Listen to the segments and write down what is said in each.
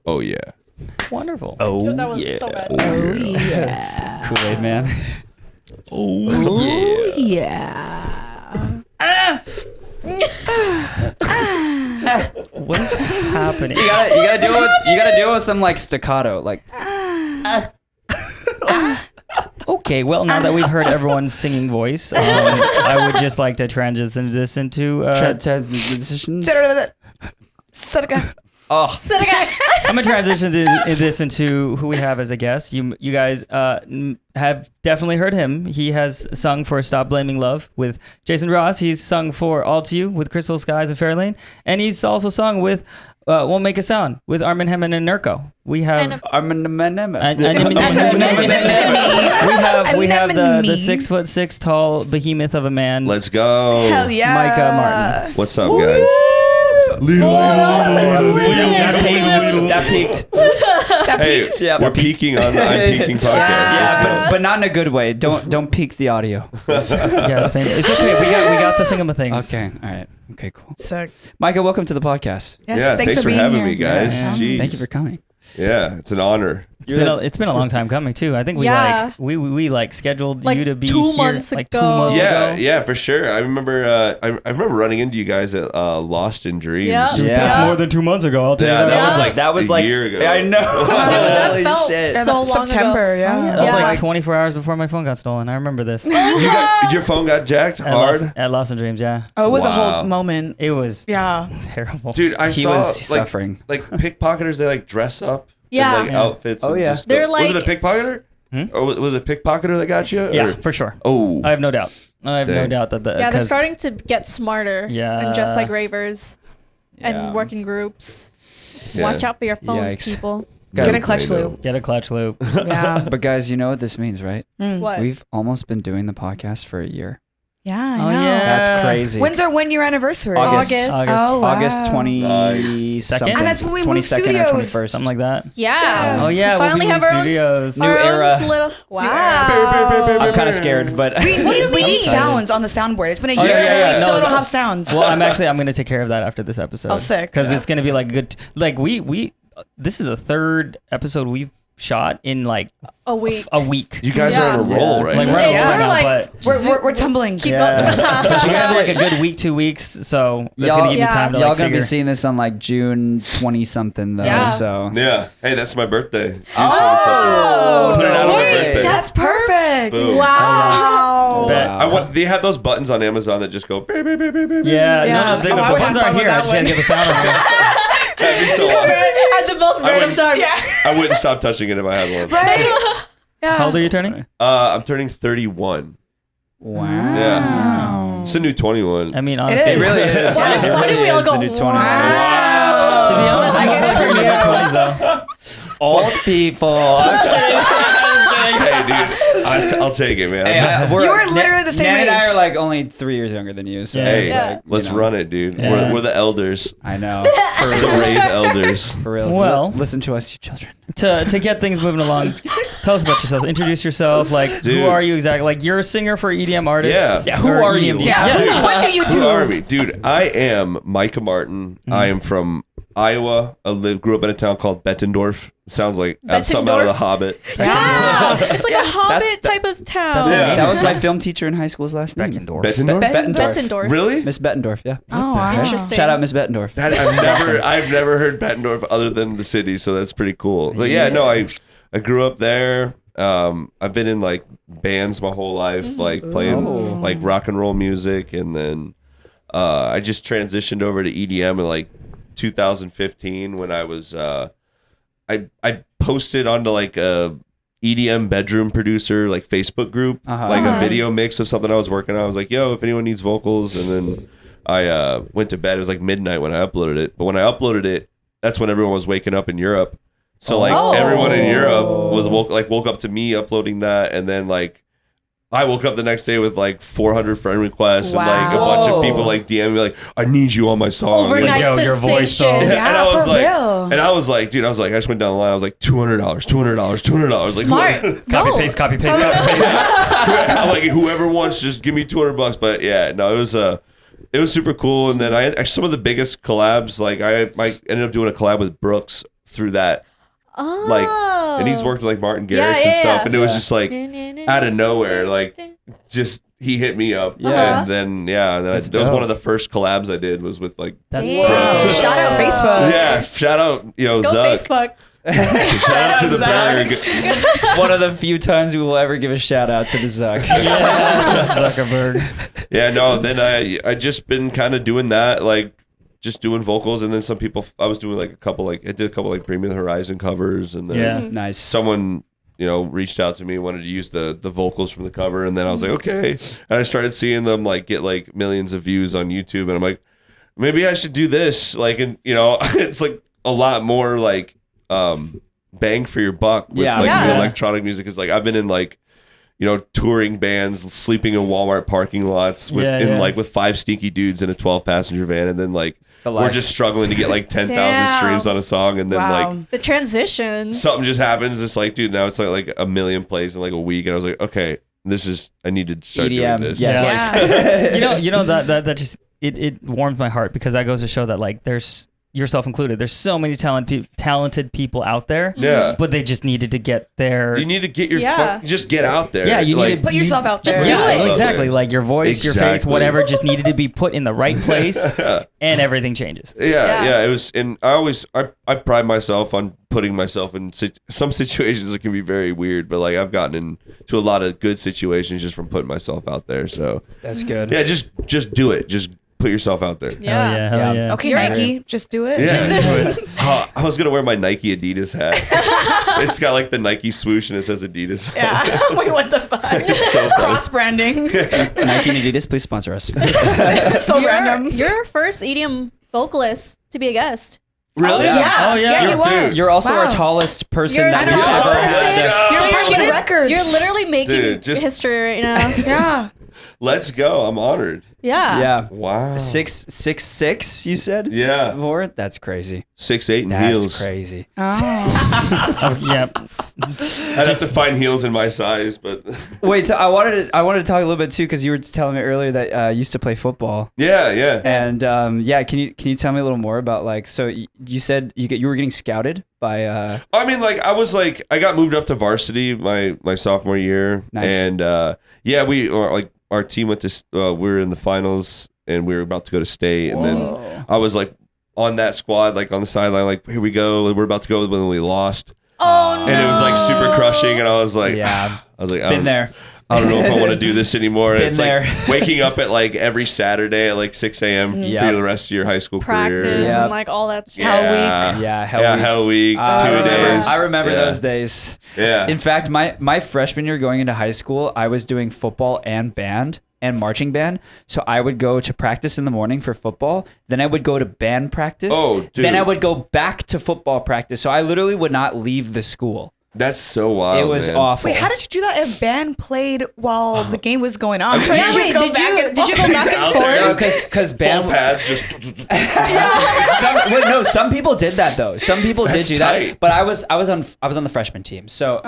Oh yeah. Wonderful. Oh, That was so bad. Oh yeah. Kool-Aid man. Oh yeah. What is happening? You gotta deal with some like staccato, like. Okay, well, now that we've heard everyone's singing voice, I would just like to transition this into. Transition. Oh, I'm gonna transition this into who we have as a guest. You guys have definitely heard him. He has sung for "Stop Blaming Love" with Jason Ross. He's sung for "All to You" with Crystal Skies and Fairlane, and he's also sung with "Won't Make a Sound" with Armin Hamman and Nurko. We have we have the 6'6" tall behemoth of a man. Let's go. Hell yeah. Micah Martin. What's up, guys? That peaked. Hey, Yeah, we're peaking on the I'm Peaking podcast. Yeah, but not in a good way. Don't peak the audio. Yeah, it's painful. It's okay. We got the thingamathings. Okay, all right. Okay, cool. Sick. Micah, welcome to the podcast. Yes, Yeah, thanks for being having here. me, guys. Yeah. Jeez. Thank you for coming. Yeah, it's an honor. It's been a long time coming too. I think we Yeah. we scheduled Like you to be 2 here months like ago. 2 months Yeah, ago. yeah, for sure. I remember. I remember running into you guys at Lost in Dreams. Yeah. Yeah. That's more than 2 months ago. I'll tell Yeah, you that. that was like a year ago. Yeah, I know. Dude, that Holy felt shit. Yeah, so long September, ago. yeah. That was Yeah. like 24 hours before my phone got stolen. I remember this. Your phone got jacked hard, At Lost in Dreams. Yeah, Oh, it was a Wow. whole moment. it was Yeah. terrible. dude. I He saw was like suffering. pickpocketers. They like dress up Yeah. in like Yeah. outfits. Oh, and yeah. just They're go. Was it a like- pickpocketer? Or was it a pickpocketer that got you? Yeah, Or- for sure. Oh, I have no doubt. I have no Dang. doubt that the Yeah, they're 'cause- starting to get smarter. Yeah. And just like ravers Yeah. and work in groups. Yeah. Watch out for your phones, Yikes. people. Get a clutch I know. loop. get a clutch loop. Yeah. But guys, you know what this means, right? Mm. What? We've almost been doing the podcast for a year. Yeah, I Oh, know. yeah. That's crazy. When's our 1 year anniversary? August. Oh, wow. August 20 something. And that's when we moved 22nd or studios. 21st. Something like that. Yeah. Oh yeah, We finally we'll have be our in own studios. New our era. own little. Wow. I'm kind of scared, but We need excited. sounds on the soundboard. It's been a year. yeah. We No, still don't no. have sounds. Well, I'm going to take care of that after this episode. Oh, sick. Because it's going to be like good. Like we this is the third episode we've shot in like A week. a week. You guys Yeah. are on a roll, right? Like we're now. on a Yeah, roll we're right now, like- but We're tumbling. Keep yeah. going. But you guys are like a good week, 2 weeks, so that's gonna give me Yeah. time to y'all like gonna be figure. seeing this on like June 20 something though. Yeah. So Yeah. Hey, that's my birthday. Oh, Put it out on my way. birthday. that's perfect. Boom. Wow. Bet. They have those buttons on Amazon that just go. Beep, beep, beep, beep, beep. Yeah, Yeah. no, the Oh, I would buttons have aren't fun with here. I that just gotta one. get the sound on here. That'd be so awesome. At the most random wouldn't- times. I wouldn't stop touching it if I had one. Right? Yeah. How old are you turning? I'm turning 31. wow. Yeah. It's a new 21. I mean, It honestly, is. It really is. Why It did really we all is the go, new 20. Wow. to be honest, I you get look it like you're from in your you. 20s though. Old people. I'm just kidding. Hey, dude, I'll take it, man. Hey, You were literally the same Nan and I age. are like only 3 years younger than you. So Yeah. Hey, it's Yeah. like, let's you know. run it, dude. Yeah. We're the elders. I know. We're the rave elders. For real. Well- Listen to us, you children. To get things moving along, tell us about yourself. Introduce yourself. Like, Dude. who are you exactly? Like, you're a singer for EDM artists. Yeah. Who Or are you? EMD. Yeah. What do you Who are do? we? Dude, I am Micah Martin. I am from Iowa. Grew up in a town called Bettendorf. Sounds like something out of The Bettendorf? Hobbit. Yeah. It's like a hobbit type of town. Yeah. That was my film teacher in high school's last name. Beckendorf. Bettendorf? Bettendorf. Really? Miss Bettendorf, yeah. Oh, wow. Interesting. Shout out Miss Bettendorf. That, I've never heard Bettendorf other than the city, so that's pretty cool. But yeah, no, I grew up there. I've been in like bands my whole life, like playing like rock and roll music, and then I just transitioned over to EDM in like 2015 when I was I posted onto like a EDM bedroom producer like Facebook group, like a video mix of something I was working on. I was like, yo, if anyone needs vocals, and then I went to bed. It was like midnight when I uploaded it, but when I uploaded it, that's when everyone was waking up in Europe. So like everyone in Europe was woke up to me uploading that, and then like I woke up the next day with like 400 friend requests and like a bunch of people like DM me like, I need you on my song. Overnight Like, yo, your voice sensation. song. Yeah, and I was for like, real. and I was like, dude, I just went down the line. I was like, $200, $200. Like, Smart. Copy No. paste, copy paste, copy paste. like whoever wants, just give me $200. But yeah, no, it was super cool. And then I had some of the biggest collabs. Like I ended up doing a collab with Brooks through that. Oh. Like, and he's worked with like Martin Garrix Yeah, and yeah, stuff, yeah. and it was just like out of nowhere, like just he hit me up, Yeah. and then that was dope. one of the first collabs I did was with like That's Wow. so Shout out Facebook. yeah, shout out Go Zuck, Facebook. shout out to the Berg. One of the few times we will ever give a shout out to the Zuck. Yeah, Zuckerberg. Yeah, no, then I just been kind of doing that, like just doing vocals, and then some people I was doing like I did a couple like Bring Me the Horizon covers, and then Yeah. Nice. someone reached out to me, wanted to use the vocals from the cover, and then I was like, okay, and I started seeing them like get like millions of views on YouTube, and I'm like, maybe I should do this, like, and it's like a lot more like bang for your buck with Yeah. like Yeah. the electronic music, because like I've been in like touring bands, sleeping in Walmart parking lots with with 5 stinky dudes in a 12-passenger van, and then like The we're life. just struggling to get like 10,000 Damn. streams on a song, and then Wow. like The transition. something just happens. It's like, dude, now it's like a million plays in like a week, and I was like, okay, I need to start EDM, doing this. yes. Yeah. That just it warms my heart, because that goes to show that like there's yourself included. There's so many talented people out there. Yeah. But they just needed to get their You need to get your Yeah. just get out there. Yeah, you like, need to Put yourself out there. Just do Yeah, it. exactly. Like your voice, your face, Exactly. whatever just needed to be put in the right place, and everything changes. Yeah. It was, and I pride myself on putting myself in some situations that can be very weird, but like I've gotten into a lot of good situations just from putting myself out there. So That's good. yeah, just do it. Just put yourself out there. Yeah. Hell Yeah. yeah. Okay, You're Nike, just do it. Yeah. I was gonna wear my Nike Adidas hat. It's got like the Nike swoosh and it says Adidas. Yeah. Wait, what the fuck? It's so funny. Cross branding. Nike and Adidas, please sponsor us. So random. You're our first EDM vocalist to be a guest. Really? Yeah. Oh, yeah. you were. Dude. You're also Wow. our tallest person You're that the we've tallest ever person. had. You're So breaking literally- records. You're literally making Dude, just- history right now. Yeah. Let's go. I'm honored. Yeah. Yeah. Wow. 6'6", you said? Yeah. Before? That's crazy. 6'8" in That's heels. crazy. Oh. Oh, yeah. I'd have to find heels in my size, but Wait, so I wanted to talk a little bit too, because you were telling me earlier that you used to play football, yeah. and can you tell me a little more about like, so you said you were getting scouted by I mean, like I got moved up to varsity my sophomore year, Nice. and our team went to we were in the finals, and we were about to go to state, and then I was like on that squad, like on the sideline, like here we go, we're about to go, when we lost, Oh no. and it was like super crushing, and I was like, Yeah. I was like, been there. I don't know if I want to do this anymore. And Been it's there. like waking up at like every Saturday at like 6 a.m. Yeah. for the rest of your high school practice career. Yeah. and like all that shit. Hell Yeah. Yeah, hell Yeah, week. Hell Week, I 2 remember- days. I remember Yeah. those days. Yeah. In fact, my freshman year going into high school, I was doing football and band and marching band. So I would go to practice in the morning for football. Then I would go to band practice. Oh, dude. Then I would go back to football practice. So I literally would not leave the school. That's so wild. It was man. awful. Wait, how did you do that if band played while the game was going on? Okay. Yeah, You wait, just go did back you and- go back and out forth? there. No, because Full band. pads just. Some people did that though. Some people That's did do tight. that. But I was on the freshman team, so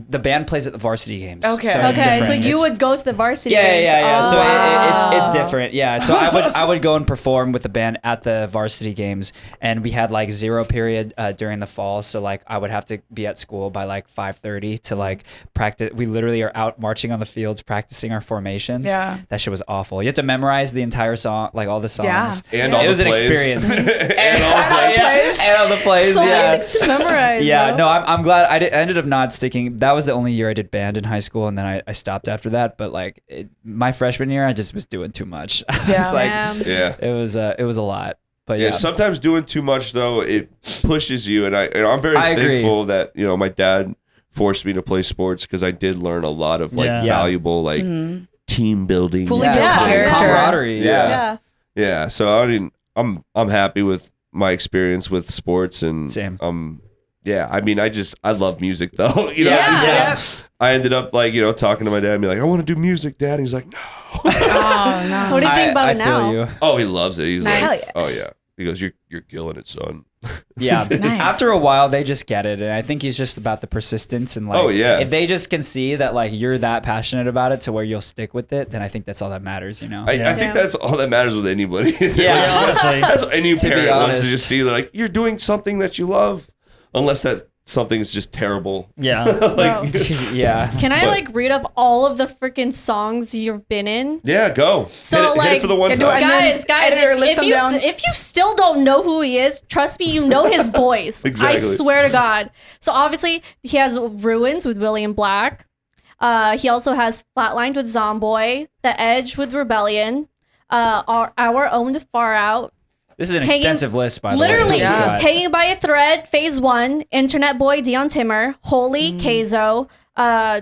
the band plays at the varsity games. Okay. so it's Okay, so different. you It's- would go to the varsity Yeah, games. yeah. So Oh. it's different. Yeah. So I would go and perform with the band at the varsity games, and we had like zero period during the fall. So like I would have to be at school by like 5:30 to like practice. We literally are out marching on the fields practicing our formations. Yeah. That shit was awful. You have to memorize the entire song, like all the songs. Yeah. And all it the was an plays. experience. And all the plays. Yeah, and all the plays. So yeah. many things to memorize. Yeah, bro. no, I'm glad I ended up not sticking. That was the only year I did band in high school, and then I stopped after that. But like my freshman year, I just was doing too much. Yeah. It's like Damn. Yeah. it was a lot. But Yeah, yeah, sometimes doing too much though, it pushes you, and I'm very I agree. thankful that my dad forced me to play sports, because I did learn a lot of like Yeah. valuable like team building. Fully yeah, built com- character. camaraderie. Yeah. Yeah. Yeah, so I'm happy with my experience with sports, and Same. yeah, I mean, I love music though. Yeah. I ended up like talking to my dad and be like, I want to do music, Dad. And he's like, no. Oh, no. What do you think about I it now? feel you. Oh, he loves it. He's Nice. like, Hell oh yeah. He goes, you're killing it, son. Yeah. Nice. After a while, they just get it, and I think it's just about the persistence and like. Oh, yeah. If they just can see that like you're that passionate about it to where you'll stick with it, then I think that's all that matters. You know. I Yeah. think that's all that matters with anybody. Yeah, honestly. That's what any To be parent wants to honest. just see. They're like, you're doing something that you love. unless that something's just terrible. Yeah. Bro, Yeah. can I But- like read off all of the freaking songs you've been in? Yeah, go. So, hit it like- for the one Yeah, do time. I- And then Guys, editor list them down. if you still don't know who he is, trust me, you know his voice. Exactly. I swear to God. So obviously he has Ruins with William Black. He also has Flatlined with Zomboy, The Edge with Rebellion, our own Far Out. This is an Hanging- extensive list, by the Literally, way. Yeah. Hanging by a Thread, Phase 1, Internet Boy, Dion Timmer, Holy, Keizo,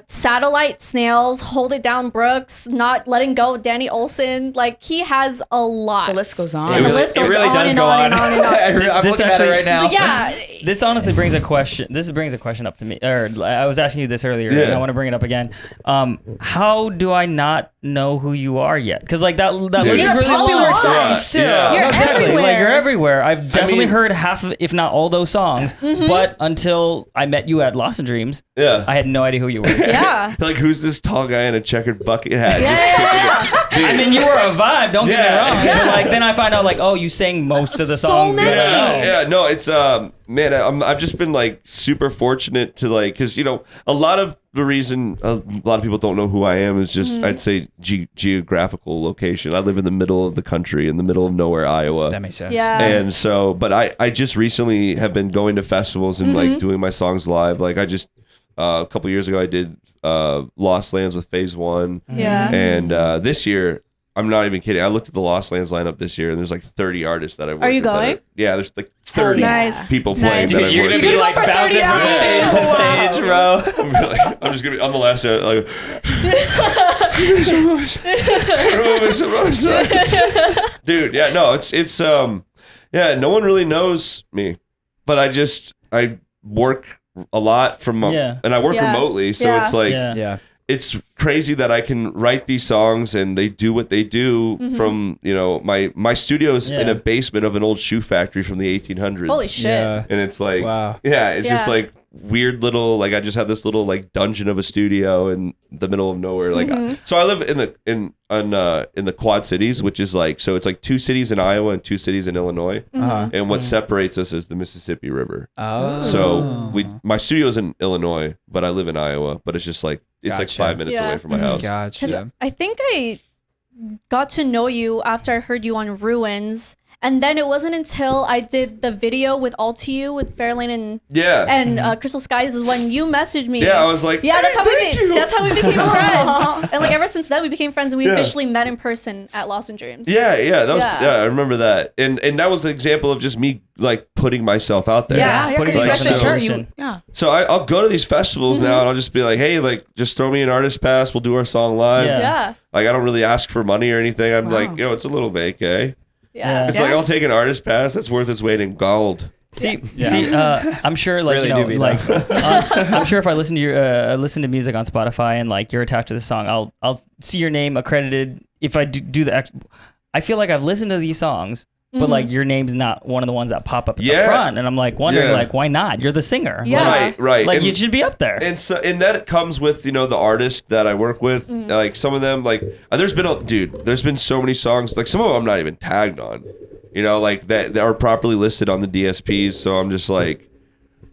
Satellite, Snails, Hold It Down, Brooks, Not Letting Go, Danny Olson. Like, he has a lot. The list goes on. And It the list it goes really on does and go on on. and on and on. I'm This looking at it actually- right now. Yeah. This honestly brings a question. This brings a question up to me. Or I was asking you this earlier, and Yeah. I want to bring it up again. How do I not know who you are yet? Because like that Dude. list is You have really popular long. songs too. Yeah. You're Exactly. everywhere. Like you're everywhere. I've definitely mean- heard half of, if not all those songs. But until I met you at Lost in Dreams, Yeah. I had no idea who you were. Yeah. Like, who's this tall guy in a checkered bucket hat? Yeah. I mean, you were a vibe. Don't get me Yeah. wrong. Yeah. But like then I find out like, oh, you sang most of the So songs. many. Yeah, no, it's man, I've just been like super fortunate to like, because a lot of the reason a lot of people don't know who I am is just I'd say geographical location. I live in the middle of the country, in the middle of nowhere, Iowa. That makes sense. Yeah. And so, but I just recently have been going to festivals and like doing my songs live. Like I just a couple years ago I did Lost Lands with Phase 1. Yeah. And this year, I'm not even kidding. I looked at the Lost Lands lineup this year, and there's like 30 artists that I've worked Are you with that going? yeah, there's like 30 Nice. people playing Nice. that I've You're worked gonna be with. like for 30 bouncing from hours. stage to Wow. stage, bro. I'm just gonna be on the last show, like, thank you so much. Thank you so much. Sorry. Dude, yeah, no, it's yeah, no one really knows me, but I work a lot from and I work Yeah. remotely, so Yeah. it's like Yeah. Yeah. it's crazy that I can write these songs and they do what they do from my studio's in Yeah. a basement of an old shoe factory from the 1800s. Holy shit. Yeah. And it's like, Wow. yeah, it's just Yeah. like weird little, like I just have this little like dungeon of a studio in the middle of nowhere. Like, so I live in the Quad Cities, which is like, so it's like 2 cities in Iowa and 2 cities in Illinois. Uh-huh. And what separates us is the Mississippi River. Oh. So my studio's in Illinois, but I live in Iowa, but it's just like, it's like Gotcha. 5 minutes Yeah. away from my house. Because Gotcha. I think I got to know you after I heard you on Ruins. And then it wasn't until I did the video with All To You with Fairlane Yeah. and Crystal Skies is when you messaged me. Yeah, I was like, Yeah, that's how thank you. that's how we became friends. And like ever since then we became friends and we Yeah. officially met in person at Lost in Dreams. Yeah, that was Yeah. I remember that. And that was an example of just me like putting myself out there. Yeah. Yeah, Putting because you yourself guys in sure position. you. Yeah. So I'll go to these festivals now and I'll just be like, hey, like just throw me an artist pass, we'll do our song live. Yeah. Yeah. Like I don't really ask for money or anything. I'm Wow. like, it's a little vacay. Yeah. It's Yeah. like I'll take an artist pass that's worth its weight in gold. See, Yeah. I'm sure, like Really do be like I'm sure if I listen to your listen to music on Spotify and like you're attached to the song, I'll see your name accredited. If I do the, I feel like I've listened to these songs, but like your name's not one of the ones that pop up at the Yeah. front, and I'm like wondering, Yeah. like, why not? You're the singer. Yeah. Right. Like And- you should be up there. And so, and that comes with the artist that I work with. Like some of them, like there's been so many songs. Like some of them I'm not even tagged on. Like that are properly listed on the DSPs. So I'm just like,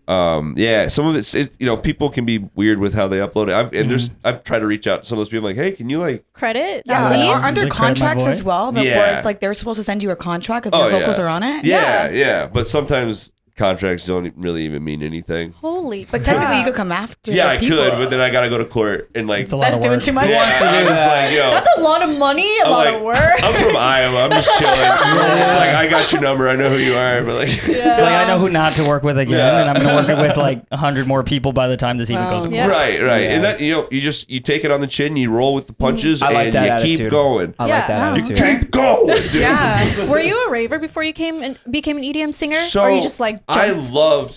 some of it's people can be weird with how they upload it. I've tried to reach out to some of those people. I'm like, hey, can you like? Credit. Yeah, At least. aren't Does there it credit my contracts boy? as well? Where Yeah. it's like they're supposed to send you a contract if your vocals are on it? Yeah. But sometimes contracts don't really even mean anything. Holy. But technically, you could come after. Yeah, the I people. could, but then I gotta go to court and like. It's a lot That's of doing work. too much. Yeah, I'm just like, yo. That's a lot of money, a I'm lot like, of work. I'm from Iowa. I'm just chilling. It's like I got your number. I know who you are, but like. It's like I know who not to work with again, Yeah. and I'm gonna work with like 100 more people by the time this even goes. Wow. Yeah. Right. Yeah. And that you take it on the chin, you roll with the punches, I like and that you keep attitude. going. I Yeah. like that Wow. attitude. Keep going, dude. Yeah. Were you a raver before you became an EDM singer? So or you just like jumped?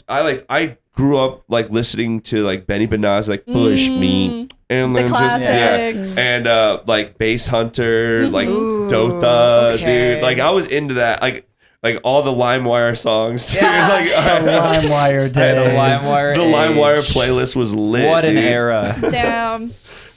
I grew up like listening to like Benny Benaz, like Push Me, and The then classics. and like Bass Hunter, like Ooh, Dota, okay. dude. Like I was into that, like all the LimeWire songs, dude. Yeah. Like LimeWire I had days. LimeWire the age. LimeWire playlist was lit. What an dude. era. Damn.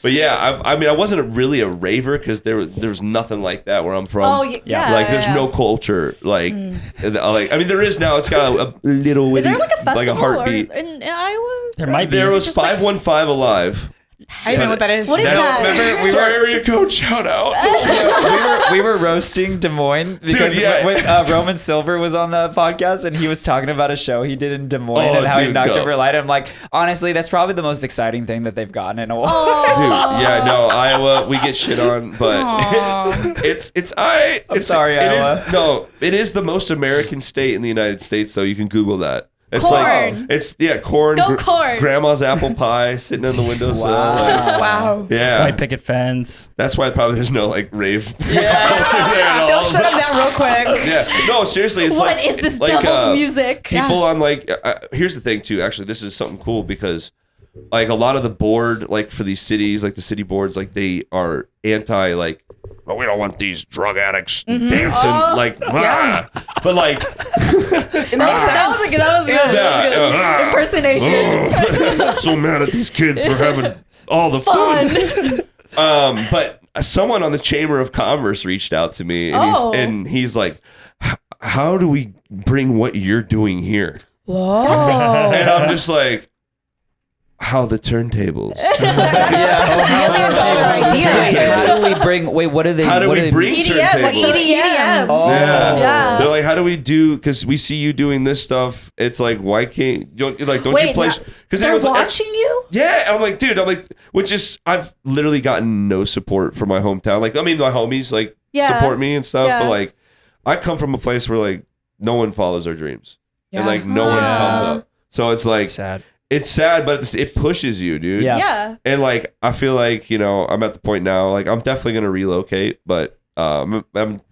But yeah, I mean, I wasn't really a raver because there was nothing like that where I'm from. Oh, yeah. Like, there's no culture. Like, I mean, there is now. It's got a little. Is there like a festival like a heartbeat? in Iowa? There might be. There was Just like- 515 Alive. I don't even know what that is. What is that? Remember, It's our area code. Shout out. we were roasting Des Moines because yeah. when Roman Silver was on the podcast and he was talking about a show he did in Des Moines Oh, and how he dude, knocked go. over light. I'm like, honestly, that's probably the most exciting thing that they've gotten in a while. Dude, yeah, no, Iowa, we get shit on, but it's sorry, Iowa. It is the most American state in the United States, so you can Google that. It's Corn. Corn. Go corn. Grandma's apple pie sitting on the windowsill. Wow. Wow. Yeah, White picket fence. that's why probably there's no like rave culture there They'll at shut all. him down real quick. Yeah, no, seriously, it's What like is this like, devil's music? People on like here's the thing too. Actually, this is something cool because like a lot of the board like for these cities, like the city boards, like they are anti like. Well, we don't want these drug addicts dancing like, Yeah. but like, It makes That was sense. good. That was good. Yeah, That was good. Impersonation. I'm so mad at these kids for having all the fun. But someone on the Chamber of Commerce reached out to me, and he's like, "How do we bring what you're doing here?" Whoa. And I'm just like, "How the turntables? How do we bring? Wait, what are they? How do what we are they- bring EDM. turntables?" Like EDM. Oh. Yeah. They're like, how do we do? Because we see you doing this stuff. It's like, why can't don't you Wait, play? Because They're watching you? Yeah, I'm like, dude, which is I've literally gotten no support from my hometown. Like, I mean, my homies like Yeah. support me and stuff, Yeah. but like, I come from a place where like no one follows their dreams, and Yeah. like no one Yeah. comes up. So it's like Sad. it's sad, but it pushes you, dude. Yeah. Yeah. And like, I feel like, you know, I'm at the point now, like, I'm definitely going to relocate, but I'm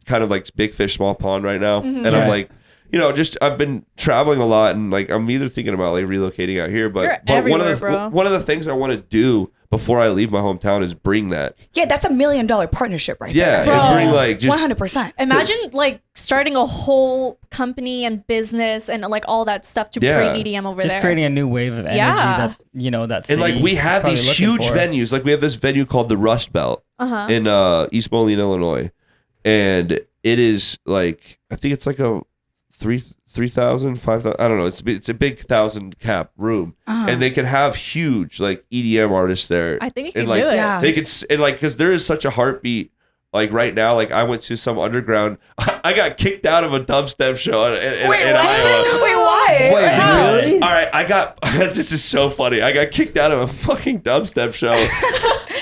kind of like big fish, small pond right now. Mhm. And I'm Right. like, you know, just I've been traveling a lot and like, I'm either thinking about like relocating out here, You're but everywhere, bro. one of the things I want to do before I leave my hometown is bring that. Yeah, that's $1 million partnership right Yeah. there. Bro. And bring like just 100%. Imagine like starting a whole company and business and like all that stuff to Yeah. bring EDM over Just there. creating a new wave of energy Yeah. that, you know, that and city like we have probably these looking huge for. venues. Like we have this venue called the Rust Belt Uh-huh. in East Moline, Illinois. And it is like, I think it's like a 3,000, 5,000, I don't know. It's a big 1,000 cap room. And they can have huge like EDM artists there. I think you And, can like, do it. Yeah. They could, and like, because there is such a heartbeat. Like right now, like I went to some underground. I got kicked out of a dubstep show in Iowa. Wait, why? Wait, really? All right, I got. This is so funny. I got kicked out of a fucking dubstep show.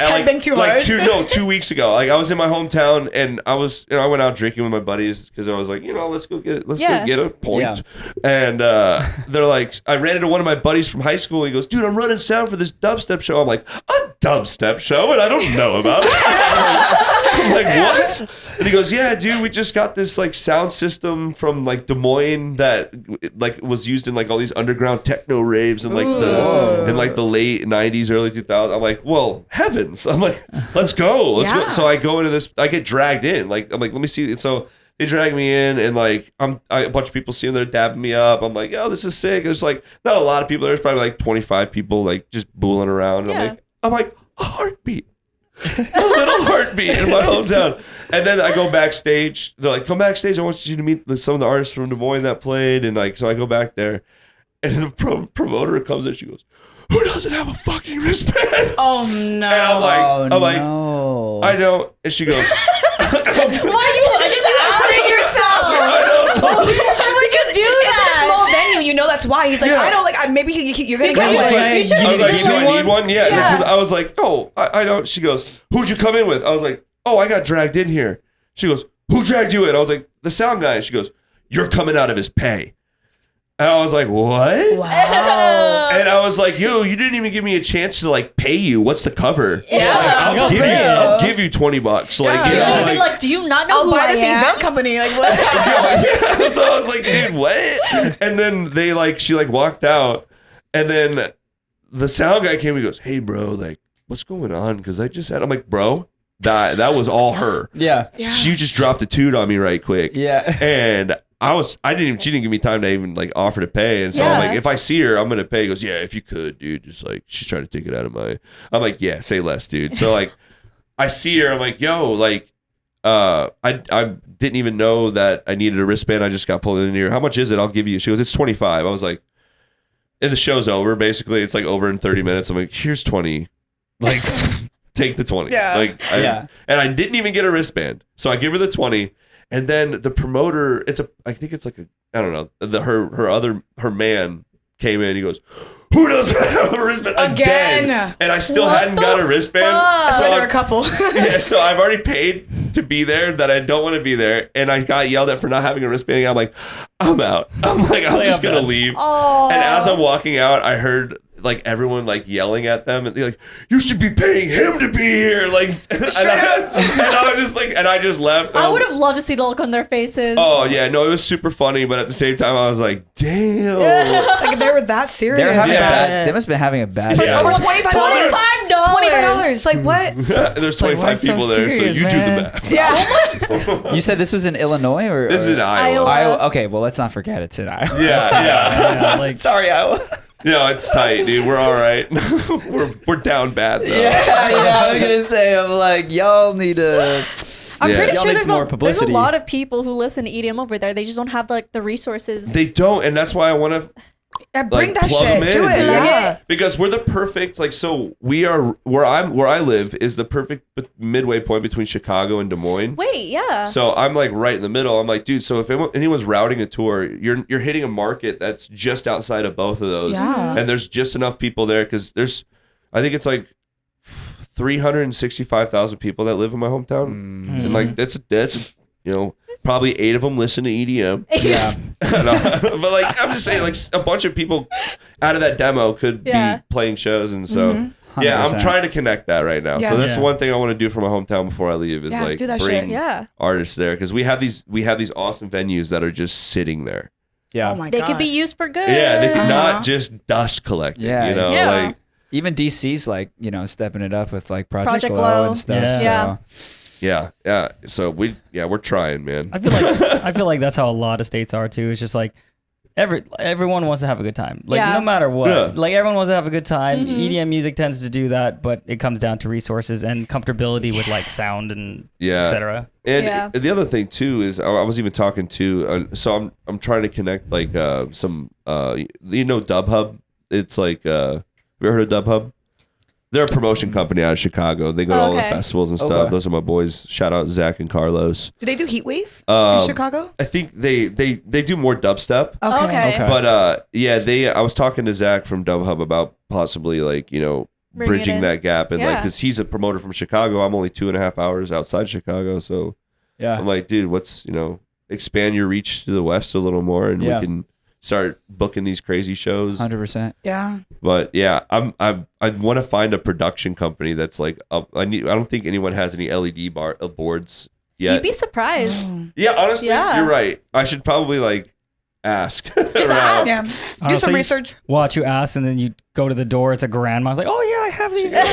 And been too hard? 2 weeks ago. Like I was in my hometown and I went out drinking with my buddies because I was like, you know, let's go get a point. And they're like, I ran into one of my buddies from high school. He goes, dude, I'm running sound for this dubstep show. I'm like, a dubstep show, and I don't know about it. I'm like, what? And he goes, yeah, dude, we just got this like sound system from like Des Moines that like was used in like all these underground techno raves and like the late 90s, early 2000s. I'm like, well, heavens. I'm like, let's go. Let's go. Yeah. So I go into this, I get dragged in. Like, I'm like, let me see. So they drag me in and like a bunch of people see them, they're dabbing me up. I'm like, oh, this is sick. There's like not a lot of people. There's probably like 25 people like just booling around. And I'm like, a heartbeat. A little heartbeat in my hometown. And then I go backstage. They're like, come backstage. I want you to meet some of the artists from Des Moines that played. And like, so I go back there. And the promoter comes in. She goes, who doesn't have a fucking wristband? Oh, no. And I'm like, no. I don't. And she goes, Why are you just outing yourself? Why would you do It's that? a small venue, you know that's why. He's like, Yeah. I don't like, maybe you're going to Because get was one. like, you should I was just like, be do I like, need one? Yeah. Yeah. Because I was like, oh, I don't. She goes, who'd you come in with? I was like, oh, I got dragged in here. She goes, who dragged you in? I was like, the sound guy. And she goes, you're coming out of his pay. And I was like, what? Wow. And I was like, yo, you didn't even give me a chance to like pay you. What's the cover? Yeah. Like, I'll give you $20. Like, Yeah. you You know, should have like, been like, do you not know I'll who buy I this am? event company. Like, what? yeah. So I was like, dude, what? And then she walked out, and then the sound guy came and he goes, hey, bro, like, what's going on? Because I just had, I'm like, bro, that was all her. Yeah. Yeah. She just dropped a toot on me right quick. Yeah. And she didn't give me time to even like offer to pay. And so I'm like, if I see her, I'm going to pay. He goes, yeah, if you could, dude, just like, she's trying to take it out of I'm like, yeah, say less, dude. So like, I see her, I'm like, yo, like, I didn't even know that I needed a wristband. I just got pulled in here. How much is it? I'll give you. She goes, it's 25. I was like, and the show's over, basically. It's like over in 30 minutes. I'm like, here's 20. Like, take the 20. Yeah. Like, and I didn't even get a wristband. So I give her the 20. And then the promoter, I think it's like I don't know, her man came in. He goes, who doesn't have a wristband again? And I still hadn't got a wristband. So there were a couple. Yeah, so I've already paid to be there that I don't want to be there. And I got yelled at for not having a wristband. I'm like, I'm out. I'm like, I'm just going to leave. Oh. And as I'm walking out, I heard like everyone like yelling at them and they're like, you should be paying him to be here. Like, and I was just like, and I just left. I would have loved to see the look on their faces. Oh yeah, no, it was super funny, but at the same time I was like, damn. Like they were that serious. They were having they must have been having a bad day. For $25. $25. Like what? There's 25 people there, so you do the math. Yeah. You said this was in Illinois or this is in Iowa. Okay, well let's not forget it's in Iowa. Yeah. Like, Sorry, Iowa. No, it's tight, dude. We're all right. we're down bad though. Yeah, I was gonna say, I'm like, y'all need to. I'm pretty Y'all sure need there's some more a publicity. lot of people who listen to EDM over there. They just don't have like the resources. They don't, and that's why I want to Bring that plug them shit. in, Do it. dude. Yeah. Because we're the perfect, like, so we are where I live is the perfect midway point between Chicago and Des Moines. Wait, yeah. So I'm like right in the middle. I'm like, dude, so if anyone's routing a tour, you're hitting a market that's just outside of both of those. Yeah. And there's just enough people there because I think it's like 365,000 people that live in my hometown. And like that's you know, probably 8 of them listen to EDM. Yeah. But like I'm just saying, like a bunch of people out of that demo could be playing shows, and so yeah, I'm trying to connect that right now. So that's one thing I want to do for my hometown before I leave is like bring artists there because we have these awesome venues that are just sitting there. Yeah. Oh my They God. could be used for good. Yeah, they could not just dust collecting. Yeah. You know, like even DC's like, you know, stepping it up with like Project Project Glow Glow. and stuff. Yeah. So. yeah. So we're trying, man. I feel like that's how a lot of states are too. It's just like everyone wants to have a good time. Like no matter what. Like everyone wants to have a good time. EDM music tends to do that, but it comes down to resources and comfortability with like sound and etc. And the other thing too is I was even talking to so I'm trying to connect like some you know Dub Hub. It's like have you ever heard of Dub Hub? They're a promotion company out of Chicago. They go to all the festivals and stuff. Those are my boys. Shout out Zach and Carlos. Do they do Heatwave in Chicago? I think they do more dubstep. Okay. But I was talking to Zach from Dub Hub about possibly like, you know, bridging that gap and like because he's a promoter from Chicago. I'm only 2.5 hours outside Chicago, so I'm like, dude, what's expand your reach to the west a little more, and we can start booking these crazy shows. 100%. Yeah. But yeah, I want to find a production company that's like I don't think anyone has any LED boards yet. You'd be surprised. Yeah, honestly, you're right. I should probably like ask. Just ask. Yeah. Do some research. Watch you ask, and then you go to the door. It's a grandma. It's like, oh yeah, I have these. I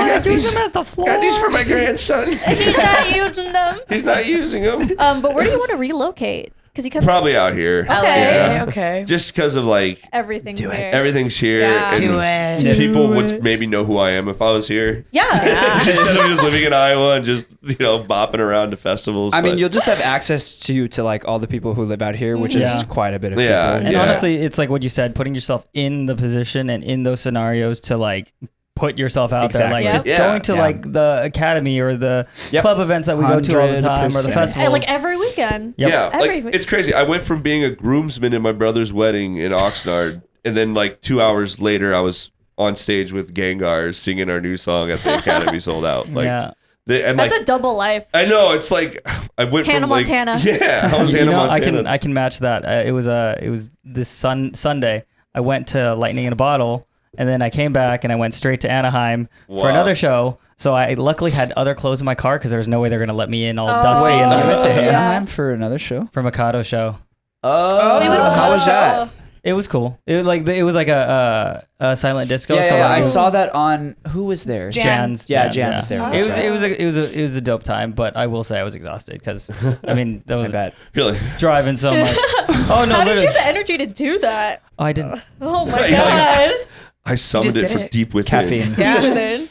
want to use them at the floor. Got these for my grandson. He's not using them. He's not using them. But where do you want to relocate? Because you can probably out here. Okay. Okay. Just because of like everything's there. Everything's here. Yeah. And Do it. People would maybe know who I am if I was here. Yeah. Instead of just living in Iowa and just bopping around to festivals. I mean, you'll just have access to like all the people who live out here, which is quite a bit of people. And honestly, it's like what you said, putting yourself in the position and in those scenarios to like put yourself out there, like just going to like the academy or the club events that we go to all the time or the festivals, like every weekend. It's crazy. I went from being a groomsman in my brother's wedding in Oxnard, and then like 2 hours later, I was on stage with Gengar singing our new song at the academy sold out. Like, that's a double life. I know. It's like I went Hannah from like Montana. I was Hannah Montana. I can match that. It was this Sunday. I went to Lightning in a Bottle. And then I came back and I went straight to Anaheim for another show. So I luckily had other clothes in my car because there was no way they're going to let me in all dusty. And you went to Anaheim for another show? For Mikado show. Oh, how was that? It was cool. It was like a silent disco. Yeah, so yeah, like, I it was- saw that on who was there? Jan's. Yeah, Jan was there. Oh, That's It was right. it was a dope time, but I will say I was exhausted because I mean that I was bet. Really? driving so much. Oh no, How did literally. you have the energy to do that? Oh, I didn't. Oh my Yeah, god. I summoned just it did from it. deep within. Caffeine. Yeah. Deep within.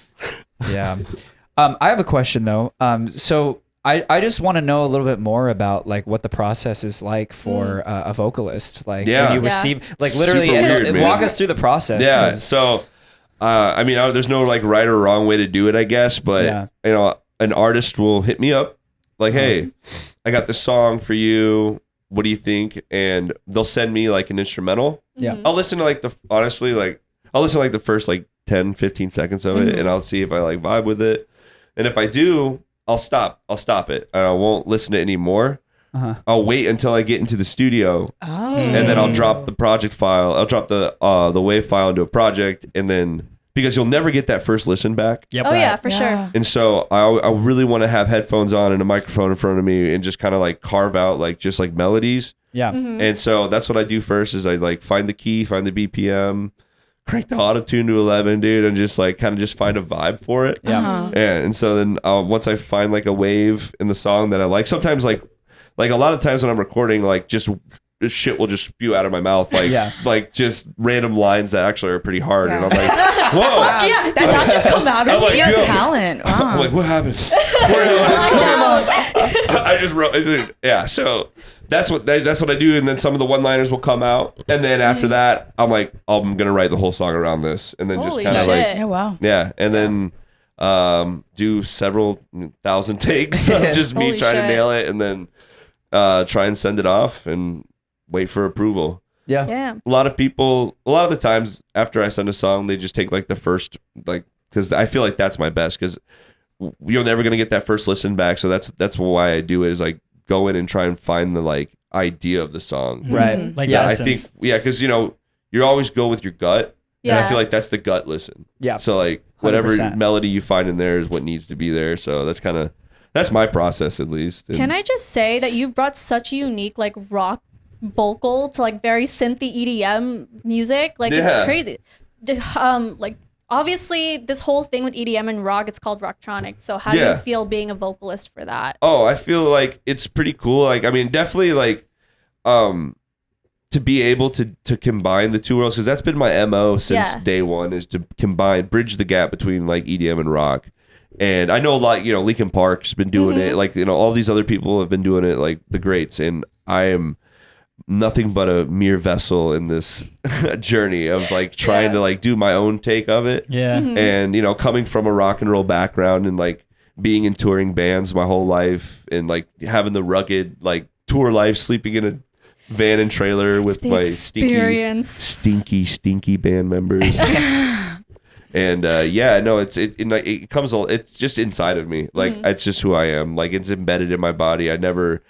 Yeah. I have a question though. So I just want to know a little bit more about like what the process is like for a vocalist. Like Yeah. when you Yeah. receive, like literally, Super weird, man. walk us through the process. Yeah. 'cause- So, I mean, there's no like right or wrong way to do it, I guess. But Yeah. you know, an artist will hit me up, like, "Hey, I got this song for you. What do you think?" And they'll send me like an instrumental. Yeah. I'll listen to like I'll listen to like the first like 10, 15 seconds of it, and I'll see if I like vibe with it. And if I do, I'll stop it. I won't listen to it anymore. Uh-huh. I'll wait until I get into the studio, Oh. and then I'll drop the project file. I'll drop the wave file into a project, and then because you'll never get that first listen back. Yep. Oh yeah, for Yeah. sure. And so I really want to have headphones on and a microphone in front of me and just kind of like carve out like just like melodies. Yeah. And so that's what I do first is I like find the key, find the BPM, crank the auto tune to 11, dude, and just like kind of just find a vibe for it. Yeah. Uh-huh. And so then once I find like a wave in the song that I like, sometimes like a lot of times when I'm recording, like just shit will just spew out of my mouth, like Yeah. like just random lines that actually are pretty hard, and Yeah. I'm like, whoa. Yeah, did that just come out I'm of like, me? You have yo. talent. I'm Wow. like, what happened? I just wrote, yeah. So that's what I do, and then some of the one-liners will come out, and then after that, I'm like, I'm gonna write the whole song around this, and then Holy just kind of shit. like, Yeah, wow. yeah, and then do several thousand takes of just me Holy trying to shit. nail it, and then try and send it off and wait for approval. Yeah. Yeah. A lot of the times after I send a song, they just take like the first, like, because I feel like that's my best, because you're never gonna get that first listen back. So that's why I do it, is like go in and try and find the like idea of the song. Right. Like Yeah, I essence. think, yeah, because you always go with your gut. And I Yeah. feel like that's the gut listen. Yeah. So like whatever 100%. melody you find in there is what needs to be there. So that's my process, at least. And Can I just say that you've brought such a unique like rock vocal to like very synthy EDM music? Like Yeah. it's crazy. Like obviously this whole thing with EDM and rock, it's called rocktronic. So how do Yeah. you feel being a vocalist for that? Oh, I feel like it's pretty cool. Like, I mean, definitely like, to be able to combine the two worlds, because that's been my MO since Yeah. day one, is to bridge the gap between like EDM and rock. And I know a lot, Linkin Park's been doing it, like, all these other people have been doing it, like the greats. And I am nothing but a mere vessel in this journey of like trying to like do my own take of it. Yeah. And coming from a rock and roll background and like being in touring bands my whole life, and like having the rugged like tour life, sleeping in a van and trailer with my stinky band members. And it comes all, it's just inside of me, like it's just who I am, like it's embedded in my body. I never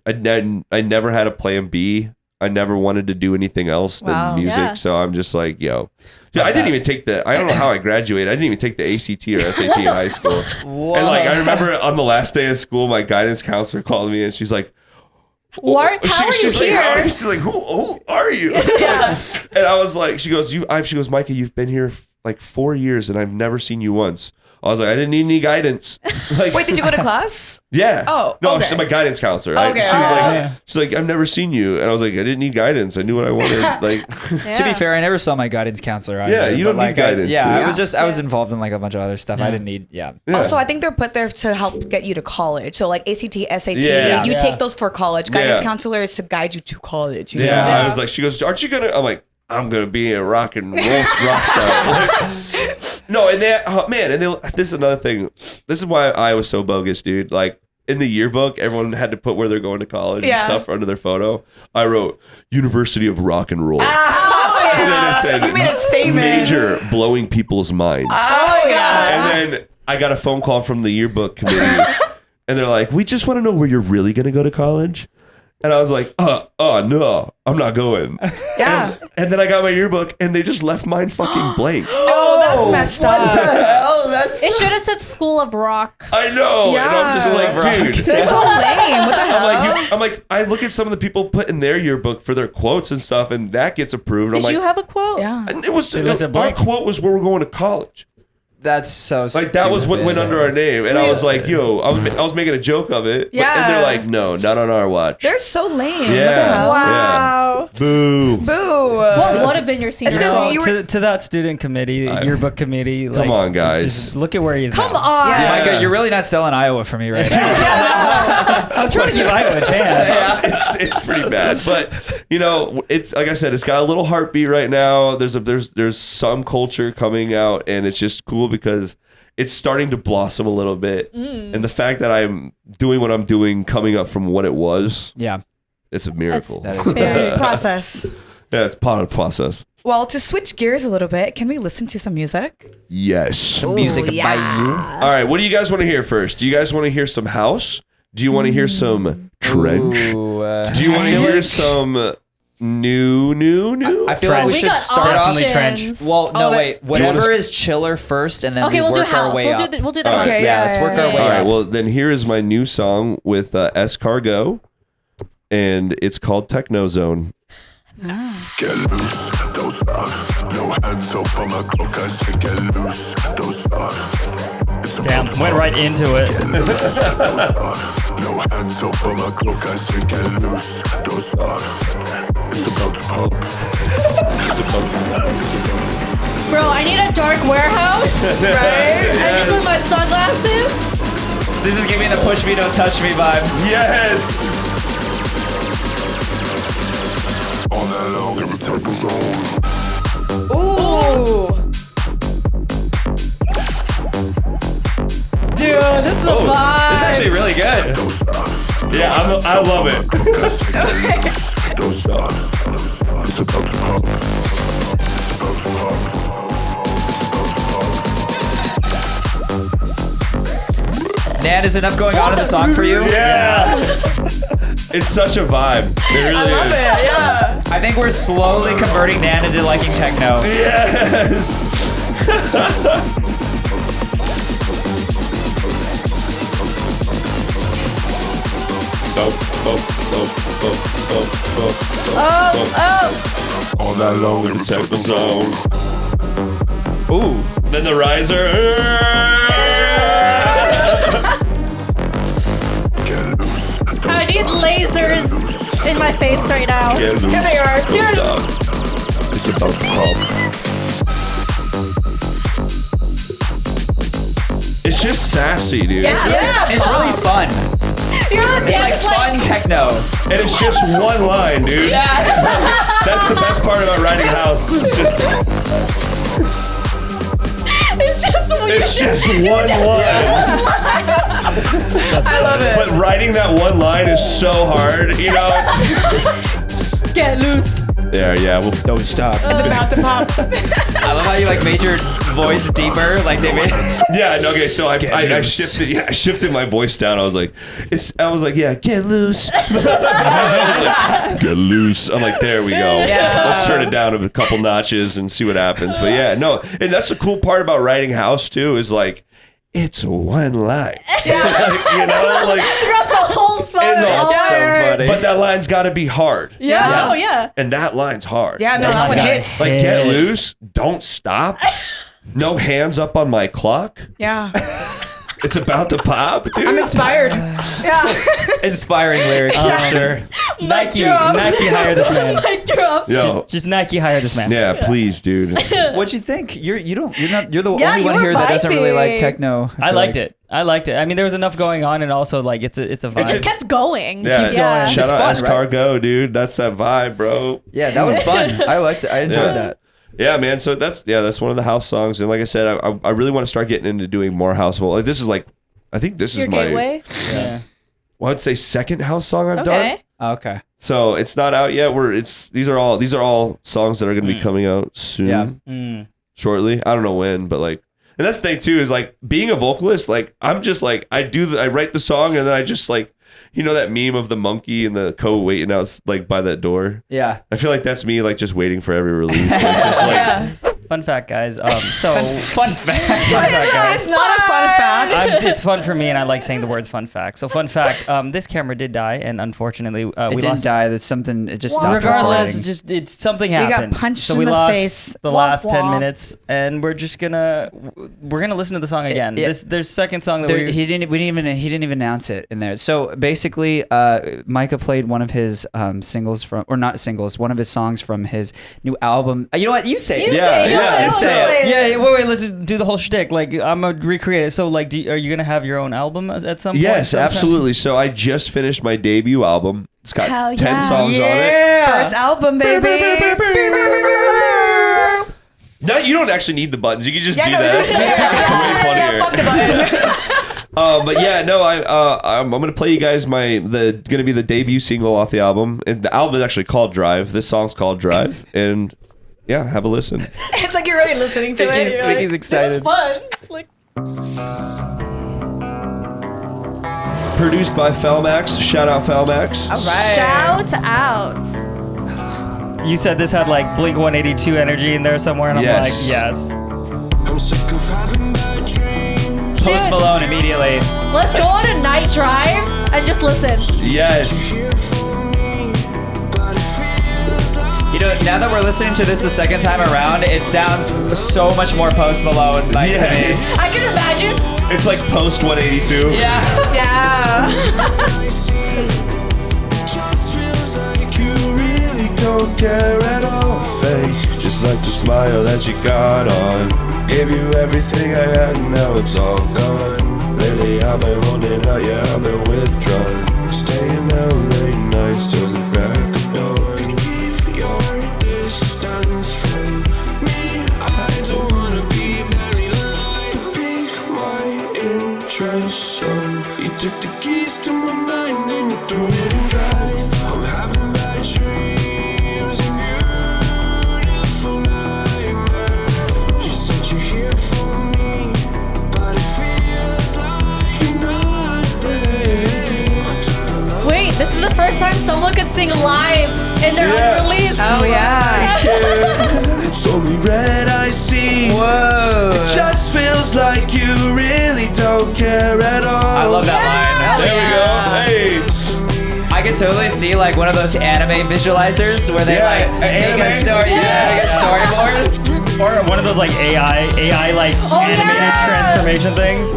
had a plan B. I never wanted to do anything else than Wow. music. Yeah. So I'm just like, yo. Yeah, I didn't even take I don't know how I graduated. I didn't even take the ACT or SAT in high school. And like, I remember on the last day of school, my guidance counselor called me and she's like, What? How are you she's like, here? she's like, who are you? And I was like, she goes, Micah, you've been here like 4 years and I've never seen you once. I was like, I didn't need any guidance. Like, Wait, did you go to class? yeah. Oh, no, okay. she's my guidance counselor. Okay, She's like, I've never seen you, and I was like, I didn't need guidance. I knew what I wanted. Like, To be fair, I never saw my guidance counselor either. Yeah, you but, don't need like, guidance, I dude. was I was involved in like a bunch of other stuff. I didn't need. Yeah. Also, I think they're put there to help get you to college. So like ACT, SAT, Yeah. you Yeah. take those for college. Guidance Yeah. counselor is to guide you to college. you yeah. know? I was like, she goes, aren't you gonna? I'm like, I'm gonna be a rock and roll rock star. Like, no, and this is another thing. This is why I was so bogus, dude. Like, in the yearbook, everyone had to put where they're going to college and Yeah. stuff under their photo. I wrote University of Rock and Roll. Oh, And then it yeah. said You made a statement. major blowing people's minds. Oh, yeah. And then I got a phone call from the yearbook committee, and they're like, "We just want to know where you're really going to go to college." And I was like, no, I'm not going. Yeah. And then I got my yearbook and they just left mine fucking blank. Oh, that's messed up. It should have said School of Rock. I know. Yeah. And I was just like, dude. They're so lame. What the hell? I'm like, I look at some of the people put in their yearbook for their quotes and stuff, and that gets approved. I'm Did like, you have a quote? Yeah. and it was left it our blank. quote was where we're going to college. That's so Like that was what went under our name, and I was like, yo, I was making a joke of it. Yeah. And they're like, no, not on our watch. They're so lame. What the Yeah. hell? Wow. Boo. Boo. What would have been your senior? It's 'cause song? you were- To that student committee, yearbook committee. Come on, guys. Just look at where he's Come now. on. Yeah. Micah, you're really not selling Iowa for me right now. I'm trying to give Iowa a chance. It's pretty bad, but it's like I said, it's got a little heartbeat right now. There's some culture coming out, and it's just cool because it's starting to blossom a little bit. And the fact that I'm doing what I'm doing, coming up from what it was, Yeah. it's a miracle. That is Very process. Yeah, it's part of the process. Well, to switch gears a little bit, can we listen to some music? Yes. music by you. All right, what do you guys want to hear first? Do you guys want to hear some house? Do you want to hear some trench? Ooh, Do you want to hear some new? I feel like we We should got start off. Definitely trench. options. Well, no, Oh, wait. Do you wanna Whatever s- is chiller first, and then Okay, we we'll do work our house. way We'll up. do the All right. house. Okay, Yeah, let's work our way All right, up. well, then here is my new song with ESCARGOT, and it's called Techno Zone. Get loose, don't stop. No hands up on my clock, I say get loose, don't stop. It's Damn, about to went pop. right into it. Don't stop. No hands up on my clock, I say get loose, don't stop. It's about to pop. It's about to pop. It's about to pop. Bro, I need a dark warehouse. Right? I just with my sunglasses. This is giving me the push me, don't touch me vibe. Yes. All night long in the techno zone. Ooh. Dude, this is a vibe. This is actually really good. Don't stop. Yeah, I love it. Don't stop. It's about to pop. It's about to pop. It's about to pop. Nan, is enough going on in the song for you? Yeah. It's such a vibe. It really is. Yeah. I think we're slowly converting Nan into liking techno. Yes. All night long in the techno zone. Ooh. Then the riser. Get loose. Don't I need lasers in my face right now. Get loose. Here they are. Don't Yes. stop. It's about to pop. It's just sassy, dude. Yeah. It's really fun. You're on It's like dance fun techno. And it's just one line, dude. That's the best part about writing house. It's just one line. I love it. But writing that one line is so hard, Get loose. Yeah, well, Don't stop. It's about to pop. I love how you like made your voice deeper. Like they made. yeah, no, okay, so I loose. shifted my voice down. I was like, yeah, get loose. Get loose. I'm like, there we go. Yeah. Let's turn it down a couple notches and see what happens. But yeah, no, and that's the cool part about writing house too, is like, it's one line. Like, like, Throughout the whole song. And all that's so hard. funny. but that line's got to be hard. Yeah. Oh yeah. And that line's hard. Yeah, no, that one hits. Like, get loose, don't stop, no hands up on my clock. Yeah. It's about to pop, dude. I'm inspired. Yeah. Inspiring lyrics for sure. Nike drop. hire this man. Mic drop. Yo, Just Nike hire this man. yeah, please, dude. What'd you think? You're the Yeah, only you one were here that doesn't really like vibing. techno. I liked it. I liked it. I mean, there was enough going on, and also like it's a vibe. It just kept going. Yeah, keeps going. shout It's out fun, right? ESCARGOT, dude. That's that vibe, bro. Yeah, that was fun. I liked it. I enjoyed Yeah. that. Yeah, man. So that's one of the house songs, and like I said, I really want to start getting into doing more house. Like this is like, I think this Your is my, gateway. Yeah. well, I'd say second house song I've done. Okay. Okay. So it's not out yet. These are all songs that are going to be coming out soon, Yeah. shortly. I don't know when, but like, and that's the thing too, is like being a vocalist. Like I'm just like I write the song and then I just like you know that meme of the monkey and the coat waiting out like by that door. Yeah. I feel like that's me, like just waiting for every release. Like, just like Yeah. Fun fact, guys. So Fun fact. fun fact, guys. It's not a fun fact. It's fun for me, and I like saying the words "fun fact." So, fun fact: this camera did die, and unfortunately, we It didn't lost. die. There's something. It just stopped Regardless, recording. it's something got happened. punched so in we the lost face. the Womp last 10 womp. minutes, and we're gonna listen to the song again. There's second song that He didn't even announce it in there. So basically, Micah played one of his singles from, or not singles, one of his songs from his new album. You know what? You say it. Yeah. Say it. Yeah, wait, let's just do the whole shtick. Like, I'm gonna recreate it. So, like, are you gonna have your own album at some point? yes, sometime? absolutely. So I just finished my debut album. It's got Hell 10 yeah. songs on it. Yeah. First album, baby. No, you don't actually need the buttons. You can just do no, that. just- yeah. It's way funnier. Yeah, fuck the button. But yeah, no, I'm gonna play you guys gonna be the debut single off the album. And the album is actually called Drive. This song's called Drive, and yeah, have a listen. It's like you're already listening to it. You're like, Mickey's excited. Fun. Like, Produced by Felmax. Shout out Felmax. all right. shout out. You said this had like Blink 182 energy in there somewhere, and I'm Yes. like, yes. I'm sick of having bad dreams. Post Dude. Malone immediately. Let's go on a night drive and just listen. Yes. Here for me, but it feels like You know, now that we're listening to this the second time around, it sounds so much more Post Malone like to me. Yes. I can imagine. It's like post 182. Yeah. Yeah. I see. Just feels like you really Don't care at all. Fake, just like the smile that you got on. Gave you everything I had, and now it's all gone. Lately I've been holding out, yeah, I've been withdrawn. Staying out late nights till the crack of dawn. keep your distance from me. I don't wanna be buried alive. To pique my interest, so you took the keys to my mind and you threw it in drive. I'm having bad dreams and beautiful nightmares. You said you're here for me, but it feels like you're not there. I took the love. Wait, this is the first time someone could sing live in their unreleased. Oh yeah. It's only red I see. Whoa. It just feels like you really don't care at all. I love that line. There we go. Hey. I could totally see like one of those anime visualizers where they Yeah, like make anime. a story, make a storyboard. Or one of those like AI like animated yeah. transformation things.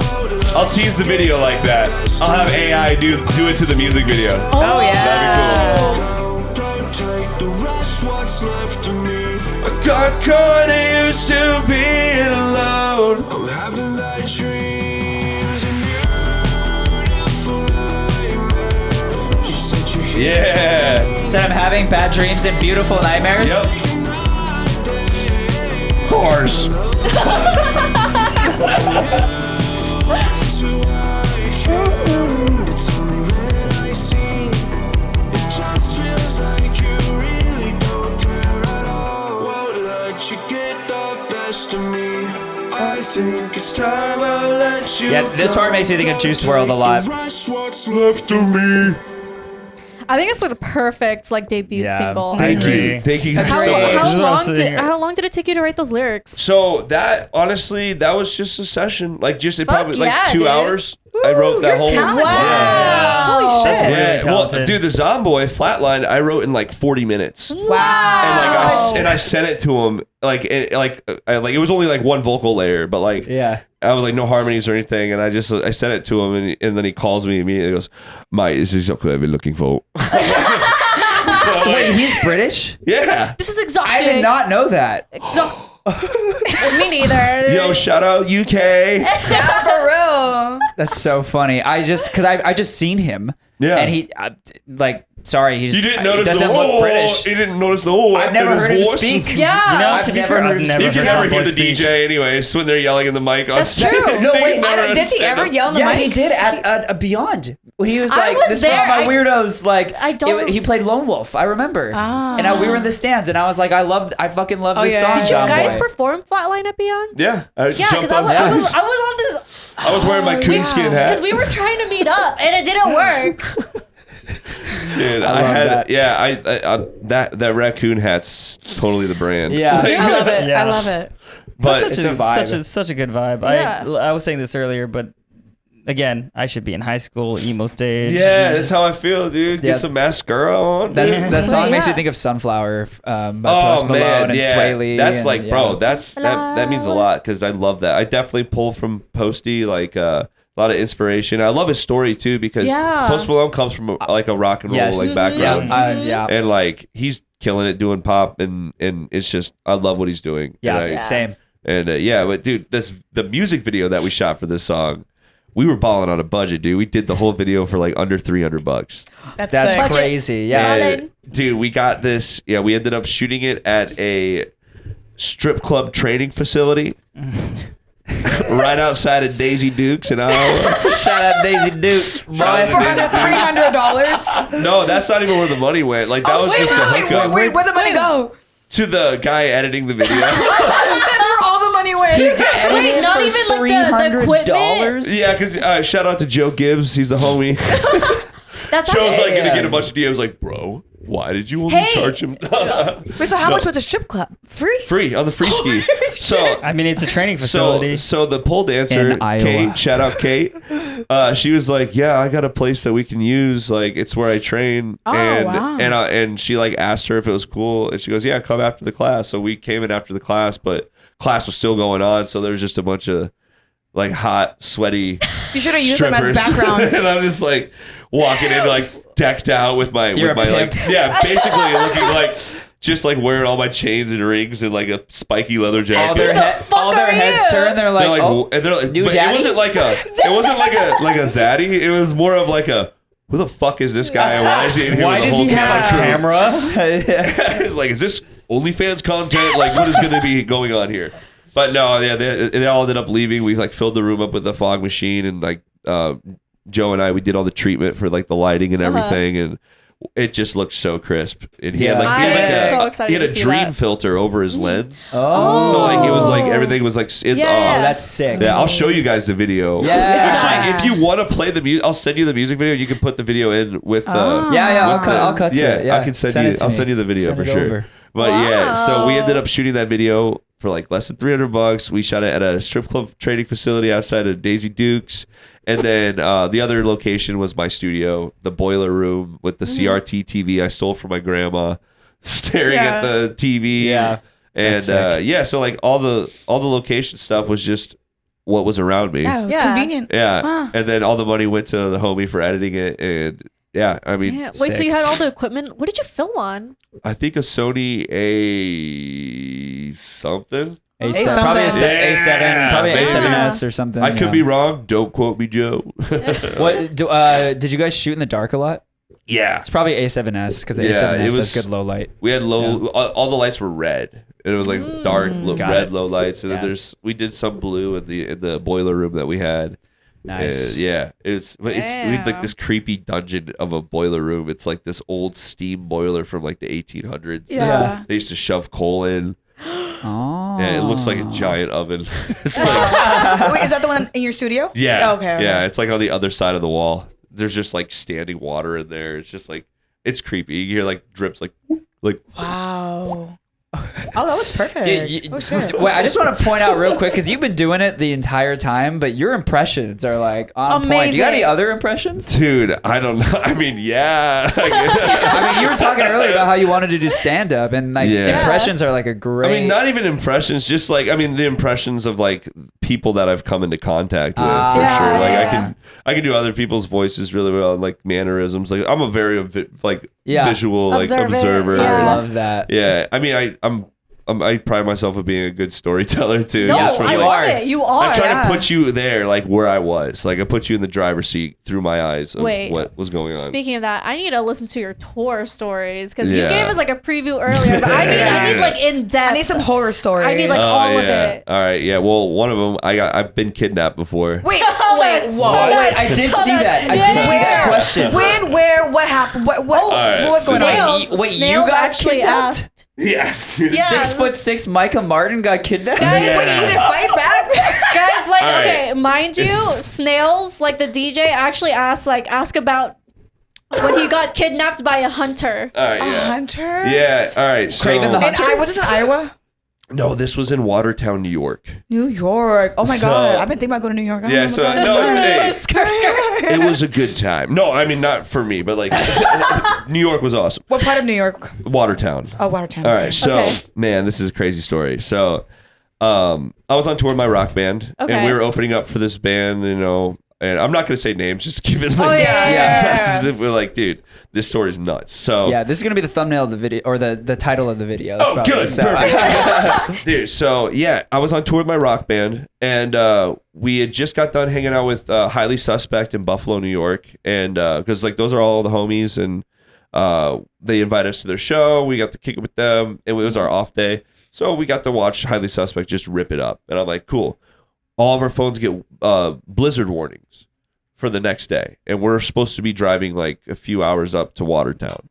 I'll tease the video like that. I'll have AI do it to the music video. Oh yeah. That'd Don't take the rest, what's left of me. I got kinda used to being alone. I'm having bad dreams and beautiful nightmares. You said you're here. Yeah. Said I'm having bad dreams and beautiful nightmares. Yep. Horse. It's only red I see. It just feels like you really don't care at all. Won't let you get the best of me. I think it's time I let you. Yeah, this part makes me think of Juice WRLD a lot. The rest, what's left of me. I think it's like the perfect like debut Yeah. single. Thank agree. you. Thank you guys How, so much. Just what I'm saying. how long did it take you to write those lyrics? So that honestly, that was just a session. Like just it Fuck probably yeah, like 2 dude. hours. I wrote that whole. talented. Yeah. Holy shit. That's really Yeah, well, talented. dude, the Zomboy Flatline I wrote in like 40 minutes. Wow. And like I sent it to him like it was only like one vocal layer, but like Yeah. I was like no harmonies or anything, and I sent it to him, and then he calls me immediately. He goes, "Mate, this is exactly what I've been looking for." Wait, he's British? Yeah. This is exotic. I did not know that. Me neither. Yo, shout out UK. Yeah, for real. That's so funny. I just seen him. Yeah. And he sorry, he's You didn't he notice doesn't the look British. You didn't notice the oh. I've never in his heard him voice. speak. Yeah. You know, I've to be never fair, heard I've him never speak. You can heard never hear Zomboy the speak. DJ anyways when they're yelling in the mic on That's stage. true. No, wait, Did he ever yell in the Yeah, mic? he did at a Beyond. When he was I like, was "This there. is for all my I- weirdos." Like, I don't- he played Lone Wolf. I remember. Ah. And we were in the stands, and I was like, I fucking love Oh, this yeah. song. Did Did you Zomboy. guys perform Flatline at Beyond? Yeah. Yeah, because I was on this. I was wearing my coonskin hat. Because we were trying to meet up and it didn't work. Dude, I had that raccoon hat's totally the brand. Yeah. I love it. Yeah. I love it. But It's a vibe. Such a good vibe. Yeah. I was saying this earlier, but again, I should be in high school, emo stage. yeah, that's how I feel, dude. Get Yeah. some mascara on. That song makes me Yeah. think of Sunflower by Post Malone and Sway Lee. That's and, like, bro, yeah. that means a lot because I love that. I definitely pull from Posty, like a lot of inspiration. I love his story too because Yeah. Post Malone comes from like a rock and roll Yes. like background, Yeah. and like he's killing it doing pop, and it's just I love what he's doing. Yeah. And Same. but dude, the music video that we shot for this song. We were balling on a budget, dude. We did the whole video for like under $300. That's sick. crazy. Yeah. And, dude, we got this. Yeah, we ended up shooting it at a strip club training facility right outside of Daisy Dukes in Iowa. Shout out Daisy Duke. Shout out For to under $300. No, that's not even where the money went. Like that was just the hookup where'd the money go? to the guy editing the video. That's where all the money went. Wait, not even like the equipment. Yeah, because shout out to Joe Gibbs. He's a homie. That's Joe's actually, like gonna get a bunch of DMs like, bro, why did you only Hey. charge him? Wait, so how much was a strip club? Free? Free on the free ski. So I mean, it's a training facility. So the pole dancer, In Iowa. Kate, shout out Kate. She was like, "Yeah, I got a place that we can use. Like, it's where I train." Oh, and wow. and she like asked her if it was cool, and she goes, "Yeah, come after the class." So we came in after the class, but class was still going on. So there was just a bunch of like hot, sweaty. You should have used them as strippers. backgrounds. And I'm just like walking in like decked out with my You're with my a like pimp. basically looking like just like wearing all my chains and rings and like a spiky leather jacket. All their heads turn. They're like, They're like, oh, and they're like, new but daddy? it wasn't like a zaddy. It was more of like a, who the fuck is this guy? And why is he in here Why with the does whole he have a camera? It's like, is this OnlyFans content? Like, what is going to be going on here? But no, yeah, they all ended up leaving. We like filled the room up with a fog machine, and like Joe and I, we did all the treatment for like the lighting and everything, and it just looked so crisp. And he had like, I'm so excited he had to a see dream that. filter over his lens. oh, So like it was like everything was like Yeah. that's sick. yeah, I'll show you guys the video. Yeah. Actually, if you want to play the music, I'll send you the music video. You can put the video in with the. I'll cut to Yeah, it. Yeah, I can send you. it to I'll me. send you the video Send for it sure. over. But yeah, so we Wow. ended up shooting that video for like less than $300. We shot it at a strip club training facility outside of Daisy Dukes, and then the other location was my studio, the boiler room with the CRT TV I stole from my grandma, staring at the TV. Yeah. And That's sick. yeah, so like all the location stuff was just what was around me. Yeah, it was Yeah. convenient. Yeah. Wow. And then all the money went to the homie for editing it. And yeah, I mean, Yeah. Wait, so sick. you had all the equipment? What did you film on? I think a Sony A something. A7, probably something. A7, probably maybe. A7S or something. I could be wrong. Don't quote me, Joe. What did you guys shoot in the dark a lot? Yeah. It's probably A7S because the Yeah, A7S it has was- good low light. We had low, all the lights were red. And it was like dark, Got red, it. low lights. And Yeah. then we did some blue in the boiler room that we had. Nice. Yeah, it's we had like this creepy dungeon of a boiler room. It's like this old steam boiler from like the 1800s. Yeah. They used to shove coal in. Oh. Yeah, it looks like a giant oven. It's like Wait, is that the one in your studio? yeah, Oh, okay. yeah. It's like on the other side of the wall. There's just like standing water in there. It's just like it's creepy. You hear like drips, like Wow. Oh, that was perfect. Dude, oh shit. Wait, I just want to point out real quick because you've been doing it the entire time, but your impressions are like on point. Do you got any Amazing. other impressions? dude. I don't know. I mean, yeah. I mean, you were talking earlier about how you wanted to do stand up, and like Yeah. impressions are like a great. I mean, not even impressions, just like the impressions of like people that I've come into contact with for Yeah, sure. Like yeah. I can do other people's voices really well, and like mannerisms. Like I'm a very like Yeah. visual like Observant, observer. yeah. I love that. Yeah, I mean, I pride myself on being a good storyteller too. No, just from, I like, love it. You are. I'm trying yeah. to put you there, like where I was. Like I put you in the driver's seat through my eyes of Wait, what was going on. Speaking of that, I need to listen to your tour stories because you Yeah. gave us like a preview earlier, but I need like in depth. I need some horror stories. I need, like, all of yeah. it. All right, yeah. Well, one of them, I've been kidnapped before. Wait, whoa. Oh, wait, I did see that. I did see that question. When, where, what happened? What right. what's going on? Wait, wait, you Snails got actually kidnapped? asked. Yes. Yeah. 6'6" Micah Martin got kidnapped. Guys, wait, you didn't fight back? Guys, Yes, like, All right. okay, mind you, Snails, like the DJ actually ask about when he got kidnapped by a hunter. All right, A yeah. hunter? Yeah, all right. So, Craven the Hunter? Was this in Iowa? no, this was in Watertown, New York. New York. Oh my So- God. I've been thinking about going to New York. Yeah, so no, hey, Skirt, skirt. it was a good time. No, I mean not for me, but like New York was awesome. What part of New York? Watertown. Oh, Watertown. All okay. right, so Okay. man, this is a crazy story. So, I was on tour with my rock band, and Okay. we were opening up for this band, you know. And I'm not gonna say names, just keep it like Oh, yeah. specific. We're like, dude, this story is nuts. So Yeah, this is gonna be the thumbnail of the video or the title of the video. That's Oh, probably- good. so- Perfect. Dude, so yeah, I was on tour with my rock band, and we had just got done hanging out with Highly Suspect in Buffalo, New York, and because like those are all the homies, and they invited us to their show. We got to kick it with them, and it was our off day, so we got to watch Highly Suspect just rip it up, and I'm like, cool. All of our phones get blizzard warnings for the next day, and we're supposed to be driving like a few hours up to Watertown.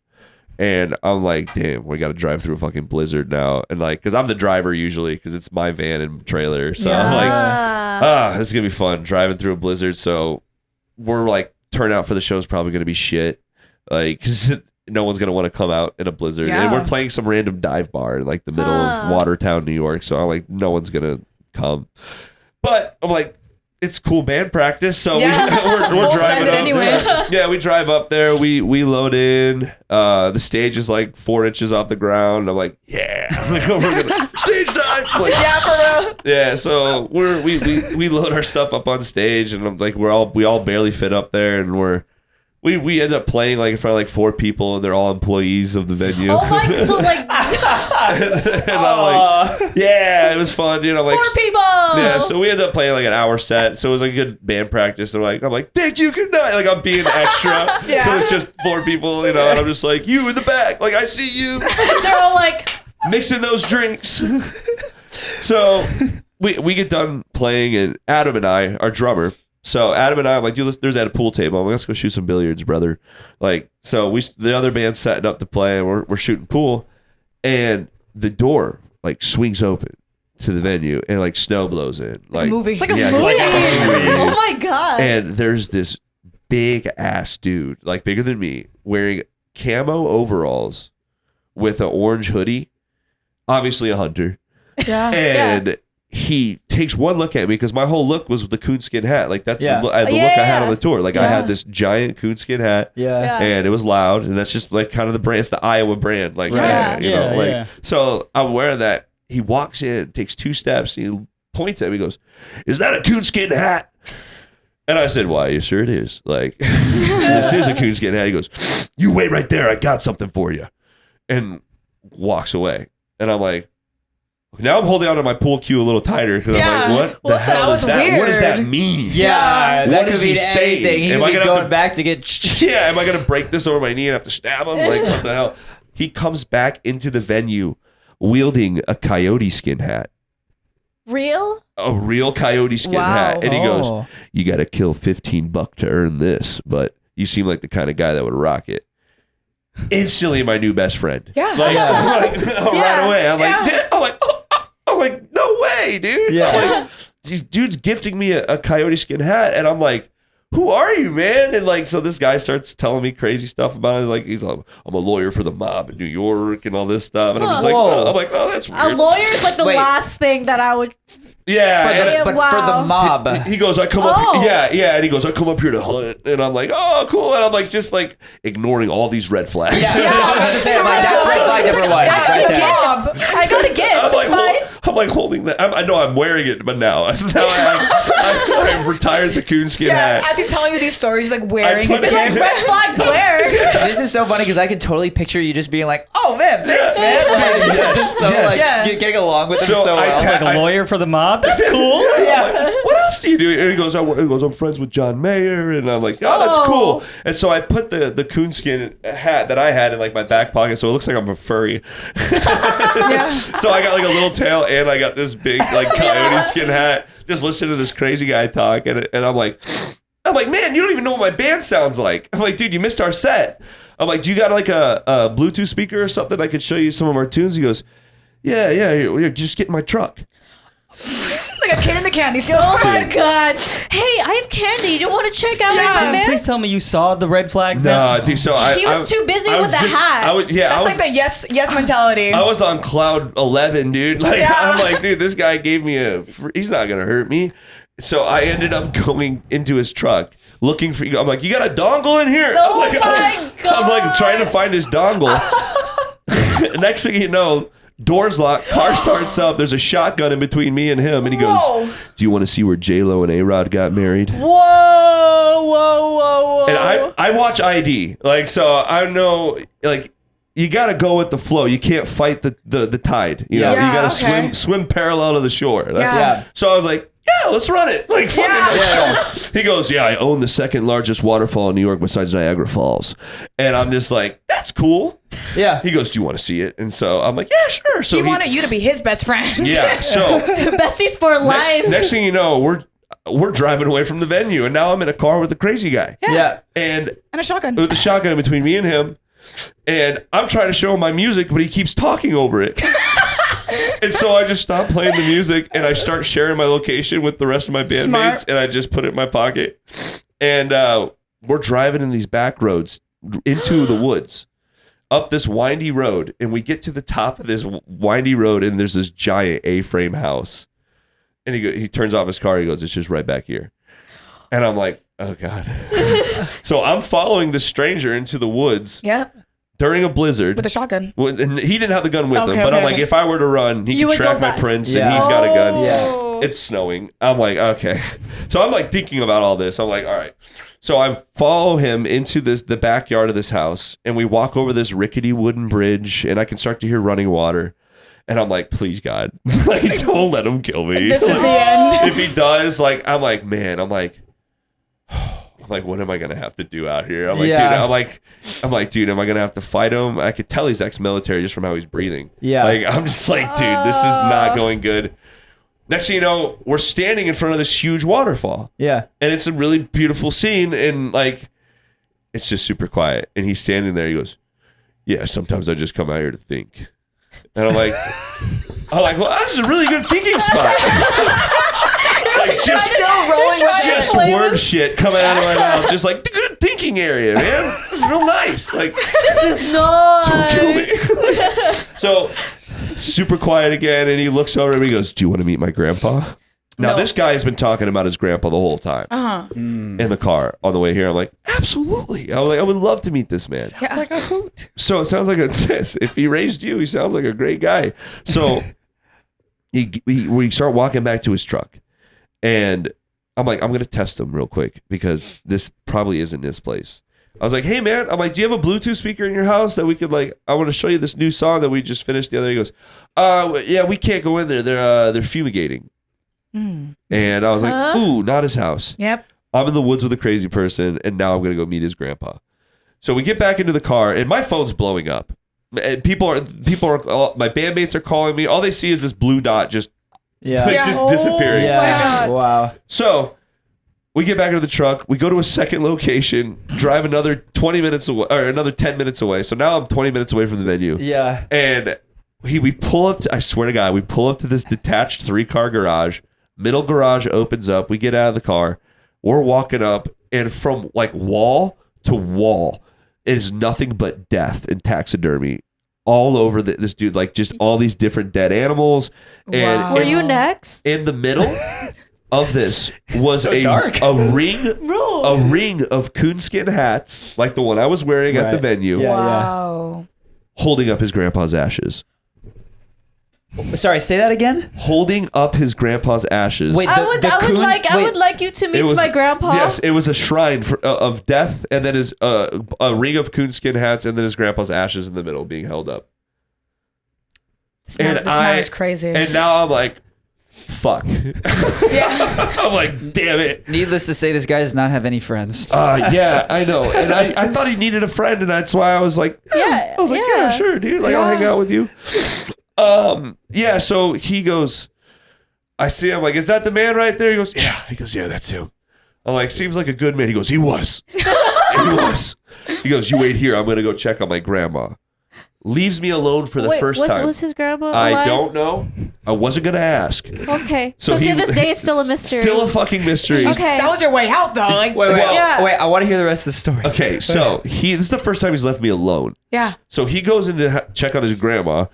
And I'm like, damn, we got to drive through a fucking blizzard now. And like, because I'm the driver usually, because it's my van and trailer. So I'm like, this is going to be fun driving through a blizzard. So we're like, turnout for the show is probably going to be shit. Like, because no one's going to want to come out in a blizzard. Yeah. And we're playing some random dive bar in like the middle of Watertown, New York. So I'm like, no one's going to come. But I'm like, it's cool band practice, so Yeah. we're Full driving send it up. anyways. Yeah, we drive up there. We load in. The stage is like 4 inches off the ground. I'm like, yeah, we're gonna stage dive. Like, Yeah, for real. yeah. So we load our stuff up on stage, and I'm like, we all barely fit up there, and we end up playing like in front of like 4 people, and they're all employees of the venue. Oh my, so like and I'm like, yeah, it was fun, dude. I'm like, 4 people. yeah, so we ended up playing like an hour set, so it was like a good band practice. And I'm like, thank you, good night. Like I'm being extra, Yeah. so it's just 4 people, you know. And I'm just like, you in the back, like I see you They're all like, mixing those drinks. So we get done playing, and Adam and I, our drummer. So Adam and I, I'm like, dude, there's at a pool table. I'm like, let's go shoot some billiards, brother. Like, so the other band's setting up to play, and we're shooting pool, and the door like swings open to the venue, and like snow blows in, like movie. It's like a yeah, movie. like a movie. oh my god. And there's this big ass dude, like bigger than me, wearing camo overalls with an orange hoodie, obviously a hunter, Yeah. and he takes one look at me, because my whole look was the coonskin hat. Like that's Yeah. the look I had on the tour. Like I had this giant coonskin hat. Yeah. And it was loud, and that's just like kind of the brand. It's the Iowa brand, like Yeah. you know, Yeah, like yeah. so. I'm wearing that. He walks in, takes 2 steps, and he points at me. He goes, "Is that a coonskin hat?" And I said, "Why? Yes, sir, it is. Like this is a coonskin hat." He goes, "You wait right there. I got something for you," and walks away. And I'm like, now I'm holding on to my pool cue a little tighter, because Yeah. I'm like, what the hell that is was that? What does that weird. mean? Yeah, What that is could he be saying? anything. He Am could I be gonna have going to- back to get. Yeah, am I gonna break this over my knee and have to stab him? Like, what the hell? He comes back into the venue wielding a coyote skin hat, Real? a real coyote skin Wow. hat, and he goes, Oh. "You got to kill $15 to earn this, but you seem like the kind of guy that would rock it." Instantly, my new best friend. Yeah. Like, right Yeah. away, I'm Yeah. like, I'm like, no way, dude. Yeah. I'm like, these dudes gifting me a coyote skin hat, and I'm like, who are you, man? And like, so this guy starts telling me crazy stuff about it. Like, he's like, I'm a lawyer for the mob in New York and all this stuff. And I'm just like, Whoa. I'm like, oh, that's A weird. lawyer is like the Wait. last thing that I would. Yeah. For and- the, but for the Wow. mob. he goes, I come Oh. up, yeah, and he goes, I come up here to hunt, and I'm like, oh, cool, and I'm like, just like ignoring all these red flags. That's red flag number 1. I Right got a there. gift. I got a gift. I'm like, It's fine. I'm like holding that. I know I'm wearing it, but now I've retired the coonskin Yeah. hat. As he's telling you these stories, he's like wearing put his it- Like red flags where? This is so funny because I could totally picture you just being like, "Oh man, thanks, Yeah. man." Like, Yes. just so Yes. like Yeah. getting along with him So so I well. ta- Like a lawyer for the mob? That's cool. yeah. What else do you do? And he goes, I'm friends with John Mayer, and I'm like, oh, that's Oh. cool. And so I put the coonskin hat that I had in like my back pocket, so it looks like I'm a furry. So I got like a little tail, and I got this big like coyote skin hat. Just listen to this crazy guy talk, and I'm like, man, you don't even know what my band sounds like. I'm like, dude, you missed our set. I'm like, do you got like a Bluetooth speaker or something I could show you some of our tunes? He goes, yeah, here, just get in my truck. like a kid in the the candy store. Oh my god! Hey, I have candy. You want to check out my man? Please tell me you saw the red flags. Nah, dude. So He was too busy I with was the just- hat. I was, yeah, That's I was. like the yes mentality. I was on cloud 11, dude. Like Yeah. I'm like, dude, this guy gave me he's not gonna hurt me. So I ended up going into his truck looking for. I'm like, you got a dongle in here? Oh I'm like, my I'm like God. trying to find his dongle. Next thing you know, doors locked, car starts up. There's a shotgun in between me and him, and he goes, Whoa. "Do you want to see where J-Lo and A-Rod got married?" Whoa. And I watch ID, like, so I know, like, you got to go with the flow. You can't fight the tide. You know, Yeah, you got to okay. swim parallel to the shore. That's, Yeah. So I was like, yeah, let's run it. Like, fucking let's go. He goes, yeah, I own the second largest waterfall in New York besides Niagara Falls. And I'm just like, that's cool. Yeah. He goes, do you want to see it? And so I'm like, yeah, sure. So He wanted you to be his best friend. yeah. So Besties for life. next thing you know, we're driving away from the venue, and now I'm in a car with a crazy guy. Yeah. And And a shotgun. with the shotgun between me and him, and I'm trying to show him my music, but he keeps talking over it. And so I just stopped playing the music, and I start sharing my location with the rest of my bandmates, Smart. and I just put it in my pocket. And we're driving in these back roads into the woods, up this windy road, and we get to the top of this windy road, and there's this giant A-frame house. And he turns off his car. He goes, it's just right back here. And I'm like, oh, God. So I'm following this stranger into the woods Yep. during a blizzard. With a shotgun. Well, and he didn't have the gun with him, Okay, but I'm okay, like, okay. if I were to run, he You could would track go my back. prints, Yeah. and he's got a gun. Oh. It's snowing. I'm like, okay. So I'm like thinking about all this. I'm like, all right. So I follow him into the backyard of this house, and we walk over this rickety wooden bridge, and I can start to hear running water. And I'm like, please, God, like, don't let him kill me. This is the end. If he does, like, I'm like, man, I'm like, what am I gonna have to do out here? I'm like, Yeah. dude, I'm like, dude, am I gonna have to fight him? I could tell he's ex-military just from how he's breathing. Yeah. Like, I'm just like, dude, this is not going good. Next thing you know, we're standing in front of this huge waterfall, Yeah. and it's a really beautiful scene, and like, it's just super quiet. And he's standing there. He goes, yeah, sometimes I just come out here to think. And I'm like, well, this is a really good thinking spot. Like, just word shit coming out of my mouth, just like the good thinking area, man. This is real nice. Like, This is nice. don't kill me. So, super quiet again, and he looks over at me and goes, do you want to meet my grandpa? Now, No. this guy has been talking about his grandpa the whole time Uh-huh. in the car on the way here. I'm like, absolutely. I was like, I would love to meet this man. It's like a hoot. So it sounds like if he raised you, he sounds like a great guy. So we start walking back to his truck, and I'm like, I'm going to test him real quick because this probably isn't his place. I was like, hey, man, I'm like, do you have a Bluetooth speaker in your house that we could, like, I want to show you this new song that we just finished the other day. He goes, yeah, we can't go in there. They're fumigating. And I was like, ooh, not his house. Yep. I'm in the woods with a crazy person, and now I'm going to go meet his grandpa. So we get back into the car, and my phone's blowing up. And people are, my bandmates are calling me. All they see is this blue dot just Yeah. just disappearing. Yeah. God. Wow. So we get back into the truck. We go to a second location, drive another 20 minutes away, or another 10 minutes away. So now I'm 20 minutes away from the venue. Yeah. And we pull up to, I swear to God, we pull up to this detached 3-car garage. Middle garage opens up. We get out of the car. We're walking up, and from like wall to wall is nothing but death and taxidermy all over this dude. Like, just all these different dead animals. And Wow. Were you next? in the middle of this was So a dark. ring of coonskin hats, like the one I was wearing at the Right. venue, Yeah. Wow. holding up his grandpa's ashes. Sorry, say that again. Holding up his grandpa's ashes. Wait, I would like you to meet my grandpa. Yes, it was a shrine of death, and then his a ring of coonskin hats, and then his grandpa's ashes in the middle being held up. This man is crazy. And now I'm like, fuck. yeah. I'm like, damn it. Needless to say, this guy does not have any friends. Yeah, I know. And I thought he needed a friend, and that's why I was like, Yeah, I was like, yeah, sure, dude. Like, I'll hang out with you. Yeah, so he goes, I see him, like, is that the man right there? He goes, yeah. He goes, yeah, that's him. I'm like, seems like a good man. He goes, he was. He was. He goes, you wait here. I'm going to go check on my grandma. leaves me alone for the first time. Was his grandma I alive? don't know. I wasn't going to ask. Okay. So So he- to this day, it's still a mystery. Still a fucking mystery. Okay. That was your way out, though. Like, Wait, Yeah. wait. I want to hear the rest of the story. Okay, so this is the first time he's left me alone. yeah. So he goes in to check on his grandma,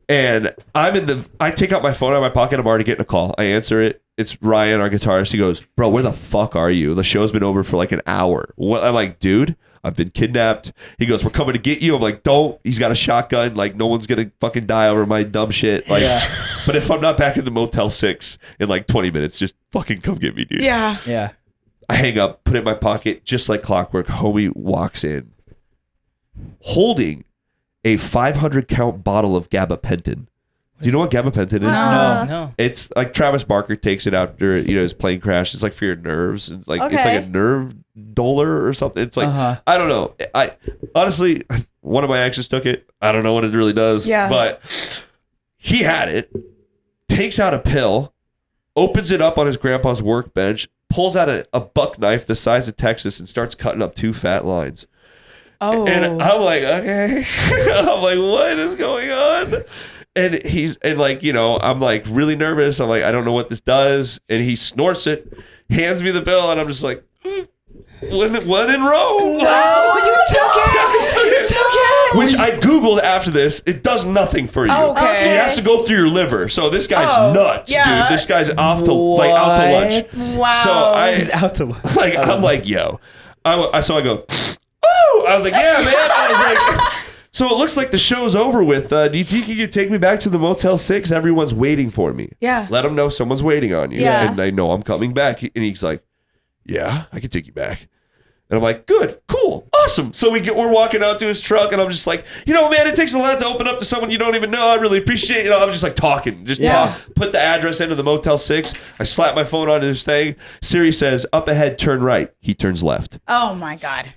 and I take out my phone out of my pocket. I'm already getting a call. I answer it. It's Ryan, our guitarist. He goes, bro, where the fuck are you? The show's been over for like an hour. What? I'm like, dude, I've been kidnapped. He goes, we're coming to get you. I'm like, don't. He's got a shotgun. Like, no one's going to fucking die over my dumb shit. Like, but if I'm not back in the Motel 6 in like 20 minutes, just fucking come get me, dude. Yeah. Yeah. I hang up, put it in my pocket, just like clockwork. Homie walks in holding a 500 count bottle of gabapentin. Do you know what gabapentin is? No. It's like Travis Barker takes it after his plane crash. It's like for your nerves. It's like it's like Okay. a nerve doler or something. It's like I don't know. I honestly, one of my exes took it. I don't know what it really does. Yeah. But he had it. Takes out a pill, opens it up on his grandpa's workbench, pulls out a buck knife the size of Texas, and starts cutting up 2 fat lines. Oh. And I'm like, okay. I'm like, what is going on? And I'm like really nervous. I'm like, I don't know what this does. And he snorts it, hands me the bill, and I'm just like, when in Rome? No, you took it. You took it. Which I Googled after this. It does nothing for you. Okay. It has to go through your liver. So this guy's nuts, yeah. dude. This guy's off to out to lunch. Wow. So He's out to lunch. like, I'm like, yo. So I go, oh! I was like, yeah, man. I was like, so it looks like the show's over with. Do you think you could take me back to the Motel 6? Everyone's waiting for me. Yeah. Let them know someone's waiting on you. Yeah. And I know I'm coming back. And he's like, yeah, I can take you back. And I'm like, good, cool, awesome. So we're walking out to his truck, and I'm just like, man, it takes a lot to open up to someone you don't even know. I really appreciate it. I'm just like talking, talk. Put the address into the Motel 6. I slap my phone onto his thing. Siri says, up ahead, turn right. He turns left. Oh my God.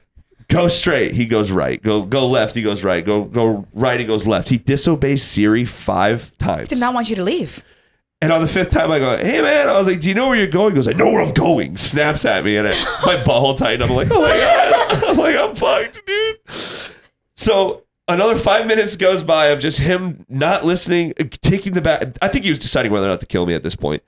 Go straight. He goes right. Go left. He goes right. Go right. He goes left. He disobeys Siri 5 times. Did not want you to leave. And on the 5th time, I go, hey, man. I was like, do you know where you're going? He goes, I know where I'm going. Snaps at me. And my butthole tightened. I'm like, oh, my God. I'm like, I'm fucked, dude. So another 5 minutes goes by of just him not listening, taking the back. I think he was deciding whether or not to kill me at this point.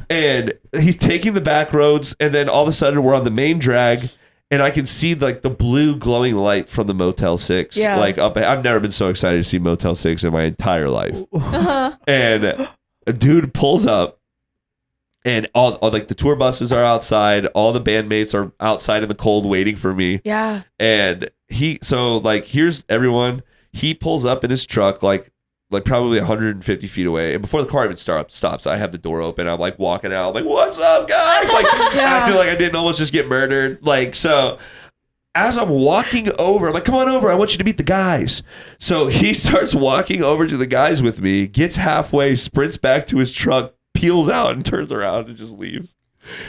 And he's taking the back roads. And then all of a sudden, we're on the main drag. And I can see like the blue glowing light from the Motel 6. Yeah. Like up. I've never been so excited to see Motel 6 in my entire life. And a dude pulls up, and all like the tour buses are outside. All the bandmates are outside in the cold waiting for me. Yeah. And here's everyone. He pulls up in his truck like probably 150 feet away. And before the car even stops, I have the door open. I'm like walking out. I'm like, what's up, guys? Like acting like I didn't almost just get murdered. Like, so as I'm walking over, I'm like, come on over. I want you to meet the guys. So he starts walking over to the guys with me, gets halfway, sprints back to his truck, peels out and turns around and just leaves.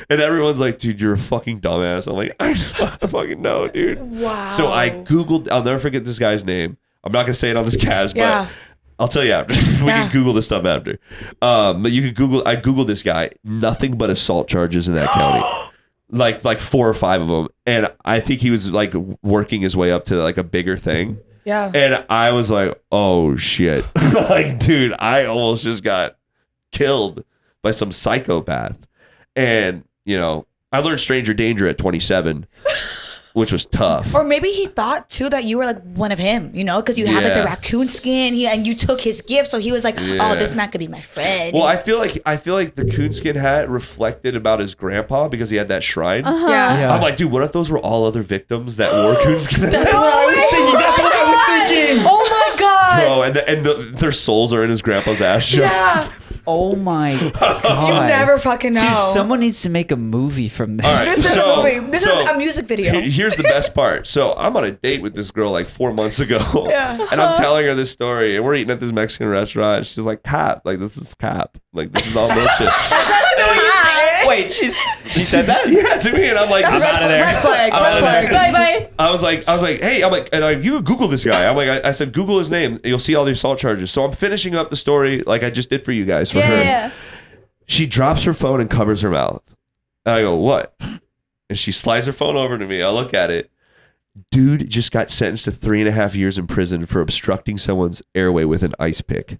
And everyone's like, dude, you're a fucking dumbass. I'm like, I fucking know, dude. Wow. So I Googled, I'll never forget this guy's name. I'm not going to say it on this cast, Yeah. but I'll tell you after. We can Google this stuff after. But you can Google, I Googled this guy, nothing but assault charges in that county. Like 4 or 5 of them. And I think he was like working his way up to like a bigger thing. Yeah. And I was like, oh shit. Like, dude, I almost just got killed by some psychopath. And, I learned stranger danger at 27, which was tough. Or maybe he thought too that you were like one of him, because you had like the raccoon skin, and you took his gift, so he was like, "Oh, this man could be my friend." Well, I feel like the coonskin hat reflected about his grandpa because he had that shrine. Yeah. I'm like, dude, what if those were all other victims that wore coonskin hats? That's what I was thinking. That's what I was thinking. Oh my God. Bro, and their souls are in his grandpa's ass. Yeah. Oh my God. You never fucking know. Dude, someone needs to make a movie from this. All right, This is a movie. This is a music video. Here's the best part. So I'm on a date with this girl like 4 months ago. Yeah. And I'm telling her this story. And we're eating at this Mexican restaurant. She's like, Cap. Like, this is Cap. Like, this is all bullshit. Wait, she said that? Yeah, to me. And I'm like, That's this- red flag. I'm Red out of flag. there. Bye bye. I was like, hey, I'm like, you Google this guy. I'm like, I said, Google his name. You'll see all the assault charges. So I'm finishing up the story like I just did for you guys, for her. Yeah. She drops her phone and covers her mouth. And I go, what? And she slides her phone over to me. I look at it. dude just got sentenced to 3.5 years in prison for obstructing someone's airway with an ice pick.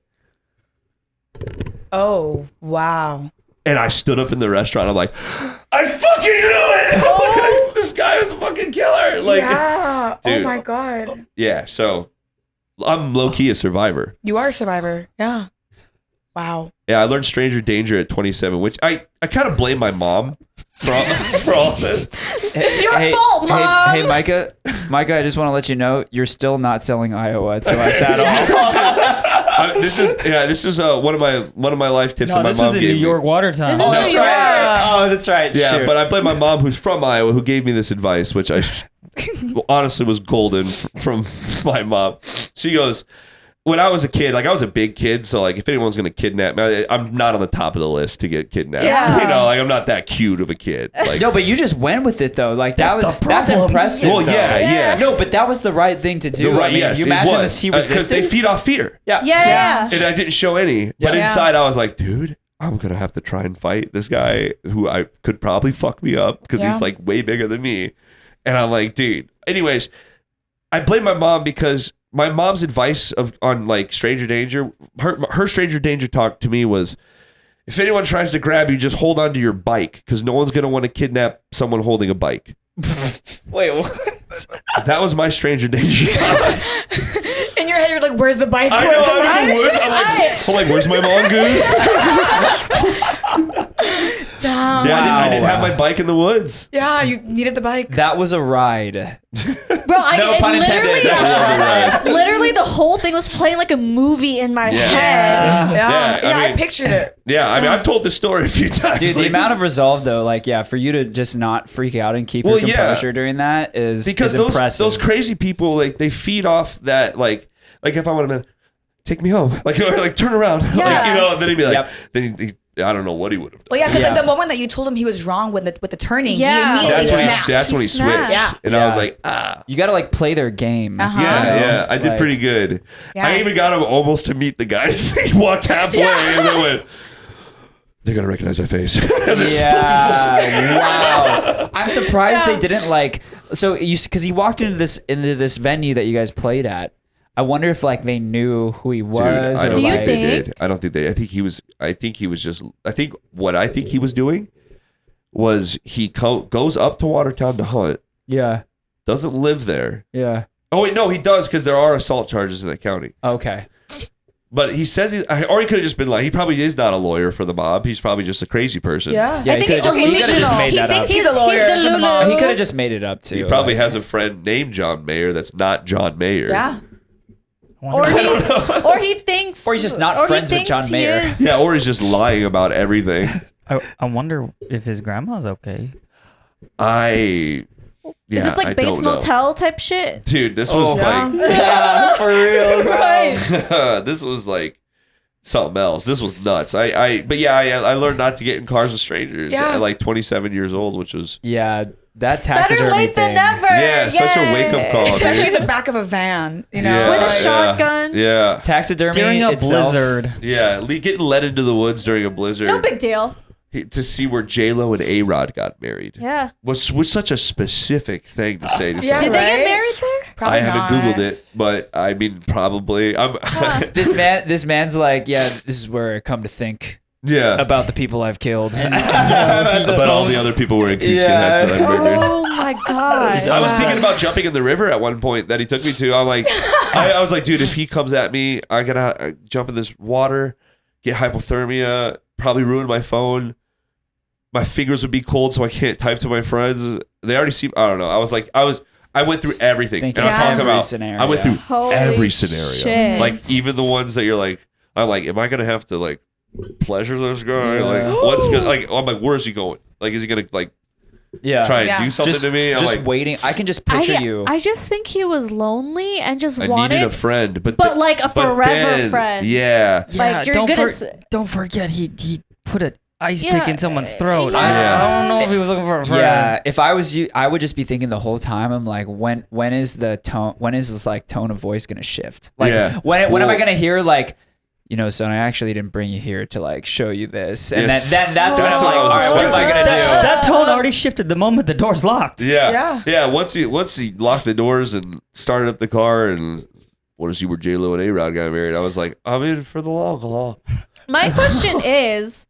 Oh, wow. And I stood up in the restaurant. I'm like, I fucking knew it. This guy was a fucking killer. Like, yeah. dude. Oh my God. Yeah. So I'm low key a survivor. You are a survivor. Yeah. Wow. Yeah. I learned stranger danger at 27, which I kind of blame my mom for all this. It's your fault, Mom. Hey, Micah, I just want to let you know you're still not selling Iowa at Select at all. This is one of my life tips that my this mom was in gave New me. York Watertown. This is New That's York. right. Oh, that's right. Yeah, Shoot. but I blame my mom, who's from Iowa, who gave me this advice, which I honestly was golden from my mom. She goes, when I was a kid, like I was a big kid, so like if anyone's gonna kidnap me, I'm not on the top of the list to get kidnapped. Yeah. You know, like I'm not that cute of a kid. Like, No, but you just went with it though. Like that's problem. impressive. well, though. yeah. No, but that was the right thing to do. I mean, yes, you it imagine was. this he Because resisted. they feed off fear, Yeah. and I didn't show any. But Yeah. inside, I was like, dude, I'm gonna have to try and fight this guy who I could probably fuck me up because he's like way bigger than me. And I'm like, dude. Anyways, I blame my mom because my mom's advice on like stranger danger, her stranger danger talk to me was, if anyone tries to grab you, just hold on to your bike because no one's gonna want to kidnap someone holding a bike. Wait, what? That was my stranger danger talk. In your head, you're like, where's the bike? I Where's the know. I'm in the bike? woods. I'm like, where's my mongoose? Damn. Yeah, I didn't have my bike in the woods. Yeah, you needed the bike. That was a ride. Bro, No pun intended. literally the whole thing was playing like a movie in my head. Yeah, Yeah, I I mean- pictured it. Yeah, I mean, I've told this story a few times. Dude, the Like, amount of resolve though, like for you to just not freak out and keep your Well, yeah. composure during that is because impressive. those crazy people, like they feed off that, like if I would have been, take me home, like or, like turn around, like Yeah. then he'd be like, Yep. then he, I don't know what he would have done. Well, yeah, because Yeah. like the moment that you told him he was wrong with the turning, Yeah. he immediately That's when he snapped. switched. Yeah. And I was Yeah. like, ah. You got to like play their game. Uh-huh. Yeah, you know? yeah, I did Like- pretty good. Yeah. I even got him almost to meet the guys. He walked halfway and then went, they're gonna recognize my face. Yeah. Wow. I'm surprised they didn't like. So because he walked into this venue that you guys played at. I wonder if like they knew who he was. Dude, I or, don't Do you like, they think? did. I don't think they. I think he was just. I think what I think he was doing was he goes up to Watertown to hunt. Yeah. Doesn't live there. Yeah. Oh wait, no, he does because there are assault charges in that county. Okay. But he says or he could have just been like, he probably is not a lawyer for the mob. He's probably just a crazy person. Yeah. Yeah, I he think could have it's just, he coulda just delusional. made He that up. thinks he's a lawyer the for the Lulu. mob. He could have just made it up too. He probably like- has a friend named John Mayer that's not John Mayer. Yeah. Or he thinks, Or he's just not or he friends with thinks John he Mayer. is- Yeah, or he's just lying about everything. I wonder if his grandma's okay. Is this I like Bates don't know. Motel type shit? Dude, this was like Yeah, for real. this was like something else. This was nuts. I learned not to get in cars with strangers Yeah. at like 27 years old, which was Yeah, that Better taxidermy late thing. than never. yeah, such a wake up call, Especially in dude. the back of a van, you know? Yeah, With a Like, shotgun. Yeah, Taxidermy During a itself, blizzard. yeah. Getting led into the woods during a blizzard. No big deal. To see where J-Lo and A-Rod got married. Yeah. Was such a specific thing to say to Yeah. someone. Did they get Right? married there? Probably I haven't not. Googled it, but I mean, probably. This man's like, yeah, this is where I come to think yeah. about the people I've killed. About all the other people wearing coonskin hats that I murdered. Oh my god. I was thinking about jumping in the river at one point that he took me to. I'm like, I was like, dude, if he comes at me, I gotta jump in this water, get hypothermia, probably ruin my phone. My fingers would be cold, so I can't type to my friends. They already seem. I don't know. I went through everything, and Thinking I'm talking every about. scenario. I went through Holy every scenario, shit. like even the ones that you're like, I'm like, am I gonna have to like pleasure this guy? Yeah. Like, what's gonna like? I'm like, where's he going? Like, is he gonna like Yeah. try and Yeah. do something Just, to me? I'm just like, waiting. I can just picture you. I just think he was lonely and just I wanted needed a friend, but like a forever then- friend. Yeah. Like, you're don't, good don't forget he put an ice Yeah, pick in someone's throat. yeah. I don't know if he was looking for a friend. Yeah, if I was you, I would just be thinking the whole time. I'm like, when is the tone? When is this like tone of voice gonna shift? Like, Yeah. when am I Well- gonna hear like, you know, son, I actually didn't bring you here to like show you this, and Yes. then that's when That's I'm what like, I was all right, what am I gonna That- That tone already shifted the moment the door's locked. Yeah. Once he locked the doors and started up the car and wanted to see where J-Lo and A-Rod got married, I was like, I'm in for the long haul. My question is,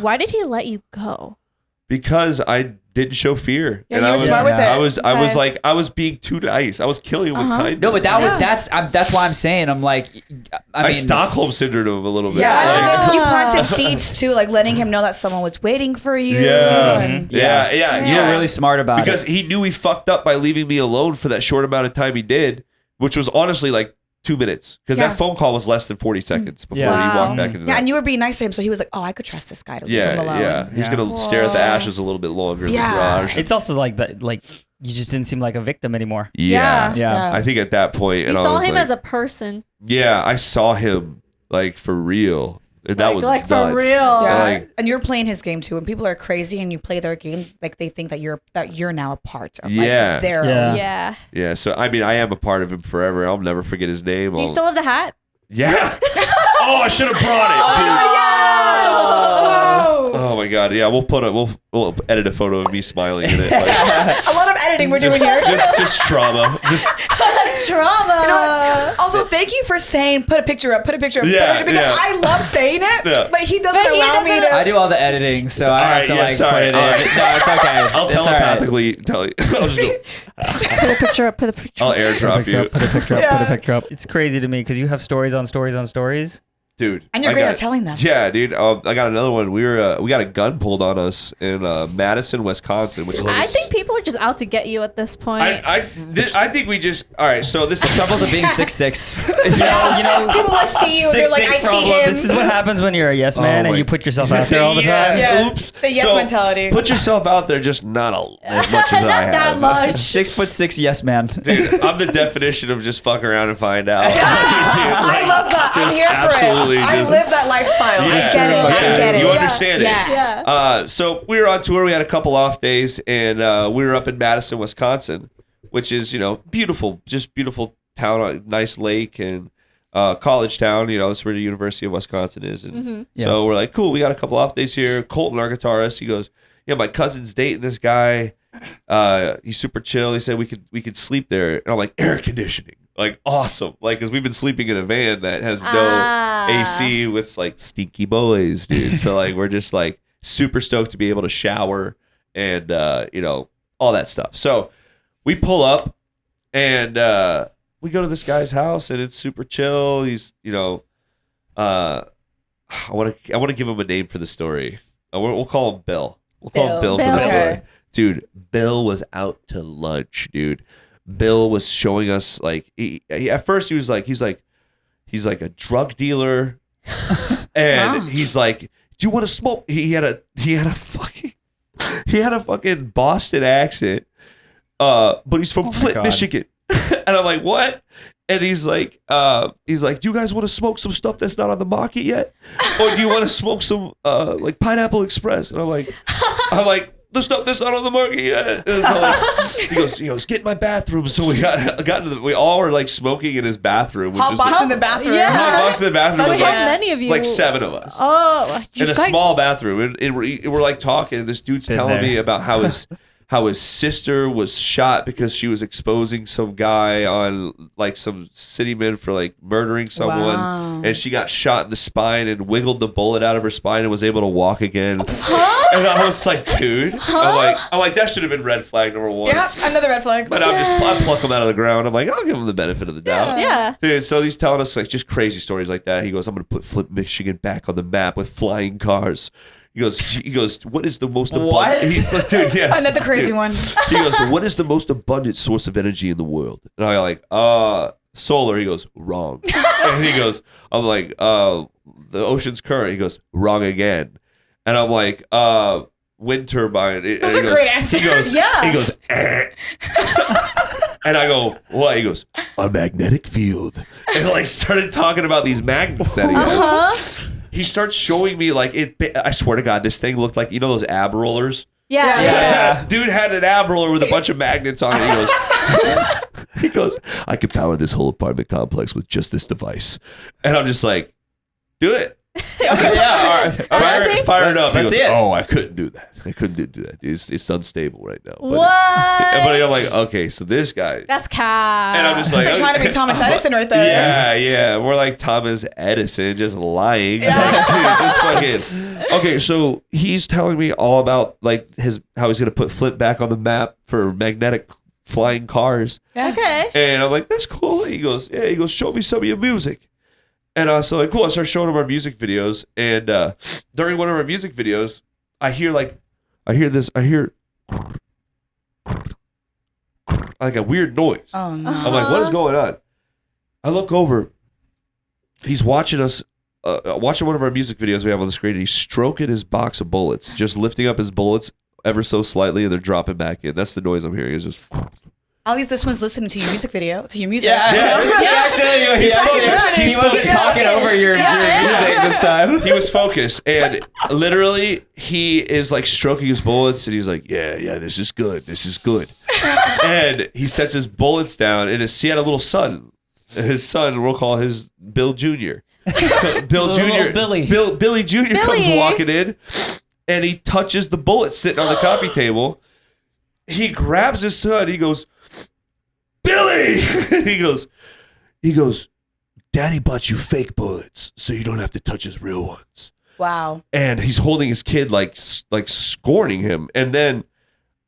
why did he let you go? Because I didn't show fear. Yeah, you were smart with it. I was being too nice. I was killing him with kindness. No, but that's why I'm saying I'm like, I mean, Stockholm syndrome him a little bit. Yeah, Like, and then you planted seeds too, like letting him know that someone was waiting for you. Yeah. and- Yeah. you were really smart about because it. he knew he fucked up by leaving me alone for that short amount of time he did, which was honestly like 2 minutes, because Yeah. that phone call was less than 40 seconds before he Wow. walked back into Yeah, that. and you were being nice to him, so he was like, "Oh, I could trust this guy to leave him alone." Yeah. He's gonna stare at the ashes a little bit longer in the garage. It's also like that. Like you just didn't seem like a victim anymore. Yeah. Yeah. I think at that point, You and I saw was him like, as a person. yeah, I saw him like for real. And that was like for nuts. real. Yeah, Like, and you're playing his game too. When people are crazy and you play their game, like they think that you're now a part of Yeah. like, their Yeah. Yeah. yeah. So I mean, I am a part of him forever. I'll never forget his name. Do you still have the hat? Yeah. Oh, I should have brought it, dude. Oh my god. Yeah, we'll edit a photo of me smiling in it. Like, A lot of editing we're doing here. just trauma. Just Trauma. You know what? Also, thank you for saying put a picture up, because I love saying it, Yeah. but he doesn't allow me to. I do all the editing, so I have to like sorry. put it in. All right. No, it's okay. I'll It's all right. telepathically tell you. I'll just go, Put a picture up. Put a picture I'll up. airdrop you. Put a picture up. Put a picture up. It's crazy to me because you have stories on stories on stories. Dude. And you're I great got- at telling them. Yeah, dude. I got another one. We got a gun pulled on us in Madison, Wisconsin, which is like I think people are just out to get you at this point. I think we just all right. So this is Troubles of being 6'6". You know, People will see you. They're like, I see him. This is what happens when you're a yes man Oh and my- you put yourself out there all the time. Yeah. Oops. The yes mentality. Put yourself out there, just not as much as I Not have. that much. 6'6", yes man. Dude, I'm the definition of just fuck around and find out. I love that. I'm Just here for absolutely it. I just- live that lifestyle. Yeah. I get it. I get it. You understand it. Yeah. Yeah. So we were on tour. We had a couple off days, and we were up in Madison, Wisconsin, which is beautiful, just beautiful town, nice lake, and college town. That's where the University of Wisconsin is. And so we're like, cool. We got a couple off days here. Colton, our guitarist, he goes, yeah, my cousin's dating this guy. He's super chill. He said we could sleep there, and I'm like, air conditioning. Like, awesome. Like, because we've been sleeping in a van that has no AC with, like, stinky boys, dude. So, like, we're just, like, super stoked to be able to shower and, all that stuff. So, we pull up and we go to this guy's house, and it's super chill. He's, I want to give him a name for the story. We'll call him Bill. We'll call him Bill for the story. Okay. Dude, Bill was out to lunch, dude. Bill was showing us like he at first he's like a drug dealer, and he's like, "Do you want to smoke?" He had a fucking Boston accent, but he's from Flint, God. Michigan, and I'm like, "What?" And he's like, "Do you guys want to smoke some stuff that's not on the market yet, or do you want to smoke some like Pineapple Express?" And I'm like. The stuff that's not on the market yet. And so like, he goes, get in my bathroom. So we we all were like smoking in his bathroom. Hot box in the bathroom. Yeah. Hot box in the bathroom. Was How like, many of you? like 7 of us. Oh, In a guys- small bathroom. And we're like talking. And this dude's Been telling there. me about how his sister was shot because she was exposing some guy on like some city men for like murdering someone. Wow. And she got shot in the spine and wiggled the bullet out of her spine and was able to walk again. And I was like, dude, I'm like, that should have been red flag number 1. Yeah, another red flag. But I pluck him out of the ground. I'm like, I'll give him the benefit of the doubt. Yeah. Dude, so he's telling us like just crazy stories like that. He goes, I'm gonna put Flint, Michigan back on the map with flying cars. He goes, what is the most abundant? He's like, dude, yes. Another crazy dude. one. He goes, what is the most abundant source of energy in the world? And I'm like, solar. He goes, wrong. And he goes, I'm like, the ocean's current. He goes, wrong again. And I'm like, wind turbine. Those are great answers. He goes, Yeah. He goes, and I go, what? He goes, a magnetic field. And like started talking about these magnets that he has. He starts showing me like it. I swear to God, this thing looked like those ab rollers. Yeah. Yeah. Dude had an ab roller with a bunch of magnets on it. He goes, I could power this whole apartment complex with just this device. And I'm just like, do it. Yeah. Fire it up. He Let's goes, see it. oh, I couldn't do that. I couldn't do that. It's unstable right now. But, What? But I'm like, okay, so this guy. That's cat. And I'm just like, They're trying to be Thomas Edison right there. yeah. We're like Thomas Edison, just lying. Like, dude, just fucking. Okay, so he's telling me all about like how he's gonna put Flint back on the map for magnetic flying cars. Okay. And I'm like, that's cool. He goes, show me some of your music. And I was like, cool. I started showing him our music videos. And during one of our music videos, I hear like a weird noise. Oh no. I'm like, what is going on? I look over. He's watching us, watching one of our music videos we have on the screen. And he's stroking his box of bullets, just lifting up his bullets ever so slightly, and they're dropping back in. That's the noise I'm hearing. It's just. At least this one's listening to your music video, to your music. Actually, he wasn't talking over your music this time. He was focused, and literally, he is like stroking his bullets, and he's like, "Yeah, this is good. And he sets his bullets down, and he had a little son. His son, we'll call his Bill Jr. Billy Jr. comes walking in, and he touches the bullet sitting on the coffee table. He grabs his son. He goes, Billy! he goes, Daddy bought you fake bullets, so you don't have to touch his real ones. Wow. And he's holding his kid like scorning him. And then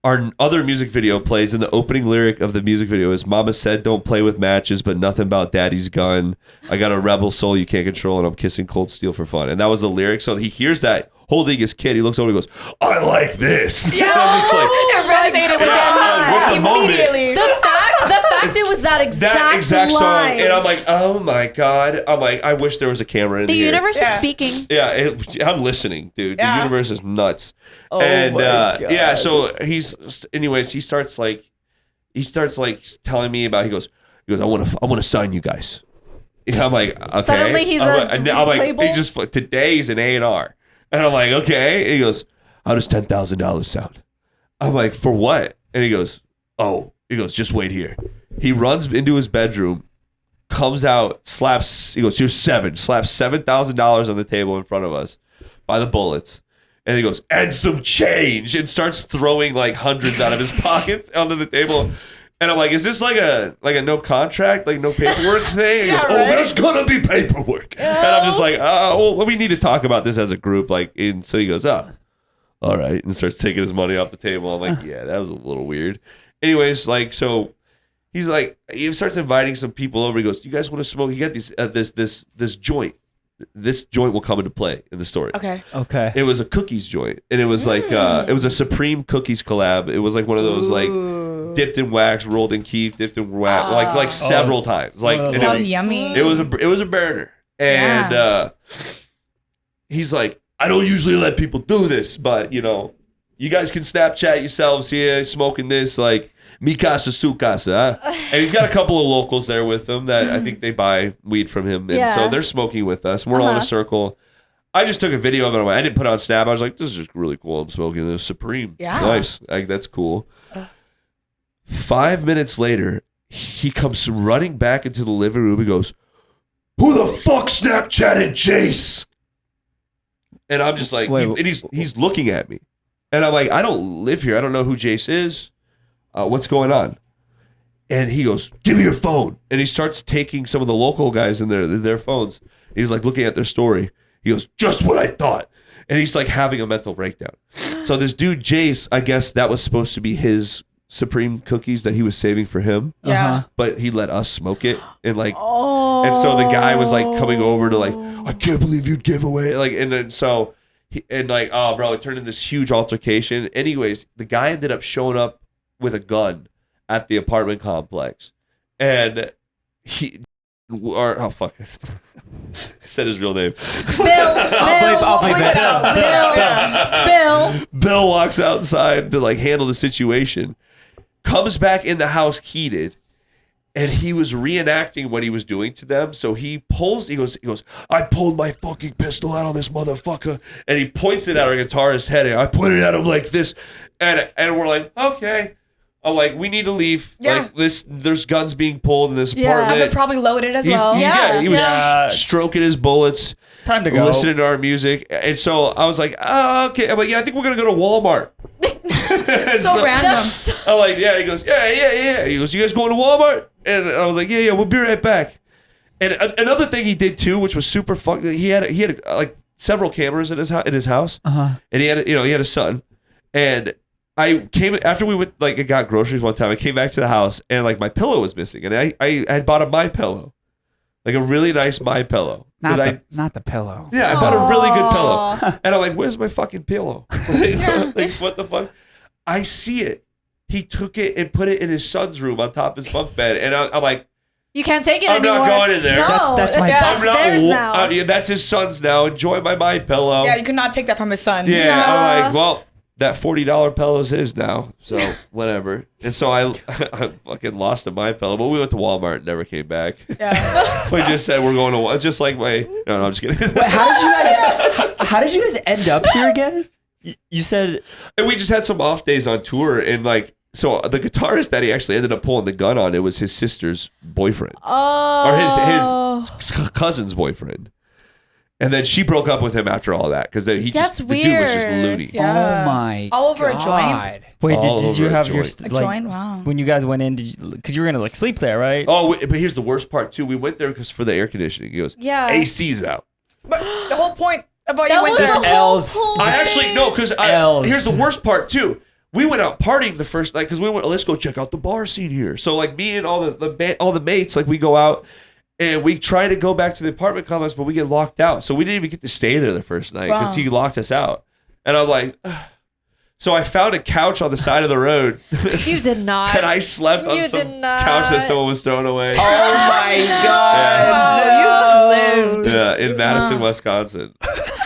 our other music video plays, and the opening lyric of the music video is, Mama said don't play with matches, but nothing about Daddy's gun. I got a rebel soul you can't control, and I'm kissing cold steel for fun. And that was the lyric. So he hears that holding his kid. He looks over and he goes, I like this. Yeah. And I'm just like, It resonated with with the moment. immediately. The fact it was that exact song. line. And I'm like, oh my God. I'm like, I wish there was a camera in The here. universe is speaking. Yeah, I'm listening, dude. Yeah. The universe is nuts. Oh and my God. yeah, so he starts telling me about, he goes, I want to sign you guys. And I'm like, okay. Suddenly he's I'm like, label? he just, today he's an A&R. And I'm like, okay. And he goes, how does $10,000 sound? I'm like, for what? And he goes, just wait here. He runs into his bedroom, comes out, he goes, here's slaps $7,000 on the table in front of us by the bullets. And he goes, and some change, and starts throwing like hundreds out of his pockets onto the table. And I'm like, is this like a no contract, like no paperwork thing? And he goes, there's gonna be paperwork. And I'm just like, well, we need to talk about this as a group. And so he goes, all right, and starts taking his money off the table. I'm like, yeah, that was a little weird. Anyways, so he's like, he starts inviting some people over. He goes, do you guys want to smoke? He got this joint. This joint will come into play in the story. Okay. It was a cookies joint, and it was like it was a Supreme Cookies collab. It was like one of those like dipped in wax, rolled in keef, dipped in wax, like several times. Like and Sounds yummy. It was a burner, and he's like, I don't usually let people do this, but you guys can Snapchat yourselves here smoking this, like mi casa su casa. Huh? And he's got a couple of locals there with him that I think they buy weed from him, and so they're smoking with us. We're all in a circle. I just took a video of it. I didn't put it on Snap. I was like, this is just really cool. I'm smoking this Supreme. Yeah. Nice. Like, that's cool. 5 minutes later, he comes running back into the living room. He goes, who the fuck Snapchatted Jace? And I'm just like, he's looking at me. And I'm like, I don't live here. I don't know who Jace is. What's going on? And he goes, give me your phone. And he starts taking some of the local guys in their phones. He's like looking at their story. He goes, just what I thought. And he's like having a mental breakdown. So this dude, Jace, I guess that was supposed to be his Supreme cookies that he was saving for him. Yeah. But he let us smoke it. And like, and so the guy was like coming over to like, I can't believe you'd give away. Like, and then so, oh bro, it turned into this huge altercation. Anyways, the guy ended up showing up with a gun at the apartment complex, and fuck it. I said his real name. I'll bleep it. Bill walks outside to like handle the situation, comes back in the house heated, and he was reenacting what he was doing to them. So he goes, I pulled my fucking pistol out on this motherfucker, and he points it at our guitarist's head, and I pointed at him like this, and we're like, okay. I'm like, we need to leave. Yeah. Like there's guns being pulled in this Yeah. apartment. And they're probably loaded as well. He was Yeah. stroking his bullets, Time to go. listening to our music, and so I was like, oh, okay. I'm like, yeah, I think we're gonna go to Walmart. And So random. I'm like, yeah. He goes, yeah. He goes, you guys going to Walmart? And I was like, yeah, we'll be right back. And another thing he did too, which was super fun. He had like several cameras in his house, and he had a son. And I came after we went like and got groceries one time. I came back to the house and like my pillow was missing, and I had bought a My Pillow, like a really nice My Pillow. Not the pillow. Yeah, I bought a really good pillow, and I'm like, "Where's my fucking pillow? like, what the fuck?" I see it. He took it and put it in his son's room on top of his bunk bed, and I'm like, You can't take it I'm anymore. not going in there. No, That's my- that's theirs now. Yeah, that's his son's now. Enjoy my pillow. Yeah, you could not take that from his son. Yeah, Nah. I'm like, well, that $40 pillow's his now, so whatever. And so I fucking lost a My Pillow, but we went to Walmart and never came back. Yeah. We just said we're going to Walmart, just like my. No, I'm just kidding. Wait, how did you guys end up here again? You said And we just had some off days on tour, and like, so the guitarist that he actually ended up pulling the gun on, it was his sister's boyfriend or his cousin's boyfriend. And then she broke up with him after all that because the dude was just weird. loony. Yeah. oh my All over a joint? God. Wait, All did you over a have your joint. A joint? Wow. when you guys went in? Because you were gonna like sleep there, right? Oh, but here's the worst part too. We went there because for the air conditioning. He goes, Yeah. AC's out. But the whole point of why That you went was there. Just the whole L's. point. I actually no, because L's. here's the worst part too. We went out partying the first night because we went. Let's go check out the bar scene here. So like me and all the mates, like we go out and we try to go back to the apartment complex, but we get locked out. So we didn't even get to stay there the first night because Wow. he locked us out. And I'm like, ugh. So I found a couch on the side of the road You did not. and I slept on You some did not. couch that someone was throwing away. Oh my God. Wow, you lived. Yeah, in Madison, Wisconsin.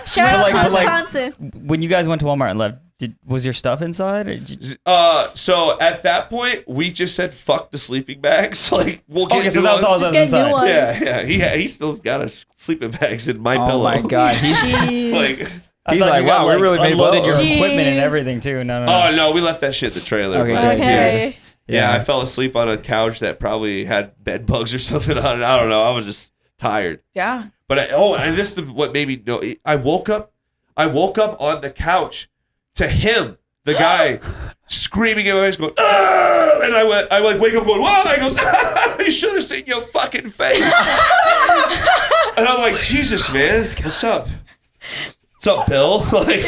Shout out But to like- Wisconsin. When you guys went to Walmart and left, was your stuff inside? Or did you, So at that point, we just said fuck the sleeping bags. Like we'll get okay, so new that was all ones. that was Just get new inside. ones. Yeah. He still got his sleeping bags in my Oh pillow. my God. He's Jeez. like, I He's thought like, you got, wow, we really made unloaded your well. equipment and Jeez. everything too. No. oh no, we left that shit in the trailer. Okay, but good. Okay. Yeah, I fell asleep on a couch that probably had bed bugs or something on it. I don't know. I was just tired. Yeah. But and this is what made me know. I woke up on the couch to him, the guy, screaming at my face, going, "Ah!" And I wake up going, "What?" And I goes, "Ah, you should have seen your fucking face." And I'm like, Jesus, man, what's up? What's up, Bill? Like,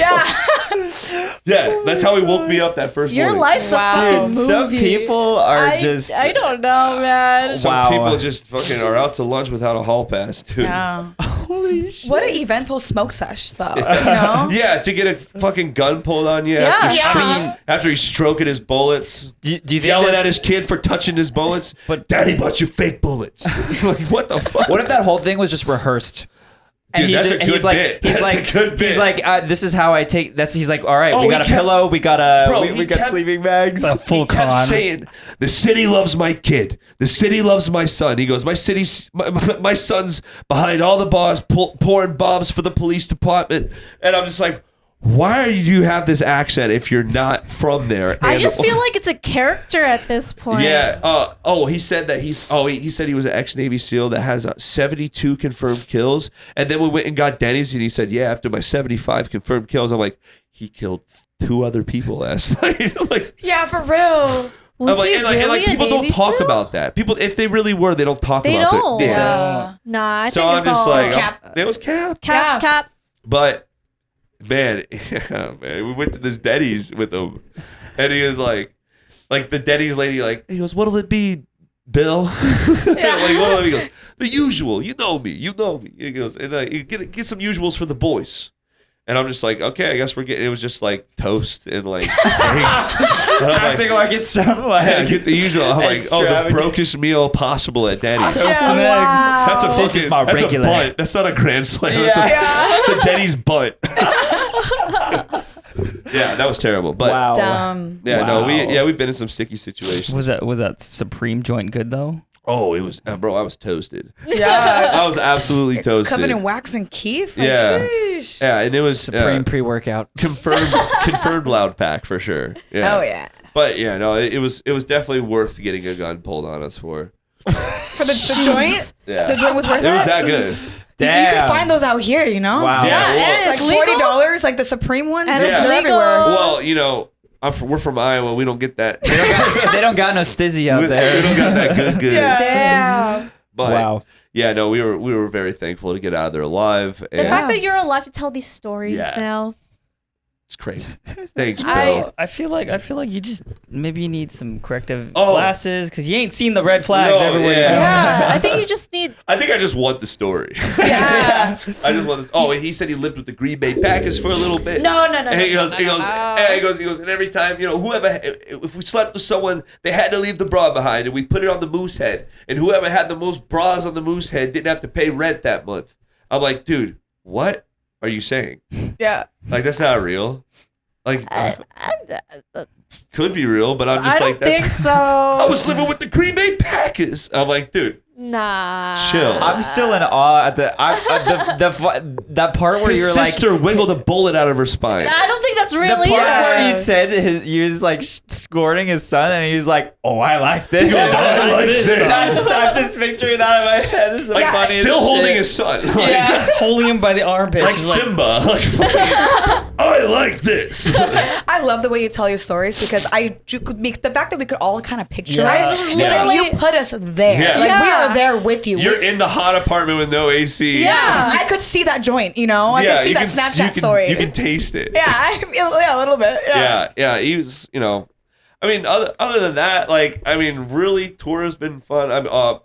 yeah, that's how he woke me up that first Your morning. life's Wow. a fucking Dude, movie. some people are I don't know, man. Some Wow. people just fucking are out to lunch without a hall pass, dude. Yeah. Holy shit. What an eventful smoke sesh, though. You know? Yeah, to get a fucking gun pulled on you Yeah. after he's stroking his bullets, Do you think yelling that's- at his kid for touching his bullets. But Daddy bought you fake bullets. Like, what the fuck? What if that whole thing was just rehearsed? Dude, that's a and good he's like, bit. He's That's like, a good He's bit. like, this is how I take. He's like, all right, Oh, we got a he kept- pillow, we got a, Bro, we he got kept- sleeping bags. A full He kept con. saying, the city loves my kid. The city loves my son. He goes, my son's behind all the bars pouring bombs for the police department. And I'm just like, why do you have this accent if you're not from there? I And- just feel like it's a character at this point. Yeah. He said that he said he was an ex-Navy SEAL that has 72 confirmed kills. And then we went and got Denny's and he said, yeah, after my 75 confirmed kills, I'm like, he killed 2 other people last night. Like, Yeah, for real. Was I'm like, he and like really a people don't Navy talk SEAL? about that. People, if they really were, they don't talk They about don't. it. Yeah. Nah, I So think I'm it's just all like, It was it was Cap. Yeah. cap. But man, yeah, man, we went to this Denny's with him, and he was like the Denny's lady, like, he goes, "What'll it be, Bill?" Like, what'll it be? He goes, "The usual. You know me. He goes, and get some usuals for the boys. And I'm just like, okay, I guess we're getting. It was just like toast and like eggs. And I'm Acting like it's something yeah, like get the usual. I'm like, oh, the extravagant. brokest meal possible at Denny's. Toast Yeah. and eggs. Wow. That's a fucking, This is my that's regular. a butt. That's not a grand slam. Yeah. That's the Denny's butt. Yeah, that was terrible. But wow. Dumb. no, Wow. we've been in some sticky situations. Was that Supreme joint good though? Oh, it was, bro. I was toasted. Yeah. I was absolutely toasted. Covered in wax and keef. Like, Yeah. sheesh. Yeah, and it was Supreme pre-workout. confirmed loud pack for sure. Yeah. Oh, yeah. But yeah, no, it was definitely worth getting a gun pulled on us for. For the joint? Yeah. The joint was worth it? It was that good. You can find those out here, you know? Wow. Yeah, well, and Like it's legal. $40, like the Supreme ones. And They're, it's they're legal. everywhere. Well, you know, we're from Iowa. We don't get that. They don't got no stizzy out We there. don't got that good. Yeah. Damn. But Wow. yeah, no, we were very thankful to get out of there alive. The And fact that you're alive to tell these stories Yeah. now. it's crazy. Thanks, bro. I feel like you just maybe you need some corrective Oh. glasses because you ain't seen the red flags No, everywhere. Yeah, I think you just need. I think I just want the story. Yeah. I just want this. Oh, he said he lived with the Green Bay Packers for a little bit. No. And he goes, and every time, you know, whoever, if we slept with someone, they had to leave the bra behind, and we put it on the moose head, and whoever had the most bras on the moose head didn't have to pay rent that month. I'm like, dude, what are you saying? Yeah. Like, that's not real. Like, could be real, but I'm just I like, don't think so. I was living with the Green Bay Packers. I'm like, dude, Nah. chill. I'm still in awe at that part where His you're sister wiggled a bullet out of her spine. I don't think that's the real part either. where he said he was like scoring his son, and he was like, "Oh, I like this." He goes, "I like this." I'm just picturing that in my head. It's the Like, funniest still holding shit. his son. Like, Yeah, holding him by the armpit. like She's like, Simba. Like, I like this. I love the way you tell your stories because the fact that we could all kind of picture Yeah. it. Yeah. Like, you put us there. Yeah. Like we Yeah. are there with you. You're in the hot apartment with no AC. Yeah, I could see that joint, you know? I could see you that Snapchat story. You can taste it. yeah, yeah, a little bit. Yeah. Yeah. He was, you know. I mean, other than that, like, I mean, really, tour has been fun.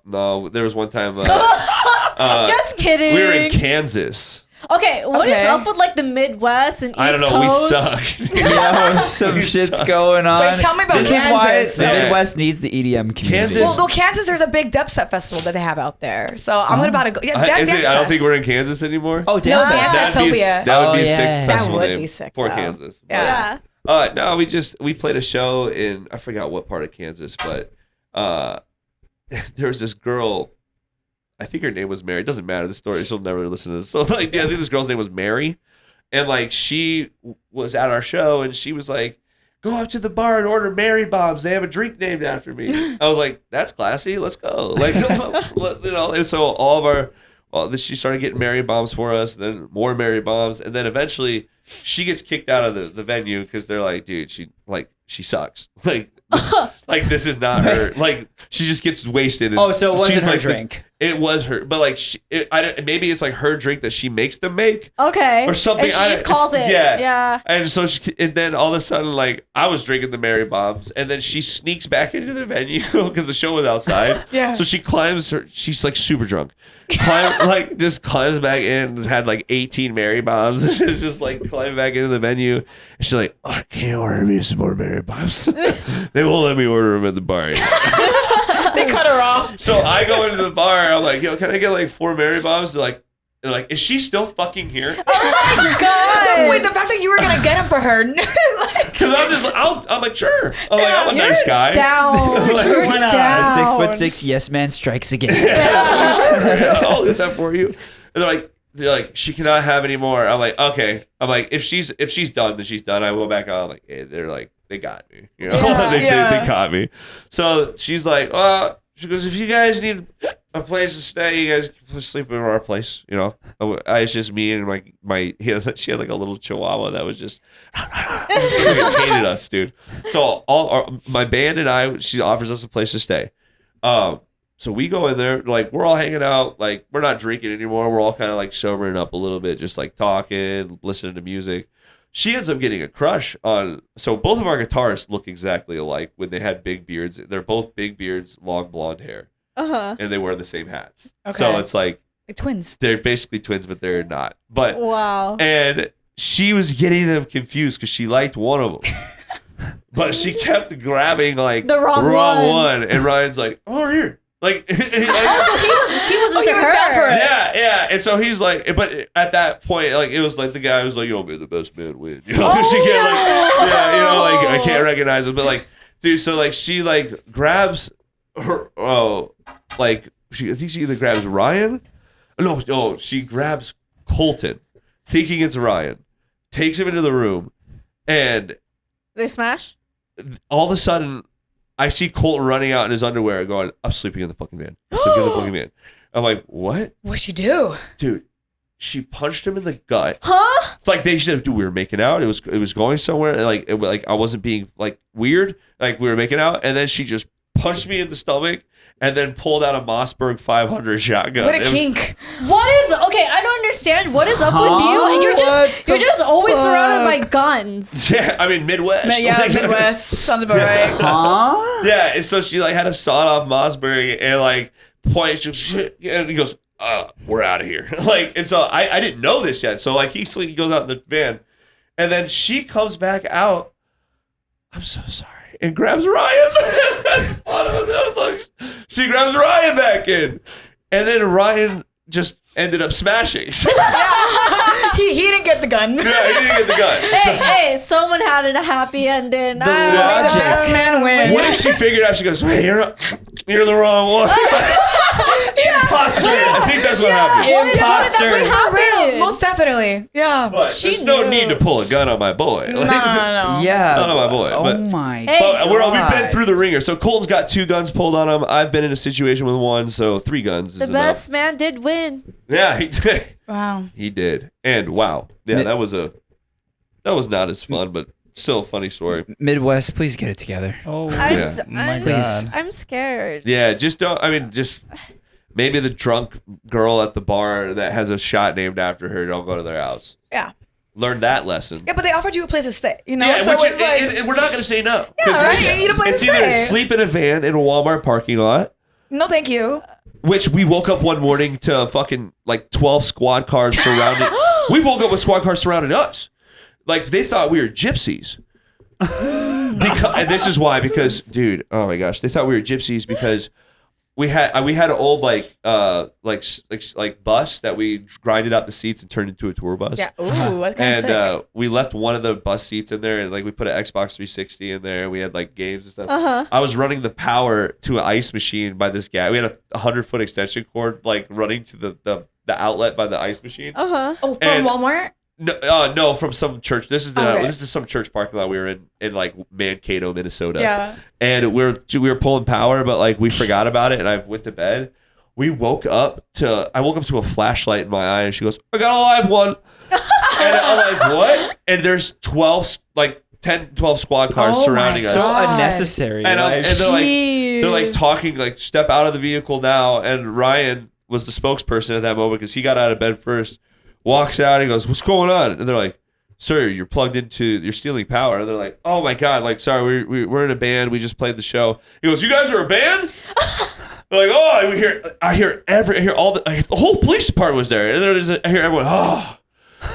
No, there was one time. Just kidding. We were in Kansas. Okay, what is Okay. up with like the Midwest and East I don't know. Coast? We sucked. Yeah, some We shit's suck. going on. Wait, tell me about this is why Kansas. the Yeah. Midwest needs the EDM community. Kansas- Well, though Kansas, there's a big dubstep festival that they have out there. So I'm about to go. Yeah, Is it, Dance I don't Fest. think we're in Kansas anymore. Oh, Dance No, Fest. Dance That'd be a, Festopia. that would be Oh, a sick yeah. That festival would name be sick, for though. Kansas. Yeah. No, we played a show in, I forgot what part of Kansas, but there was this girl. I think her name was Mary. It doesn't matter the story. She'll never listen to this. So like, yeah, I think this girl's name was Mary, and like she was at our show, and she was like, "Go up to the bar and order Mary bombs. They have a drink named after me." I was like, "That's classy. Let's go." Like, you know. And so all of our, she started getting Mary bombs for us, and then more Mary bombs, and then eventually she gets kicked out of the venue because they're like, "Dude, she sucks." This is not her. Like, she just gets wasted. And Oh, so it wasn't she's her like drink. It was her, but like maybe it's like her drink that she makes them make Okay. or something. And she just calls it. Yeah. Yeah. And so and then all of a sudden, like, I was drinking the Mary Bombs, and then she sneaks back into the venue because the show was outside. Yeah. So she climbs she's like super drunk. Just climbs back in, had like 18 Mary Bombs. She's just like climbing back into the venue. And she's like, "Oh, I can't order me some more Mary Bombs." They won't let me order them at the bar. They cut her off. So I go into the bar. I'm like, "Yo, can I get like 4 Mary Bombs?" They're like, "Is she still fucking here?" God. Wait, the fact that you were gonna get him for her. Because I'm like, sure. I'm a nice guy. Down. Like, You're why not? down. The 6'6" yes man strikes again. Yeah, I'll get that for you. And they're like, "She cannot have any more." I'm like, "Okay." I'm like, if she's done, then she's done. I will back out. Like, hey, they're like, they got me. You know, Yeah. they caught me. So she's like, she goes, "If you guys need a place to stay, you guys can sleep in our place." You know, it's just me and she had like a little chihuahua that was just hated us, dude. So my band and she offers us a place to stay. So we go in there, like, we're all hanging out, like, we're not drinking anymore. We're all kind of like sobering up a little bit, just like talking, listening to music. She ends up getting a crush on. So both of our guitarists look exactly alike when they had big beards. They're both big beards, long blonde hair, and they wear the same hats. Okay. So it's like Twins. they're basically twins, but they're not. But Wow. and she was getting them confused because she liked one of them, but she kept grabbing like The wrong one. And Ryan's like, "Oh, here." Like, So he was into you were sad for her. it. yeah. And so he's like, but at that point, like, it was like the guy was like, "Yo, man, the best man win." You know, she can't like, yeah, you know, like, I can't recognize him, but like, dude, so like she like grabs her, I think she either grabs Ryan, no, she grabs Colton, thinking it's Ryan, takes him into the room, and They smash? all of a sudden, I see Colton running out in his underwear going, I'm sleeping in the fucking van. I'm sleeping in the fucking van. I'm like, what? What'd she do? Dude, she punched him in the gut. Huh? It's like they said, dude, we were making out. It was going somewhere. And like I wasn't being like weird. Like we were making out. And then she just punched me in the stomach and then pulled out a Mossberg 500 shotgun. What a kink. What is okay? I don't understand. What is up with you? You're just always surrounded by guns. Yeah, I mean Midwest. Yeah, Midwest. Sounds about right. Huh? Yeah, and so she like had a sawed off Mossberg and like points just and he goes, we're out of here. Like, and so I didn't know this yet. So like he goes out in the van and then she comes back out. I'm so sorry. And grabs Ryan. She grabs Ryan back in. And then Ryan just ended up smashing. He didn't get the gun. Yeah, he didn't get the gun. Hey, someone had a happy ending. The best man wins. What if she figured out? She goes, "Hey, you're the wrong one." Imposter. I think that's what happened. That's what happened. Most definitely. Yeah. But there's no need to pull a gun on my boy. No. Yeah. Not on my boy. Oh but, my Hey, but we've God. been through the ringer. So Colton's got 2 guns pulled on him. I've been in a situation with 1, so 3 guns is The enough. best man did win. Yeah, he did. Wow. He did. And wow. Yeah, that was not as fun, but still a funny story. Midwest, please get it together. Oh, Yeah. my God. I'm scared. Yeah, just maybe the drunk girl at the bar that has a shot named after her, don't go to their house. Yeah. Learn that lesson. Yeah, but they offered you a place to stay. You know, Yeah, so which it's like, and we're not going to say no. Yeah, 'Cause right? You need a place it's to either stay. sleep in a van in a Walmart parking lot, no, thank you. which we woke up one morning to fucking like 12 squad cars surrounding. We woke up with squad cars surrounding us. Like they thought we were gypsies. And this is why, because dude, oh my gosh, they thought we were gypsies because we had an old like bus that we grinded out the seats and turned into a tour bus. Yeah. Ooh, that's kind of sick. And we left one of the bus seats in there, and like we put an Xbox 360 in there, and we had like games and stuff. I was running the power to an ice machine by this guy. We had a 100-foot extension cord like running to the outlet by the ice machine. Oh, from and- Walmart? No, from some church. This is Okay. this is some church parking lot we were in like Mankato, Minnesota. Yeah. And we were pulling power, but like we forgot about it, and I went to bed. I woke up to a flashlight in my eye, and she goes, "I got a live one." And I'm like, "What?" And there's 12 squad cars surrounding us. So God. unnecessary. And like, they're like talking like, "Step out of the vehicle now." And Ryan was the spokesperson at that moment because he got out of bed first. Walks out, he goes, "What's going on?" And they're like, "Sir, you're stealing power." And they're like, "Oh my God, like, sorry, we're in a band. We just played the show." He goes, "You guys are a band?" They're like, "Oh, I hear the whole police department was there." And I hear everyone, "Oh,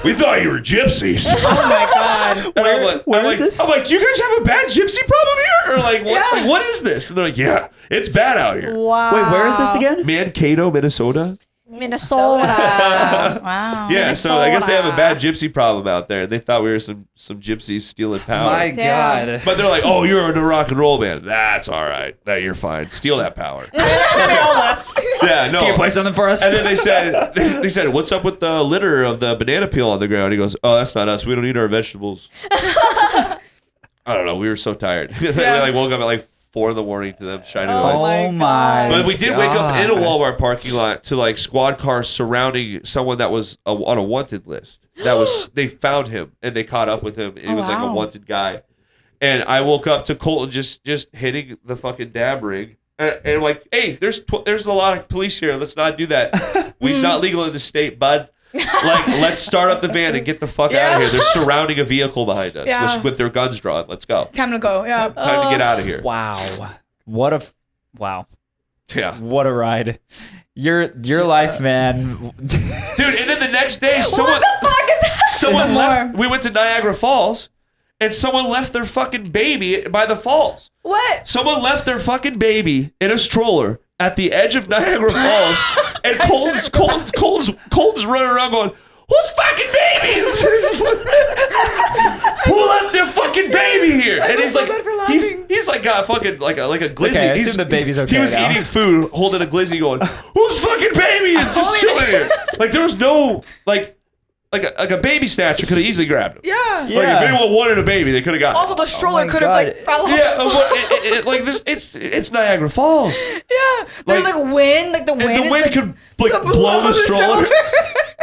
we thought you were gypsies." Oh my God. And I'm like, where is this? I'm like, "Do you guys have a bad gypsy problem here?" Or like, what, Yeah. like, what is this? And they're like, "Yeah, it's bad out here." Wow. Wait, where is this again? Mankato, Minnesota. Minnesota. Wow. Yeah, so I guess they have a bad gypsy problem out there. They thought we were some gypsies stealing power. my Damn. God. But they're like, "Oh, you're in a rock and roll band. That's all right. No, you're fine. Steal that power." They all left. Yeah, no. Can you play something for us? And then they said, "What's up with the litter of the banana peel on the ground?" He goes, "Oh, that's not us. We don't eat our vegetables." I don't know. We were so tired. We like woke up at like 4 in the morning to them shining lights. Oh my. But we did wake up in a God. Walmart parking lot to like squad cars surrounding someone that was on a wanted list. They found him and they caught up with him. And he was like a wow. wanted guy. And I woke up to Colton just hitting the fucking dab rig. And like, "Hey, there's a lot of police here. Let's not do that. We's not legal in the state, bud. Like, let's start up the van and get the fuck out of here. They're surrounding a vehicle behind us Yeah. with their guns drawn. Let's go. Time to go. Yeah. Time to get out of here." Wow. Wow. Yeah. What a ride. Your life, man. Dude, and then the next day, someone What the fuck is that? someone Is there left. more? We went to Niagara Falls, and someone left their fucking baby by the falls. What? Someone left their fucking baby in a stroller at the edge of Niagara Falls, and Colton's running around going, "Whose fucking baby is this? Who left their fucking baby here?" And he's like, bad for laughing. he's like got fucking like a glizzy. okay. I He's- assume the baby's okay He was now. eating food, holding a glizzy, going, "Whose fucking baby is just chilling here?" Like there was no like. like a baby snatcher could have easily grabbed him. Yeah. Like if anyone wanted a baby, they could have got Also, it. the stroller could have God. like fell off. Yeah, like this, it's Niagara Falls. Yeah. There's like wind, like the wind. And the wind could like blow the stroller.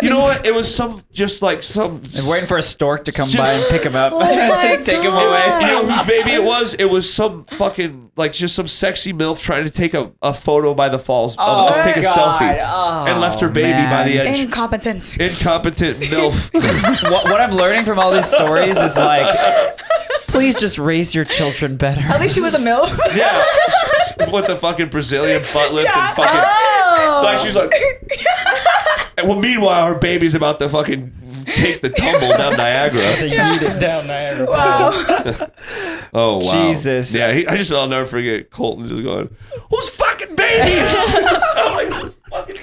You know what? It was some. And waiting for a stork to come by and pick him up, my take him God. away. You know whose baby it was? It was some fucking like just some sexy MILF trying to take a photo by the falls, take a selfie, and left her baby by the edge. Incompetent. Incompetent MILF. What I'm learning from all these stories is like, please just raise your children better. At least she was a MILF. Yeah, with the fucking Brazilian butt lift and fucking Oh. like she's like. Well, meanwhile, her baby's about to fucking take the tumble down Niagara. They yeet it down Niagara. Wow. Oh wow, Jesus. Yeah, I'll never forget Colton just going, "Who's fucking babies?" I'm like, "Who's fucking?"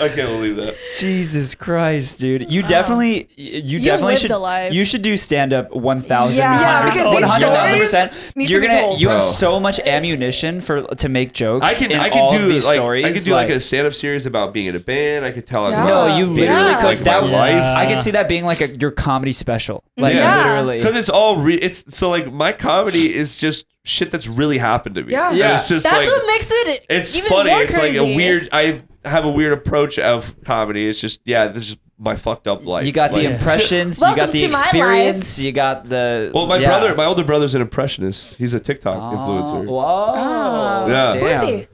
I can't believe that. Jesus Christ, dude! You definitely lived should. a life. You should do stand up 1,000, Yeah, because these 100,000%. need to You're be gonna. told. You have Bro. so much ammunition to make jokes. I can all do of these like stories. I could do like a stand up series about being in a band. I could tell Yeah. No, you being literally Yeah. could. like That my life. I could see that being like your comedy special. Like Yeah. literally. Because it's all it's so like my comedy is just shit that's really happened to me. Yeah. And Yeah. it's just That's like what makes it it's even funny. more It's like a crazy. weird. I have a weird approach of comedy. It's just this is my fucked up life. You got the Like- impressions. You got Welcome the to my life. experience. You got the. Well, my older brother's an impressionist. He's a TikTok influencer. Whoa. Oh. Yeah. Who is he?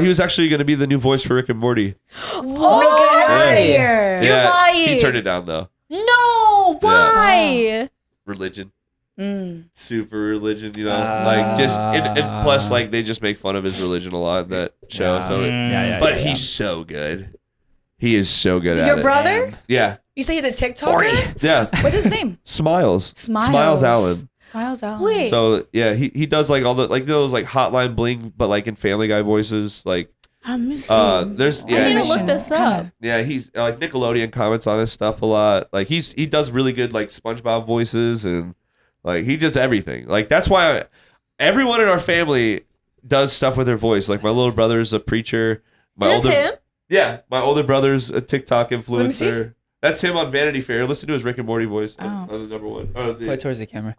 He was actually going to be the new voice for Rick and Morty. Oh, get out of here. You're lying. He turned it down though. No, why? Religion. Mm. Super religion, you know, like just and plus like they just make fun of his religion a lot in that show. So, but he's so good. He is so good at Your it. brother? Yeah, You say he's a TikToker? yeah. What's his name? Smiles Smiles. Allen. Smiles out. Wait. So yeah, he does like all the like those like Hotline Bling, but like in Family Guy voices. Like I'm missing. there's I need to yeah, look this up. yeah. He's like Nickelodeon comments on his stuff a lot. Like he does really good like SpongeBob voices and like he does everything. Like that's why everyone in our family does stuff with their voice. Like my little brother's a preacher. Is this him? Yeah, my older brother's a TikTok me see. influencer. That's him on Vanity Fair. Listen to his Rick and Morty voice on Oh. the number one. Oh, Wait towards the camera.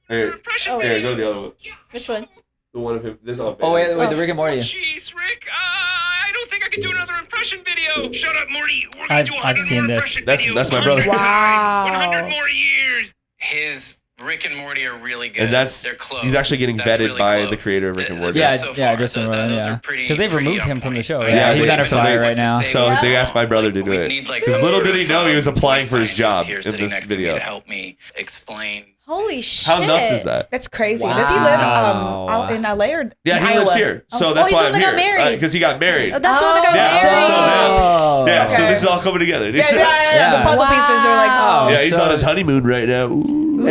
here, Oh, here, go to the other one. Which one? The one of him. This is on Oh wait, Vanity. the Rick and Morty. Jeez, Rick. I don't think I can do another impression video. Shut up, Morty. We're gonna I've- do I've 100 seen more this. impression That's- videos. that's my brother. 100 times. Wow. 100 more years. His Rick and Morty are really good. And that's They're close. he's actually getting That's vetted really by the close. creator of Rick and Morty. Yeah, So yeah, far, Justin Roiland, those yeah. are pretty. Because they've pretty removed on him from the point. show. But right? Yeah, he's they- under so fire they- right now. So Yeah. they asked my brother to do We it. need, like, 'Cause some little sort did he of, know he was applying voice for his scientist job here in sitting this next to me video. to help me explain. Holy shit. How nuts is that? That's crazy. Does he live out in LA or Yeah, in he Iowa? lives here. So Oh. that's he's why the I'm one that got here. married. Because he got married. Oh, that's the one that got Yeah, married. Yeah, so Okay. this is all coming together. Yeah, yeah. The puzzle pieces are like, Wow. Yeah, he's so- on his honeymoon right now. Ooh.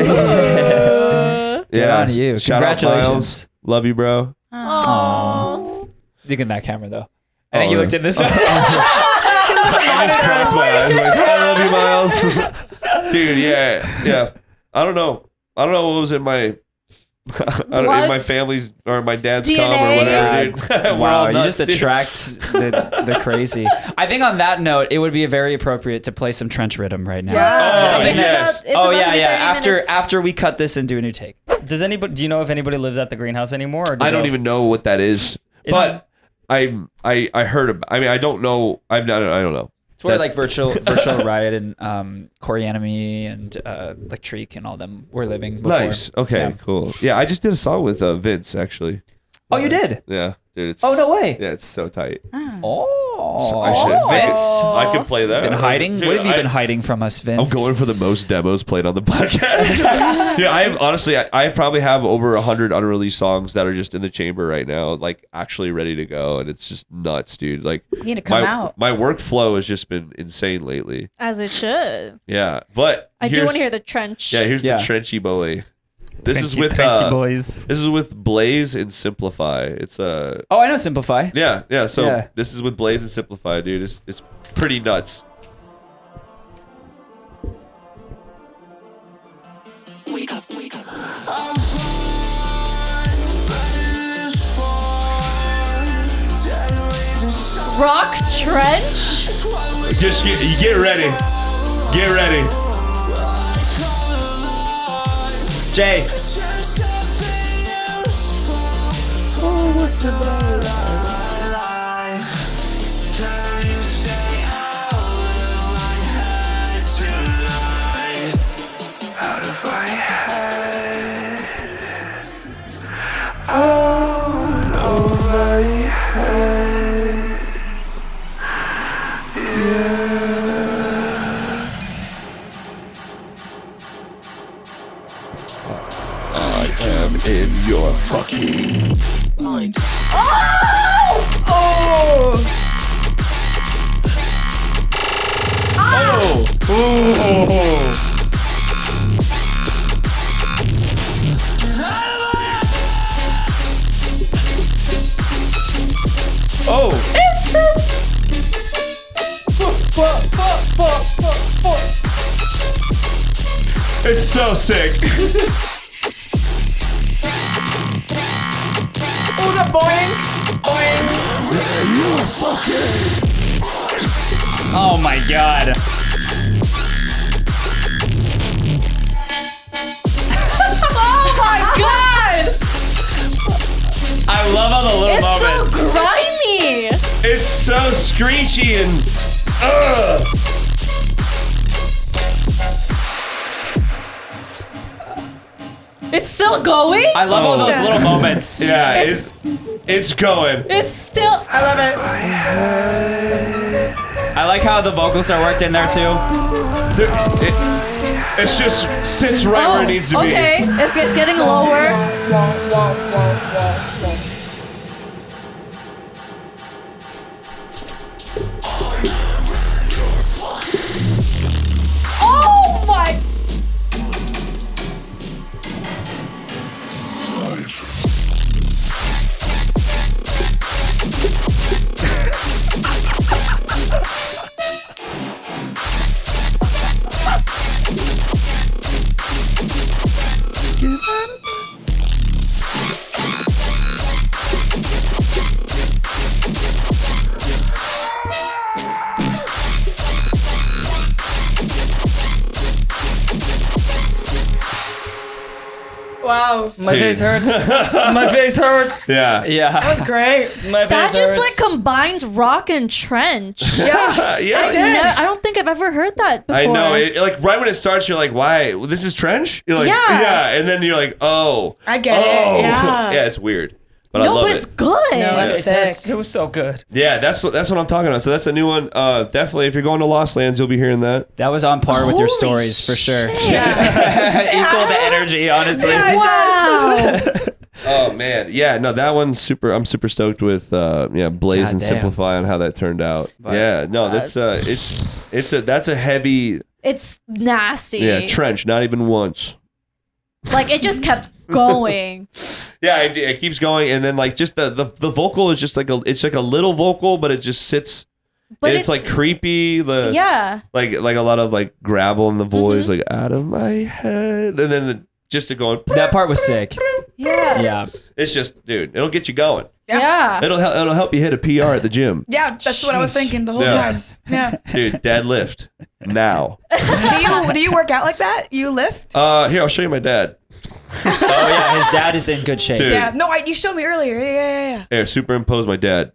Good on you. Shout out Congratulations. Miles. Love you, bro. Aww. Look at that camera though. I think you Oh. looked in this one. I just crossed my eyes. Like, I love you, Miles. Dude, yeah. I don't know what was in my in my family's or my dad's cum or DNA. whatever, dude. We're Wow, all you nuts, just dude. attract the crazy. I think on that note, it would be very appropriate to play some Trench Riddim right now. Yeah. Something It's that- about- it's about to be 30 minutes. After we cut this and do a new take. Do you know if anybody lives at the greenhouse anymore? Or do I you don't know- even know what that is, but I heard about. I mean, I don't know. I don't know. It's where That- like virtual Riot and Corey Enemy and like Treek and all them were living before. Nice. Okay. Yeah. Cool. Yeah, I just did a song with Vince actually. Oh, you did? Yeah, dude. It's, Oh, no way. Yeah, it's so tight. Oh, I should. Vince. I could play that. Been hiding? Dude, What have you been hiding from us, I'm Vince? going for the most demos played on the podcast. Yeah, I have honestly, I probably have over 100 unreleased songs that are just in the chamber right now, like actually ready to go, and it's just nuts, dude. Like You need to come out. my workflow has just been insane lately. As it should. Yeah, but I do want to hear the trench. Yeah, here's Yeah. the trenchy boy. This is Trenchy, with trenchy boys. this is with Blaze and Simplify. It's a Oh, I know Simplify. yeah. So Yeah. this is with Blaze and Simplify, dude. It's pretty nuts. I'm fine, this far. Generate the sun. Rock trench? Just get ready. Get ready. Jay. I am in your fucking mind. It's so sick. Oh, the boing. Oh my god. Oh my god! I love all the little It's moments. so grimy. It's so screechy and It's still going? I love all those little moments. yeah, it's going. It's still. I love it. I like how the vocals are worked in there too. It's just sits right where it needs to be. Okay, it's just getting lower. Oh my. Wow. My Dude. face hurts. My face hurts. Yeah. Yeah. That was great. My face That hurts. just like combined rock and trench. Yeah. Yeah. I don't think I've ever heard that before. I know. Like right when it starts, you're like, "Why? Well, this is trench." You're like, Yeah. "Yeah," and then you're like, "Oh, I get it. Yeah. yeah." It's weird, but I No, love but it. it's good. No, My that's face sick. hurts. It was so good. Yeah, that's what I'm talking about. So that's a new one. Definitely, if you're going to Lost Lands, you'll be hearing that. That was on par with your Holy stories for sure. shit. Equal the energy, honestly. Wow. Oh man, yeah, no, that one's super. I'm super stoked with Blaze and Goddamn. Simplifi on how that turned out. Yeah, no, that's that's a heavy It's nasty. trench. Not even once. Like it just kept going. Yeah, it keeps going, and then like just the vocal is just like it's like a little vocal, but it just sits. But and it's like creepy. yeah. Like a lot of like gravel in the voice, like out of my head, and then just to going. That part was sick. Yeah. Yeah. It's just, dude, it'll get you going. Yeah. It'll help you hit a PR at the gym, Yeah, that's what I was thinking the whole Yeah. time. Yeah. dude. Deadlift now. Do you work out like that? You lift? Here, I'll show you my dad. Oh yeah, his dad is in good shape. Dude. Yeah. No, you showed me earlier. Yeah. Here, superimpose my dad.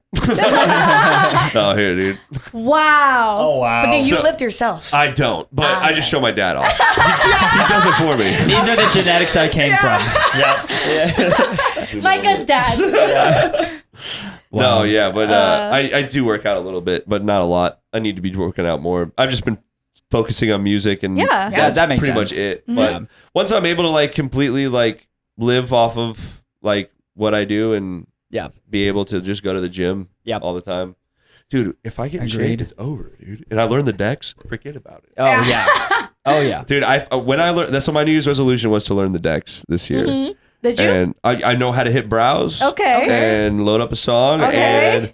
Oh, here, dude. Wow. Oh wow. But do you So- lift yourself? I don't, but I just show my dad off. He does it for me. These are the genetics I came from. Micah's dad. No, yeah, but I do work out a little bit, but not a lot. I need to be working out more. I've just been focusing on music, and Yeah. that's that makes pretty sense. much it. Mhm. But once I'm able to like completely like live off of like what I do and Yeah. be able to just go to the gym Yep. all the time. Dude, if I get in shape, Agreed. it's over, dude. And I learned the decks, forget about it. Oh yeah. Oh yeah. Dude, when I learned, that's what my New Year's resolution was, to learn the decks this year. Mhm. Did you? And I know how to hit browse. Okay. And load up a song. Okay. And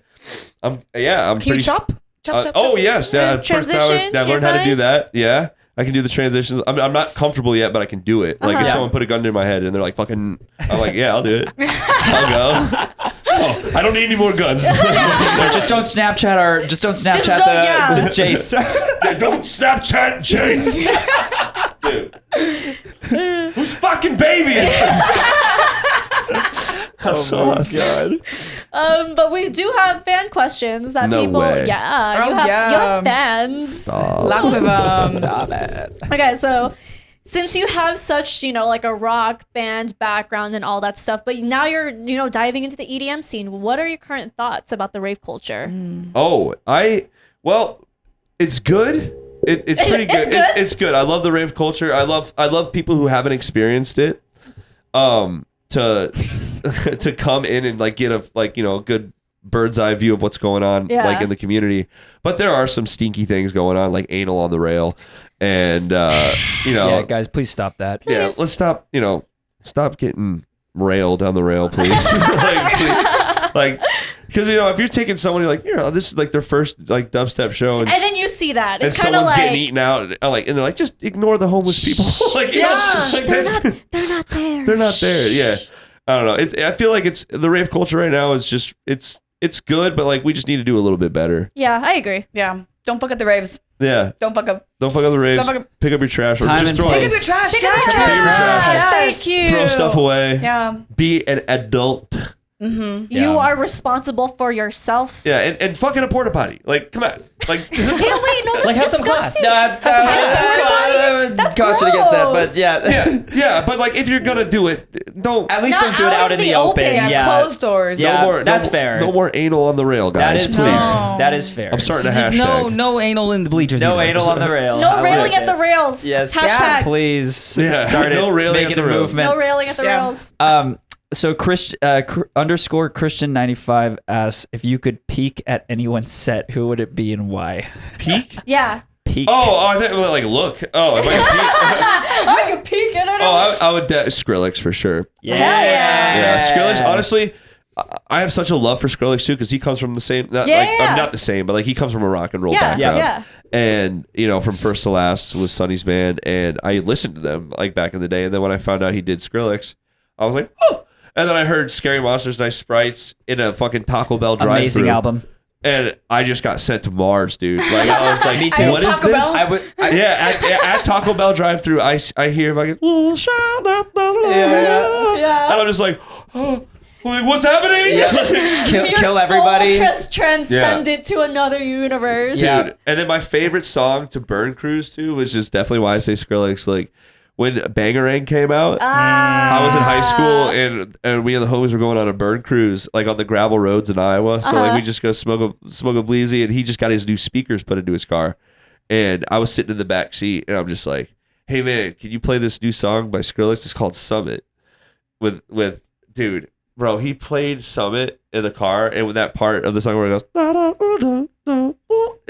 I'm Can pretty you chop? Chop. Oh yes, yeah. Transition, I've learned you're how to do fine? that. Yeah, I can do the transitions. I'm not comfortable yet, but I can do it. Like if Uh-huh. someone put a gun to my head and they're like, "Fucking," I'm like, "Yeah, I'll do it. I'll go." Oh, I don't need any more guns. Just don't Snapchat don't- the Jace. Yeah, don't Snapchat Chase. Dude. Whose fucking baby is this? That's awesome. But we do have fan questions that No people. way. Yeah, Oh, you have fans. Lots of Okay, so since you have such, like a rock band background and all that stuff, but now you're, diving into the EDM scene, what are your current thoughts about the rave culture? Oh, it's good. It's pretty good. It's good. I love the rave culture. I love people who haven't experienced it. To come in and like get a good bird's eye view of what's going on like in the community. But there are some stinky things going on, like anal on the rail, and Yeah, guys, please stop that. yeah, let's stop getting railed down the rail, please. like because if you're taking somebody like this is like their first like dubstep show and then you see that. and It's kind of someone's like. getting eaten out, and they're like, just ignore the homeless people. Like, They're not there. they're not there. Yeah, I don't know. I feel like it's the rave culture right now is just it's good, but like we just need to do a little bit better. Yeah, I agree. Yeah. Don't fuck up the raves. Yeah, Don't fuck up. don't fuck up the raves. Don't fuck up- Pick up your trash or Time just and throw place. Pick up your trash. Pick up your trash. Thank you. throw stuff away. Yeah. Be an adult. You are responsible for yourself. Yeah, and fucking a porta potty. Like, come on. Like, Wait, no, that's Like, have some class. disgusting. That's Caution against that, gross. but yeah. yeah, but like if you're gonna do it, don't. At least Not don't do it out out in in the the open. open. Yeah. Closed doors. Yeah, that's no, fair. No more anal on the rail, That guys. is please. fair. That is fair. I'm starting to hashtag. No anal in the bleachers. No either. anal on the rail. No I railing like at the it. rails. Yes. Hashtag. Please Yeah. start it. No railing Make at it the a rail. movement. No railing at the Yeah. rails. So _ Christian95 asks, if you could peek at anyone's set, who would it be and why? Peek? Yeah. Peek. Oh, I think like look. Oh, if I could peek. I could peek at it. I would Skrillex for sure. yeah. Yeah, Skrillex. Honestly, I have such a love for Skrillex too because he comes from the same. Not the same, but like he comes from a rock and roll background. Yeah. And from First to Last was Sonny's band, and I listened to them like back in the day. And then when I found out he did Skrillex, I was like, oh. And then I heard Scary Monsters, Nice Sprites in a fucking Taco Bell drive-thru. Amazing album. And I just got sent to Mars, dude. Like I was like, Me too. what is Taco this? Bell? At Taco Bell drive-thru, I hear fucking Yeah. and I'm just like, oh, like, what's happening? Kill Your everybody. soul transcended to another universe. Dude. Yeah. And then my favorite song to burn cruise to, which is definitely why I say Skrillex, like when Bangarang came out, I was in high school and we and the homies were going on a burn cruise, like on the gravel roads in Iowa. So like we just go smoke a bleezy, and he just got his new speakers put into his car. And I was sitting in the back seat, and I'm just like, hey man, can you play this new song by Skrillex? It's called Summit. With dude, bro, he played Summit in the car, and with that part of the song where it goes, and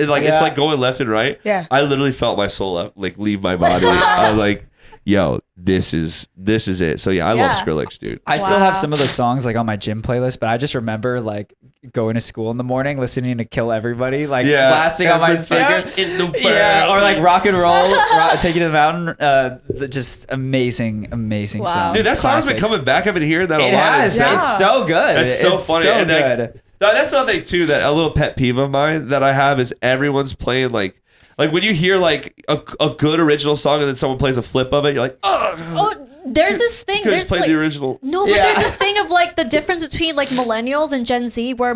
like it's like going left and right. Yeah. I literally felt my soul like leave my body. I was like, yo, this is it. So yeah, I love Skrillex, dude. I still have some of those songs like on my gym playlist, but I just remember like going to school in the morning, listening to Kill Everybody, like blasting on my speaker. In the Yeah, or like rock and roll, Taking to the Mountain. Just amazing Wow. songs. Dude, that song's been classics. coming back. I've been hearing that a It lot. has. It's so good. That's so It's funny. So And, like, good. that's another thing too. That a little pet peeve of mine that I have is everyone's playing like when you hear like a good original song and then someone plays a flip of it, you're like, Oh, there's this thing. could There's just play like the original. no, but there's this thing of like the difference between like millennials and Gen Z, where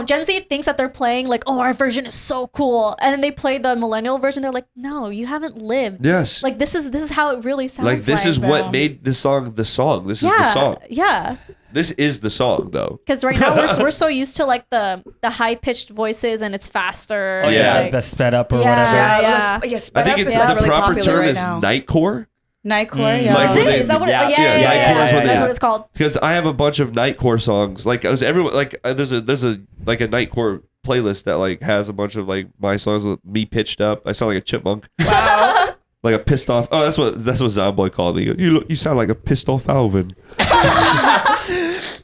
Gen Z thinks that they're playing like, oh, our version is so cool, and then they play the millennial version. They're like, no, you haven't lived. Yes. Like this is how it really sounds. Like this is what made the song the song. This is the song. Yeah. This is the song though. Because right now we're so used to like the high pitched voices and it's faster. Oh, yeah, like- the sped up or Yeah. whatever. Yeah. I think it's the proper term is nightcore. Nightcore, yeah. Like Is when it? they- Is that what? yeah, Yeah, yeah, nightcore is when that's they- what it's called. Because I have a bunch of nightcore songs. Like there's a nightcore playlist that like has a bunch of like my songs with me pitched up. I sound like a chipmunk. Wow. Like a pissed off. Oh, that's what Zomboy called me. You sound like a pissed off Alvin.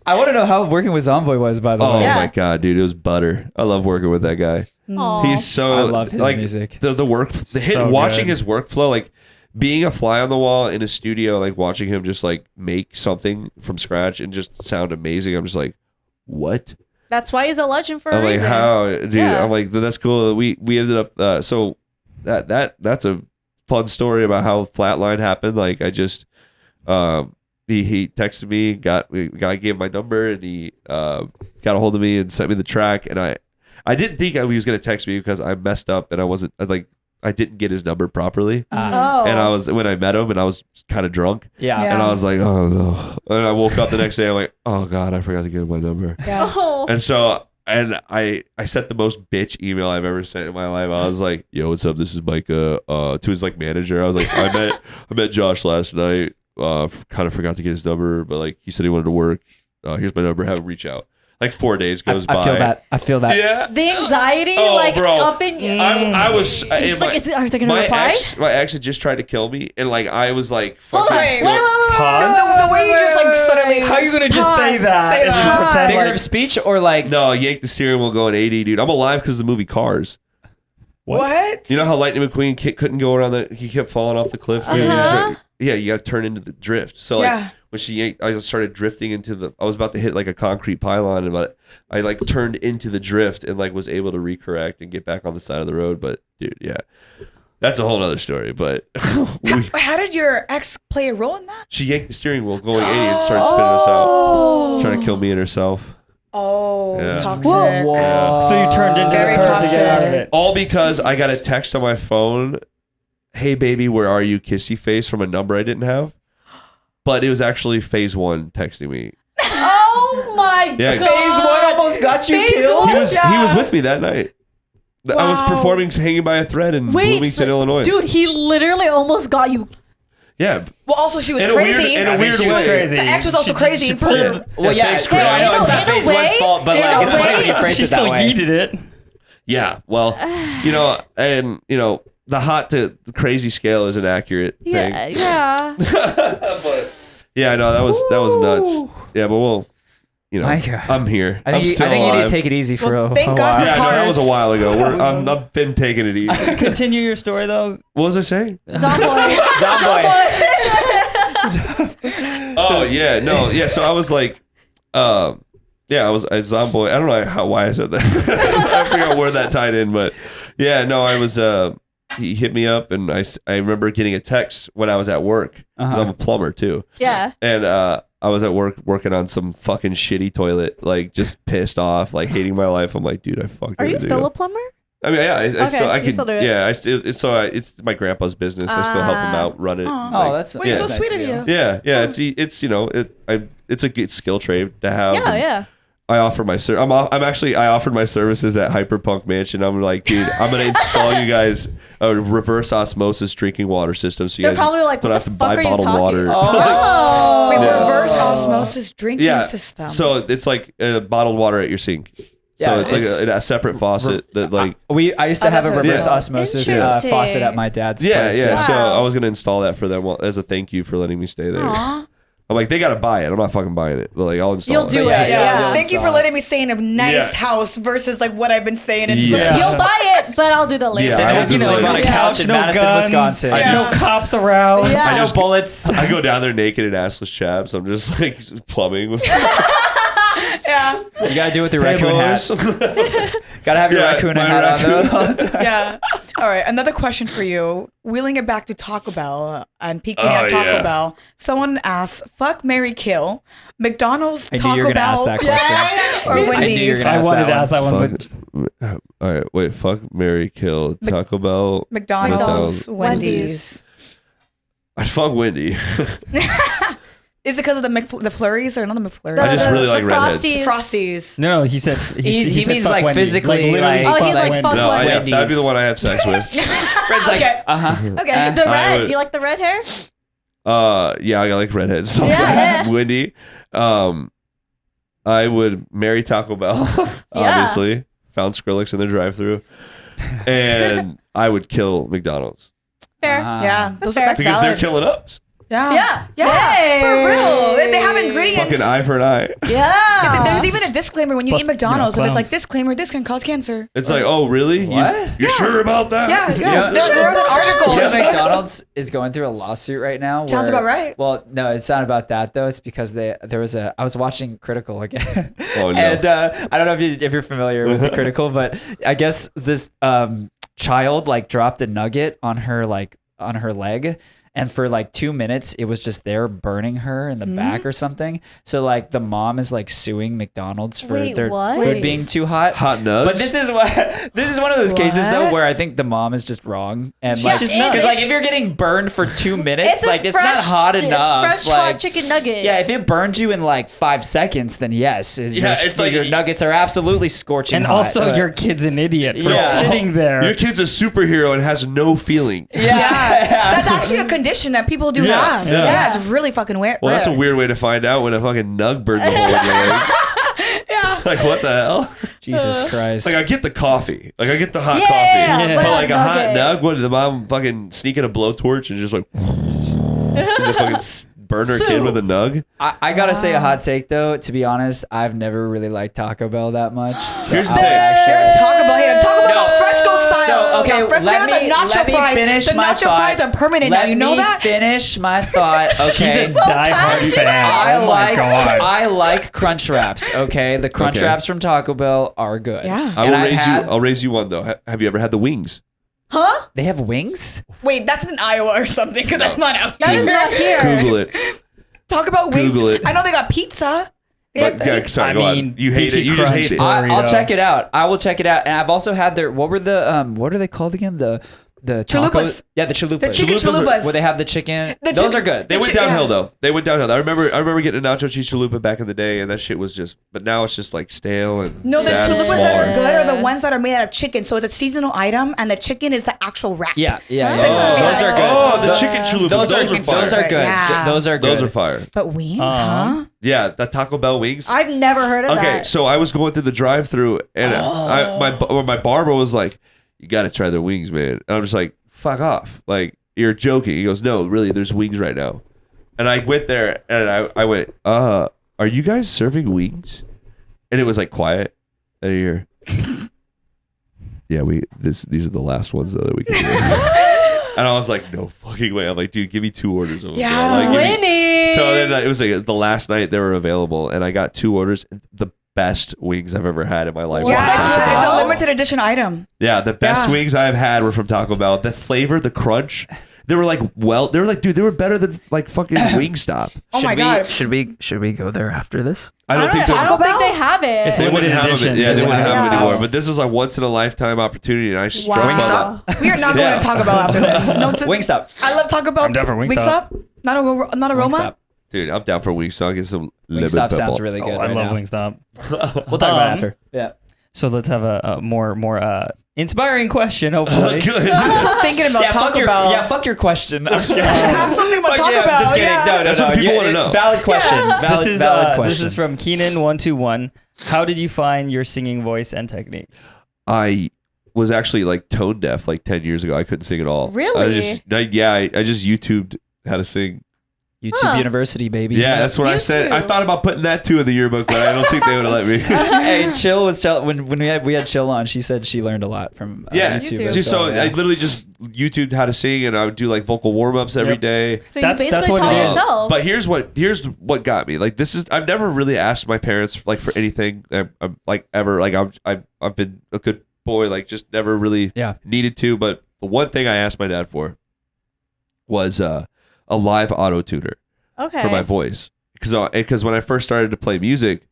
I want to know how working with Zomboy was, by the Oh way. Yeah. my god, dude, it was butter. I love working with that guy. Aw. He's so I love his like, music. Watching good. his workflow, like being a fly on the wall in his studio, like watching him just like make something from scratch and just sound amazing. I'm just like, what? That's why he's a legend for I'm a like, reason. how, dude? Yeah. I'm like, that's cool. We ended up. So that's a fun story about how Flatline happened. Like, I just he texted me, guy gave my number, and he got a hold of me and sent me the track. And I didn't think he was gonna text me because I messed up and I didn't get his number properly. Oh. And when I met him and I was kind of drunk. Yeah. Yeah. And I was like, oh no. And I woke up the next day, I'm like, oh God, I forgot to give him my number. Yeah. Oh. And so, I sent the most bitch email I've ever sent in my life. I was like, yo, what's up? This is Micah, to his like manager. I was like, I met Josh last night. Kind of forgot to get his number, but like he said he wanted to work. Here's my number. Have him reach out. Like 4 days goes by. I feel that. Yeah. The anxiety, Oh, like bro. up in you. I was. Just like, are they gonna my reply? my ex had just tried to kill me, and like I was like, Hold fucking, on. Wait, you know, The way you just like suddenly. How are you gonna just say Pause. that Say and that. just pretend Figure like of speech or like No, yank the steering wheel going 80, dude. I'm alive because of the movie Cars. What? You know how Lightning McQueen couldn't go around he kept falling off the cliff? Uh-huh. Yeah, you got to turn into the drift. So like Yeah. when she yanked, I just started drifting I was about to hit like a concrete pylon, and I like turned into the drift and like was able to recorrect and get back on the side of the road. But dude, yeah, that's a whole other story. But How did your ex play a role in that? she yanked the steering wheel going 80 and started spinning us out, trying to kill me and herself. Oh, Yeah. toxic. Whoa. so you turned into Very the curve to get out of toxic. it. All because I got a text on my phone, "Hey baby, where are you?" Kissy face from a number I didn't have. But it was actually Phase 1 texting me. Oh my Yeah. god. Phase 1 almost got you Phase killed. one? He was Yeah. with me that night. I was Wow. performing hanging by a thread in Bloomington, Illinois. Dude, he literally almost got you. Yeah. Well, also she was In a crazy. weird- in a I think weird she was way. crazy. The ex was also crazy. She pulled it. Well, yeah, thanks, it's Craig. I know it's not in a Phase 1's way- fault, but in like a it's funny way- when you phrase She it that still way. yeeted it. Yeah. Well, the hot to crazy scale is an accurate thing. Yeah. But yeah, no, that was nuts. Yeah, but we'll, Micah. I'm here. I think you need alive. to take it easy for a thank God while. for Yeah, no, that was a Cars. while ago. I've been taking it easy. Continue your story though. What was I saying? Zomboy. Zomboy. Oh yeah, no, yeah. So I was like, I was a Zomboy. I don't know why I said that. I forgot where that tied in, but yeah, no, I was. He hit me up, and I remember getting a text when I was at work because I'm a plumber too, Yeah. and I was at work working on some fucking shitty toilet, like just pissed off, like hating my life. I'm like, dude, I fucked. Are you everything still a up. plumber? I mean, yeah, I Okay, still, I you can still do it. Yeah, it's my grandpa's business. I still help him out, run it. Oh, that's Wait, so nice sweet of you. Yeah, it's it's a good skill trade to have. Yeah, and yeah. I offer my I offered my services at Hyperpunk Mansion. I'm like, dude, I'm gonna install you guys a reverse osmosis drinking water system, so you They're guys probably like, don't what have the to fuck buy are you bottled talking? water. Oh. Wait, Yeah. reverse osmosis drinking system. So it's like bottled water at your sink. Yeah, So it's it's- like a separate faucet that like. I used to have a that's reverse Yeah. osmosis Interesting. faucet at my dad's Yeah, place. yeah. So Wow. I was gonna install that for them as a thank you for letting me stay there. Aw. I'm like, they gotta buy it. I'm not fucking buying it, but like, I'll install You'll it. do Yeah, it. yeah, Yeah. yeah. Thank you for Solid. letting me stay in a nice Yeah. house versus like what I've been staying in. Yeah. You'll buy it, but I'll do the later. Yeah, I And would you just know, like- on a Yeah. couch in No Madison, guns. Wisconsin. I No just- cops around. Yeah. I know bullets. I go down there naked and assless chaps. I'm just like plumbing with Yeah, You gotta do it with your Hey, raccoon boys. hat. Gotta have your Yeah, raccoon my hat on raccoon. though. yeah. All right, another question for you. Wheeling it back to Taco Bell and peeking Oh, at Taco yeah. Bell. Someone asked, "Fuck, marry, kill." McDonald's, I knew Taco you were gonna Bell, ask that question. or I knew you were Wendy's. gonna I ask wanted to that ask that one, Fuck. but All right, wait. Fuck, marry, kill. Taco Bell. McDonald's, McDonald's. Wendy's. I fuck Wendy. Is it because of the flurries or not the McFlurries? I just really like redheads. Frosties. Frosties. no, he said He said means, fuck like, Wendy. physically, literally like- Oh, he fuck like Wendy. fuck No, Wendy's. that'd be the one I have sex with. Fred's like, Okay. Okay, the I red. would- Do you like the red hair? Yeah, I like redheads. So Yeah. Wendy. I would marry Taco Bell, obviously. Found Skrillex in the drive-thru, and I would kill McDonald's Fair. Uh-huh. Yeah, That's those are fair. because valid. they're killing us. Yeah. Hey. For real. They have ingredients. Fucking eye for an eye. Yeah. There's even a disclaimer when you Plus, eat McDonald's. you know, It's like, clowns. disclaimer, this can cause cancer. It's like, oh, really? What? You sure about that? Yeah. Yeah. There's an article. You know, McDonald's is going through a lawsuit right now. Sounds about right. Well, no, it's not about that though. It's because I was watching Critical again. Oh, no. And I don't know if you're familiar with the Critical, but I guess this child like dropped a nugget on her leg. And for like 2 minutes, it was just there burning her in the back or something. So like the mom is like suing McDonald's for Wait, their what? food being too hot. Hot nugs? But this is one of those cases though where I think the mom is just wrong. And like, She's not. because like if you're getting burned for 2 minutes, a like it's not hot enough. It's fresh like, hot chicken nugget. yeah, if it burned you in like 5 seconds, then yes, it's like- your nuggets are absolutely scorching And hot. also, your kid's an idiot for Yeah. sitting there. Your kid's a superhero and has no feeling. yeah. That's actually a condition that people do Yeah, have. yeah. Yeah, it's really fucking weird. Well, that's a weird way to find out when a fucking nug burns a hole in your leg. Yeah. Like, what the hell? Jesus Christ. Like, I get the coffee. Like, I get the hot Yeah, coffee. but But like a hot nugget. nug, what did the mom fucking sneaking a blowtorch and just like and then fucking burn her kid with a nug? I gotta say a hot take though. To be honest, I've never really liked Taco Bell that much. So Here's the I would thing. actually- Taco Bell here. Taco Bell No. fresco style. So okay, The let me finish the my nacho thought. fries are permanent Let now. You know me that? finish my thought. Okay. She's a diehard fan. I Oh my like god. I like crunch wraps. Okay, the crunch Okay. wraps from Taco Bell are good. Yeah. I And will I've raise had- you. I'll raise you one though. Have you ever had the wings? Huh? They have wings. Wait, that's in Iowa or something because that's not out That here. is not here. Google it. Talk about wings. Google it. I know they got pizza. But, yeah, sorry, I go mean, on. You hate it. beefy You just crunch. hate it. Burrito. I'll check it out. I will check it out. And I've also had their what are they called again? The tacos? Chalupas. Yeah, the chalupas. The chicken Chalupas are- chalupas. Where they have the chicken. The Those chicken- are good. They went Yeah. downhill though. They went downhill. I remember getting a nacho cheese chalupa back in the day, and that shit was just. But now it's just like stale and No, the sad and chalupas that are smaller. good are the ones that are made out of chicken. So it's a seasonal item, and the chicken is the actual wrap. Yeah. Oh. Those are good. Oh, the chicken chalupas. Those are fire. those are good. Yeah. Those are good. Those are fire. But wings, huh? Yeah, the Taco Bell wings. I've never heard of Okay, that. so I was going through the drive-through, and my barber was like, "You got to try their wings, man." And I'm just like, "Fuck off!" Like, you're joking. He goes, "No, really, there's wings right now." And I went there, and I went, "Are you guys serving wings?" And it was like quiet. And you're, yeah, these are the last ones though that we can do. And I was like, "No fucking way!" I'm like, "Dude, give me 2 orders of them." Yeah, bro. Like, give me- Winning. So then it was like the last night they were available, and I got 2 orders. The best wings I've ever had in my life. Yeah, were from Taco it's Bell. a limited edition item. Yeah, the best Yeah. wings I've had were from Taco Bell. The flavor, the crunch, they were like, dude, they were better than like fucking Wingstop. Oh my god. Should we go there after this? I don't think I don't they, think they have it. they wouldn't have them. edition. Yeah, they wouldn't have them Yeah. anymore. But this is a once in a lifetime opportunity, and I struck on Wow. that. We are not Yeah. going to Taco Bell after this. No, Wingstop. I love Taco Bell. I'm down for Wingstop. Not a Roma. Wingstop. Dude, I'm down for Wingstop. I'll get some lemon Wingstop pepper. sounds really good. Oh, I right love now. Wingstop. We'll talk about it after. Yeah. So let's have a more inspiring question, hopefully. Good. I'm still thinking about Taco Bell. fuck your question. I'm just kidding. Have something about Taco I'm Bell. just kidding. Yeah. No, That's what the people wanna know. Valid question. Valid, This is valid question. this is from Keenan121. How did you find your singing voice and techniques? I was actually like tone deaf like 10 years ago. I couldn't sing at all. Really? I just YouTubed how to sing. YouTube Huh. University, baby. Yeah, that's what I said. I YouTube. thought about putting that too in the yearbook, but I don't think they would have let me. Hey, Chill was when we had Chill on. She said she learned a lot from Yeah, YouTube. See, so yeah. I literally just YouTubed how to sing, and I would do like vocal warm ups every Yep. day. So That's you basically what taught it is. yourself. But here's what got me. Like I've never really asked my parents like for anything. I'm like ever. Like I've been a good boy. Like just never really needed to. But the one thing I asked my dad for was a live auto tuner Okay. for my voice. Because when I first started to play music,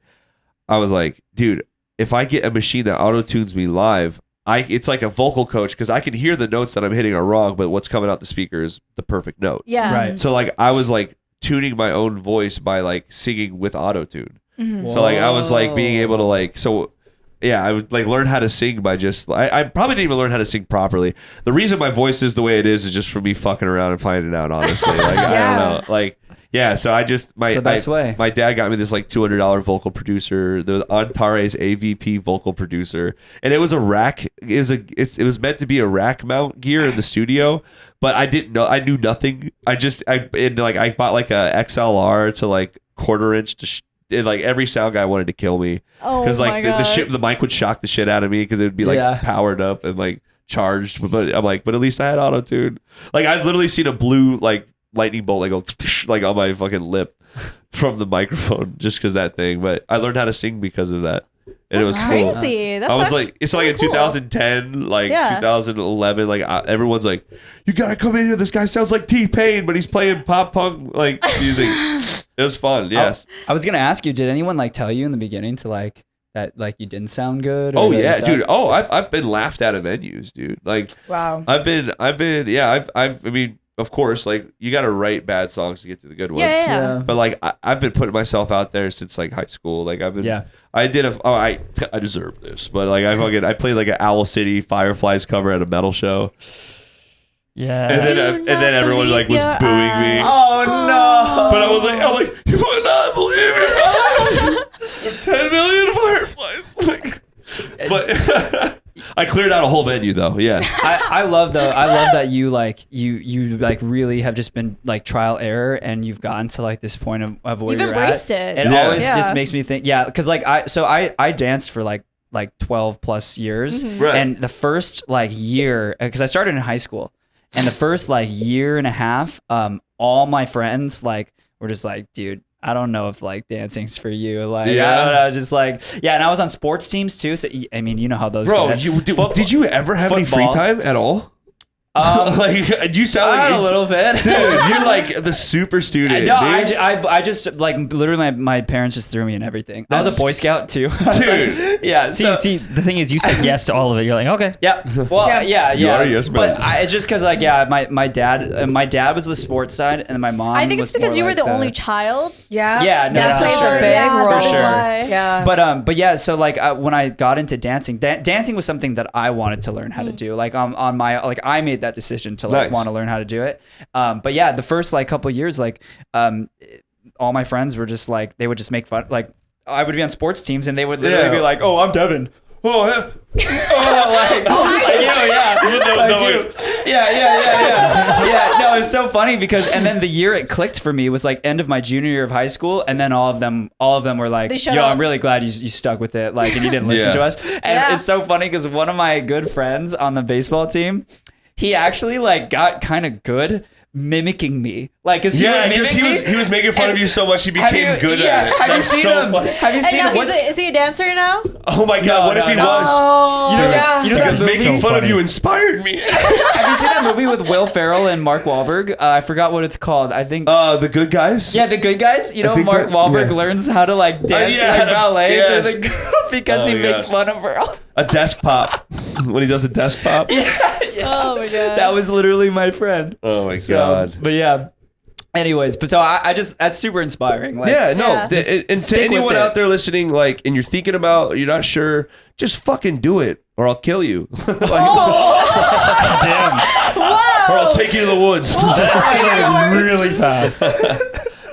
I was like, dude, if I get a machine that auto tunes me live, it's like a vocal coach because I can hear the notes that I'm hitting are wrong, but what's coming out the speaker is the perfect note. Yeah. Right. So like I was like tuning my own voice by like singing with auto tune. So like I was like being able to like I would like learn how to sing by just I probably didn't even learn how to sing properly. The reason my voice is the way it is just for me fucking around and finding out, honestly. Like I don't know. Like Yeah, so I just It's the best way. My dad got me this like $200 vocal producer, the Antares AVP vocal producer, and it was a rack. It was meant to be a rack mount gear in the studio, but I didn't know. I knew nothing. I bought like a XLR to like 1/4 inch and like every sound guy wanted to kill me because like the mic would shock the shit out of me because it would be like powered up and like charged. But I'm like, but at least I had auto tune. Like I've literally seen a blue like lightning bolt like go like on my fucking lip from the microphone just because that thing. But I learned how to sing because of that. And That's it was cool. crazy. That's I was actually like, it's like in cool. 2010, like 2011, like everyone's like, you gotta come in here. This guy sounds like T-Pain, but he's playing pop punk like music. It was fun. Yes. I was gonna ask you, did anyone like tell you in the beginning to like that like you didn't sound good? Or Oh that you yeah, sound- dude. Oh, I've been laughed at venues, dude. Like, Wow. I've been. Yeah. I mean, of course, like you got to write bad songs to get to the good ones. Yeah. But like I've been putting myself out there since like high school. Like I've been. Yeah. I deserve this, but like I played like an Owl City Fireflies cover at a metal show, Yeah. and then everyone like was booing me. Oh no! But I was like, you would not believe it. 10 million Fireflies. Like, but I cleared out a whole venue though. Yeah. I love that you like you like really have just been like trial error and you've gotten to like this point of where You've you're embraced at. it. It Yeah. always Yeah. just makes me think, because like I danced for like 12 plus years, Right. and the first like year, because I started in high school, and the first like year and a half, all my friends like were just like, dude, I don't know if like dancing's for you. Like, I don't know, just like, yeah. And I was on sports teams too. So, I mean, you know how those Bro, go. did you ever have any free Football. time at all? Like you sound like a little bit. dude. You're like the super student. No, dude. I just like literally my parents just threw me in everything. I was a Boy Scout too. Dude. Yeah. See, the thing is, you said yes to all of it. You're like, okay. Yeah. Well, yeah. You are a yes man. But it's just because like my dad was the sports side, and my mom. I think it's was because more you were like the only child. Yeah. Yeah, no, that for plays sure. a big Yeah, role. that is sure. why. Yeah. But yeah, so like when I got into dancing, dancing was something that I wanted to learn how to do. Like on my like I made that decision to like Nice. want to learn how to do it. But yeah, the first like couple years, like all my friends were just like they would just make fun. Like I would be on sports teams and they would literally Yeah. be like, "Oh, I'm Devin." Oh, yeah. Yeah. No, it's so funny because, and then the year it clicked for me was like end of my junior year of high school, and then all of them were like, They shut "Yo, up. I'm really glad you stuck with it, like, and you didn't listen Yeah. to us." And Yeah. it's so funny because one of my good friends on the baseball team, he actually like got kind of good mimicking me, like, cause Yeah, because because he was making fun of you so much he became good at it. Have you That's seen so him? funny. Have you And seen now him? is he a dancer now? Oh my god, No, what if no, he no. was? Oh, You know, Yeah. you know that Because movie? making so fun of funny. you inspired me. Have you seen that movie with Will Ferrell and Mark Wahlberg? I forgot what it's called. I think. The good guys? Yeah, the good guys. You know, think Mark that- Wahlberg yeah. learns how to like dance yeah, like how to- ballet yes. to the girl because Oh, he my makes gosh. fun of her. A desk pop. When he does a desk pop? Yeah. Oh my god. That was literally my friend. Oh my So, god. But yeah. Anyways, but so I just that's super inspiring. Like, Yeah, no. Yeah. And to stick with anyone it. out there listening, like, and you're thinking about, you're not sure, just fucking do it, or I'll kill you. Like, Damn. or I'll take you to the woods. Really fast.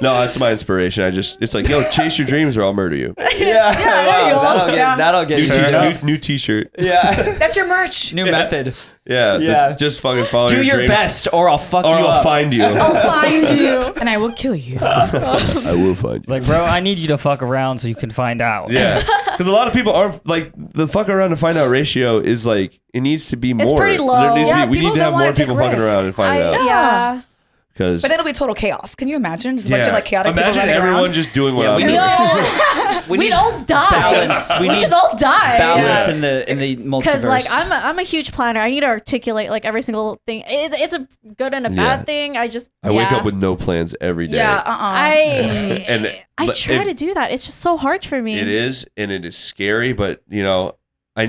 No, that's my inspiration. It's like, yo, chase your dreams, or I'll murder you. Yeah. Wow, that'll get New, turned t- up. new t-shirt. Yeah. That's your merch. New method. Yeah, Yeah. just fucking follow Do your your dreams, best, or I'll fuck or you I'll up. find you. I'll find you. And I will kill you. I will find you. Like, bro, I need you to fuck around so you can find out. Yeah, because a lot of people aren't like the fuck around to find out ratio is like it needs to be more. It's pretty low. There needs to Yeah, be, we people need to don't have wanna more take people fucking risk. around and find out. Yeah. Because But then it'll be total chaos. Can you imagine? Just a bunch of like chaotic imagine people running everyone around. just doing what Yeah, I'm we doing. need- We'd all die. balance. We We'd need just all die. balance Yeah. in the multiverse. Because like I'm a huge planner. I need to articulate like every single thing. It's a good and a bad Yeah. thing. I wake up with no plans every day. Yeah. And I but try it- to do that. It's just so hard for me. It is, and it is scary, but you know, I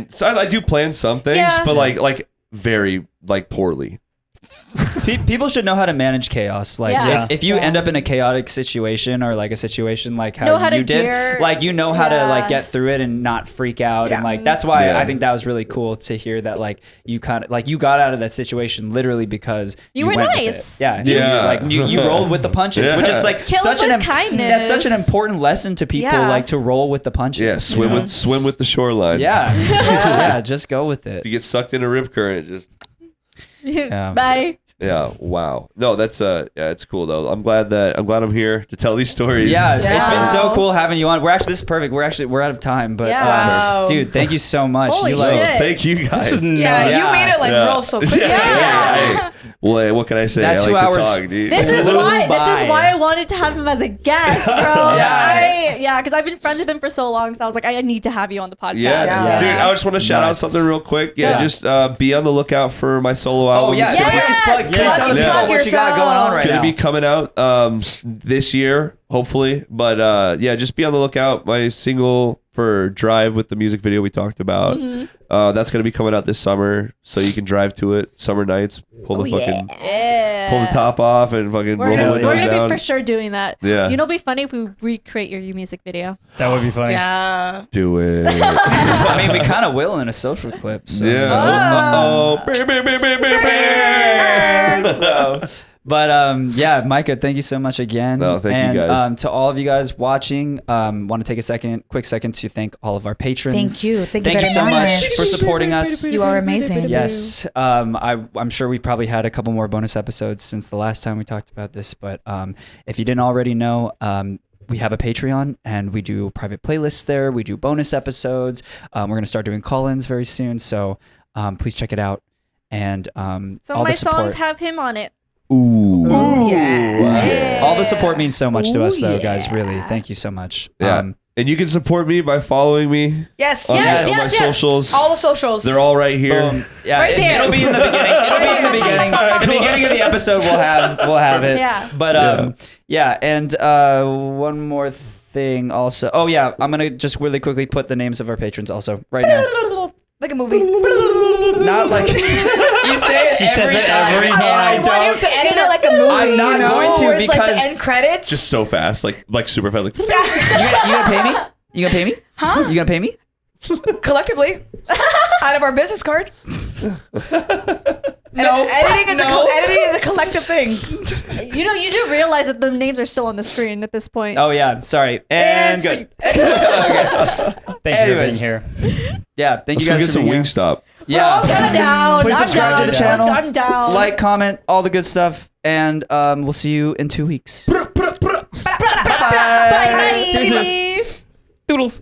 do plan some things, Yeah. but like very like poorly. People should know how to manage chaos. Like Yeah. if you end up in a chaotic situation or like a situation like Know how how to you did, gear- like you know how to Yeah. like get through it and not freak out. Yeah. And like that's why Yeah. I think that was really cool to hear that like you kind of like you got out of that situation literally because You were went with nice. it. Yeah. Yeah. Like you rolled with the punches, which is like Kill such with an kindness. that's such an important lesson to people Yeah. like to roll with the punches. Yeah, swim with the shoreline. Yeah. Yeah. Just go with it. If you get sucked in a rip current, just Bye. yeah. Wow. No, that's yeah, it's cool though. I'm glad I'm here to tell these stories. Yeah, Yeah. it's been so cool having you on. This is perfect. We're out of time, but Yeah. Wow. dude, thank you so much. Holy you No, shit. thank you guys. Yeah, Yeah. you made it like Yeah. roll so quick. Hey, well, what can I say? That I 2 like hours- to talk, dude. This is Blew why by. I wanted to have him as a guest, bro. Yeah. Because I've been friends with him for so long, so I was like, I need to have you on the podcast. Yeah. Dude, I just want to shout out Nuts. something real quick. Yeah, Yeah. just be on the lookout for my solo Oh album. yeah, It's gonna be- Yes! please tell the Yeah. people what you got going on It's right gonna now. be coming out this year, hopefully. But yeah, just be on the lookout. My single for Drive with the music video we talked about. That's gonna be coming out this summer, so you can drive to it summer nights. Pull the fucking Yeah. pull the top off and fucking We're roll the gonna, windows we're gonna down. be for sure doing that. Yeah. You know, it'd be funny if we recreate your music video. That would be funny. Yeah. Do it. I mean, we kind of will in a social clip. So. Yeah. So, but yeah, Micah, thank you so much again. No, thank you and, guys. to all of you guys watching, want to take a quick second to thank all of our patrons. Thank you. Thank you you very so much much. for supporting us. You are amazing. Yes, I'm sure we probably had a couple more bonus episodes since the last time we talked about this. But if you didn't already know, we have a Patreon and we do private playlists there. We do bonus episodes. We're gonna start doing call-ins very soon, so please check it out. And Some all of my the support. songs have him on it. Ooh. Yeah. All the support means so much to us, though, Ooh, guys. yeah. Really, thank you so much. Yeah. And you can support me by following me Yes. on, Yes, on my yes, yes. socials. All the socials. They're all right here. Boom. Yeah, Right there. it'll be in the beginning. It'll be in the beginning. At the beginning of the episode, we'll have it. Yeah. But yeah, and one more thing also. Oh yeah, I'm gonna just really quickly put the names of our patrons also right now. Like a movie. Not like you say it She says every it time. every No, time. I I want him don't. to edit it like a movie. I'm not you know? going to Where it's like because- the end credits. Just so fast, like super fast. Like You gonna pay me? You gonna pay me? Huh? You gonna pay me? Collectively, out of our business card. No. Editing is a collective thing. You know, you do realize that the names are still on the screen at this point. Oh yeah, sorry. And good. Thank you for Anyways. being here. Yeah, thank let's you go guys get for some being here. Wingstop. Yeah. I'm down. Please I'm subscribe down. to the channel. I'm down. Like, comment, all the good stuff, and we'll see you in 2 weeks. Bye. Deuces. Doodles.